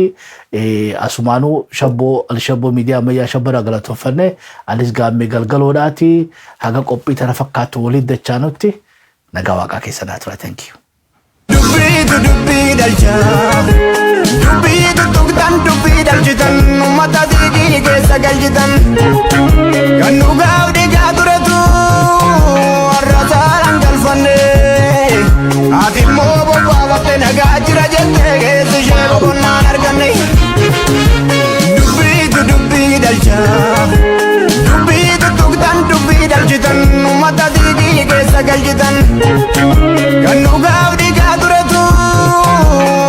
A: asumaanuu shabboo miidiyaa ammayyaa shabbara galatooffanne anis gaammee galgaloodhaati haga qophii tana fakkaattu waliin dachaanutti nagaa waaqaa keessa naa tura. Thank you. Dubbii dalchaa dubbii tuttuqtan dubbii dalchitan uummata diigii keessa galchitan kan dhugaa dhiigaa turetu warra saalaan galfanne ati immoo bobbaafatte nagaa jira jettee keessi ishee boqonnaan arganne dubbii dalchaa dubbii tuttuqtan dubbii dalchitan uummata diigii keessa galchitan kan dhugaa dhiigaa turetu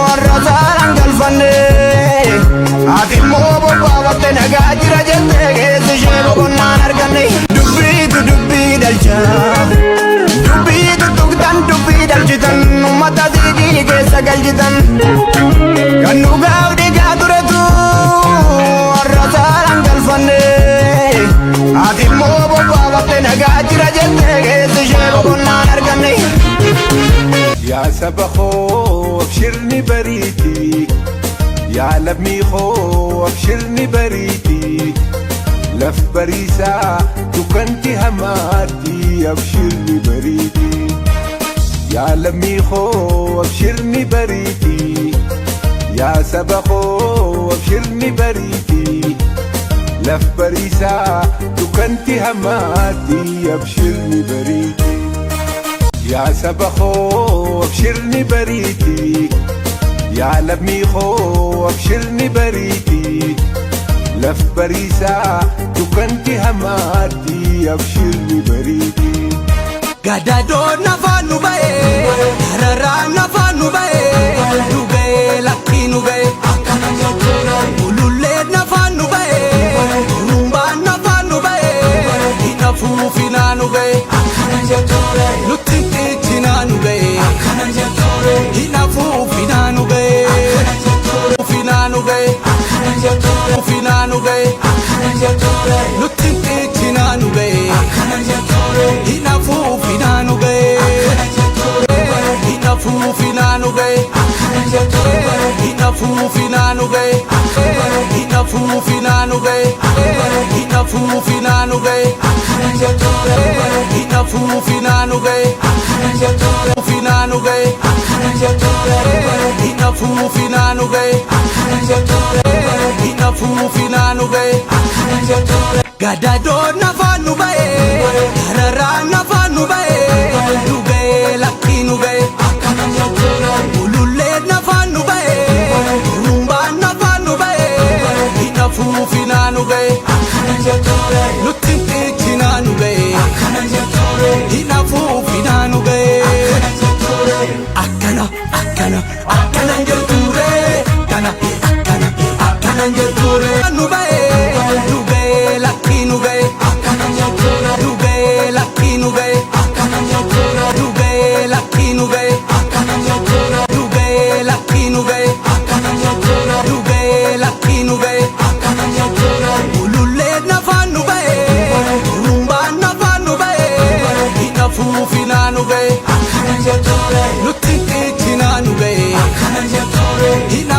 A: warra saalaan galfanne ati immoo bobbaafatte nagaa jira jettee keessi ishee boqonnaan arganne dubbii dalchaa dubbii tuttuqtan dubbii dalchitan uummata diigii keessa galchitan kan dhugaa dhiigaa turetu warra saalaan galfanne ati immoo bobbaafatte nagaa jira jettee keessi ishee boqonnaan arganne. يا سبخو ابشرني بريتي يا لبني خو ابشرني بريتي لف بريسا تكنتي هماتي ابشرني بريتي يا لبني خو ابشرني بريتي يا سبخو ابشرني بريتي لف بريسا تكنتي هماتي ابشرني بريتي يا سبخو ابشرني بريتي يا لبني خو ابشرني بريتي لف بريسا تكنتي هماتي ابشرني بريتي قدادو نفانو باي رارا نفانو باي نوغي لكي نوغي ولولي نفانو باي رومبا نفانو باي نفو فينا نوغي Finanu gay, lutti finanu gay, inafu finanu gay, inafu finanu gay, inafu finanu gay, inafu finanu gay, inafu finanu gay, inafu finanu gay, finanu gay, inafu finanu gay. Inafu finanu gay gadado nafanu bae rara nafanu bae nugay lakinu gay ulule nafanu bae rumba nafanu bae inafu finanu gay lutti chinanu gay inafu finanu gay akana ngeture kana nubae nubae laki nubae nubae laki nubae nubae laki nubae nubae laki nubae nubae laki nubae ulule nafa nubae rumba nafa nubae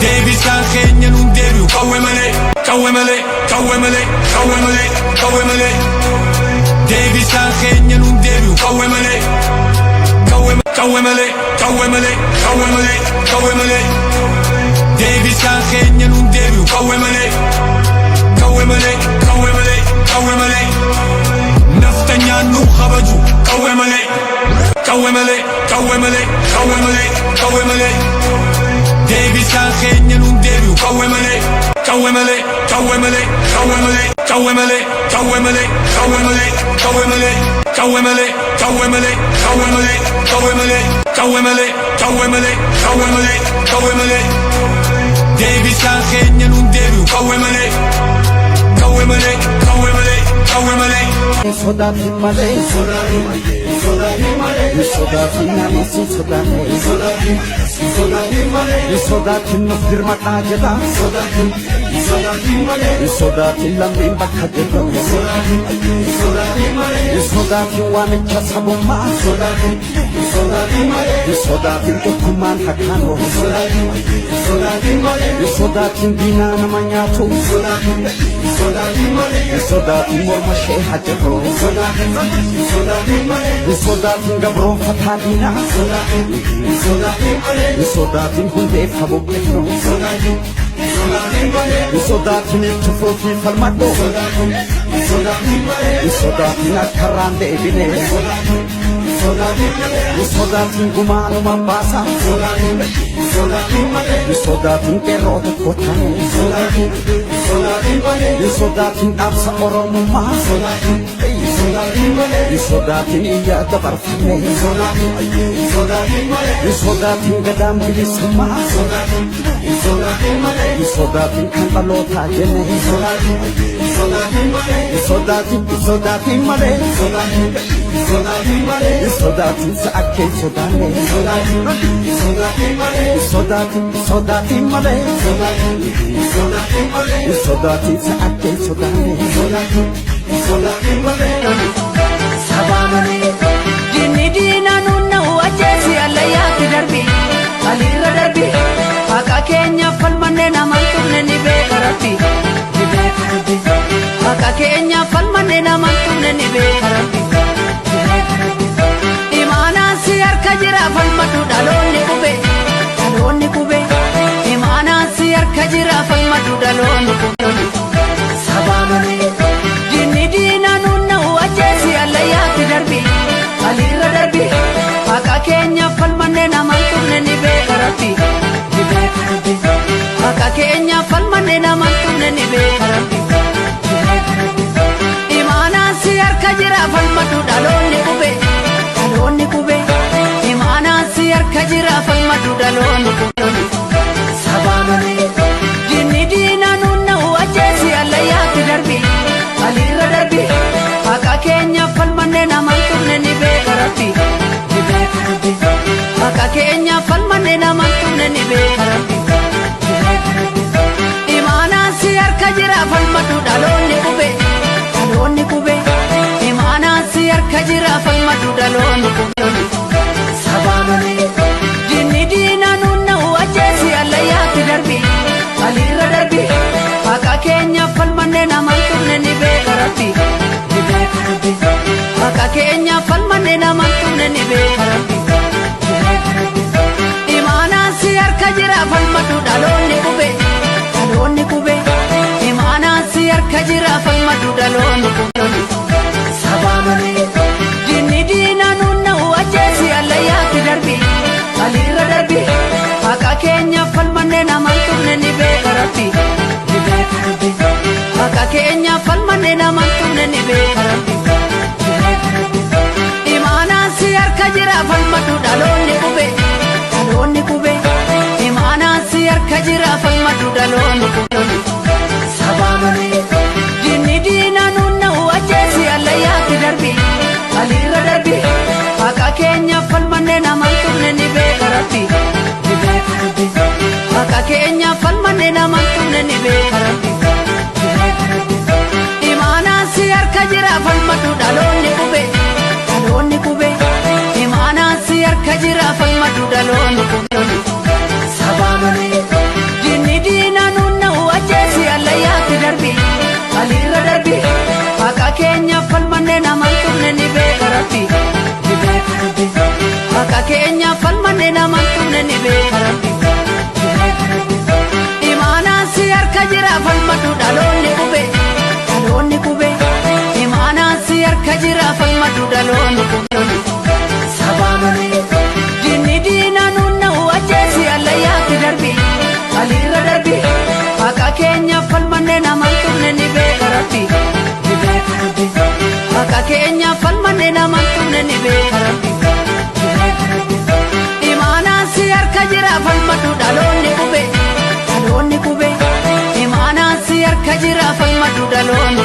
F: deebisaan keenya nuun deebi'u qawwe malee qawwe malee qawwe malee qawwe malee qawwe malee deebisaan keenya nuun deebi'u qawwe malee qawwe malee qawwe malee qawwe malee qawwe malee deebisaan keenya nuun deebi'u qawwe malee qawwe malee qawwe malee qawwe malee naftanyaan nu kabaju qawwe malee qawwe malee qawwe malee qawwe malee qawwe malee deebisaan keenya nuun deebi'u qawwe malee qawwe malee qawwe malee qawwe malee qawwe malee qawwe malee qawwe malee qawwe malee qawwe malee qawwe malee qawwe malee qawwe malee qawwe malee qawwe malee qawwe malee qawwe malee deebisaan keenya nuun deebi'u qawwe malee qawwe malee qawwe malee qawwe malee
G: Sodati male, sodati male, sodati namasi sodati, sodati male, sodati no firma tajeda, sodati male, sodati lambi bakadeda, sodati male, sodati wane chasabuma, sodati male, sodati dokuman hakano, sodati male, sodati bina namanyato, sodati male, sodati morma shehajato. Sodatin gabron fatalina Sodatin hunde faboketno Sodatin tufofi falmado Sodatin akarande bine Sodatin gumano mambasa Sodatin perrote kotane Sodatin absa oromuma Sodatin iya dabarfame Sodatin gadam bilisuma Sodatin kantalota jene Sodatin male Sodatin saake sodane Sodatin male Sodatin saake sodane Sabamane Dini dina nunna wajesi alayati darbi Alira darbi Haka Kenya falmane namantumne ni bekarati Ni bekarati Haka Kenya falmane namantumne ni bekarati Ni bekarati Imana siyar kajira falmatu daloni kube Daloni kube Imana siyar kajira falmatu daloni kube Sabamane Dini dina nunna wajesi alayati darbi Alira darbi Haka Kenya falmane namantumne ni bekarati Ni bekarati Haka Kenya falmane namantumne ni bekarati Ni bekarati Imana siyar kajira falmatu daloni kube Daloni kube Imana siyar kajira falmatu daloni kube Sabamane Dini dina nunna wajesi alayati darbi Alira darbi Haka Kenya falmane namantumne ni bekarati Ni bekarati Haka Kenya falmane namantumne ni bekarati Ni bekarati Imana siyar kajira falmatu daloni kube Daloni kube Imana siyar kajira falmatu daloni kube Sabamane Dini dina nunna wajesi alayati darbi Alira darbi Haka Kenya falmane namantumne ni bekarati Ni bekarati Haka Kenya falmane namantumne ni bekarati Ni bekarati Imana siyar kajira falmatu daloni kube Daloni kube Imana siyar kajira falmatu daloni kube Sabamane Dini dina nunna wajesi alayati darbi Alira darbi Haka Kenya falmane namantumne ni bekarati Ni bekarati Haka Kenya falmane namantumne ni bekarati Ni bekarati Imana siyar kajira falmatu daloni kube Daloni kube Imana siyar kajira falmatu daloni kube Sabamane Dini dina nunna wajesi alayati darbi Alira darbi Haka Kenya falmane namantumne ni bekarati Ni bekarati Haka Kenya falmane namantumne ni bekarati Ni bekarati Imana siyar kajira falmatu daloni kube Daloni kube Imana siyar kajira falmatu daloni kube Sabamane
H: keenya falmanne naman tumne ni beeka rabbi imaanaan si harka jira falmatu dhaloonni qube imaanaan si harka jira falmatu dhaloonni qube sabaamanii dinni diina nunna ajjeesi allayyaatti darbi aliirra darbi haqa keenya falmanne naman tumne ni beeka rabbi haqa keenya falmanne naman tumne ni beeka rabbi imaanaan si harka jira falmatu dhaloonni qube imaanaan si harka jira falmatu dhaloonni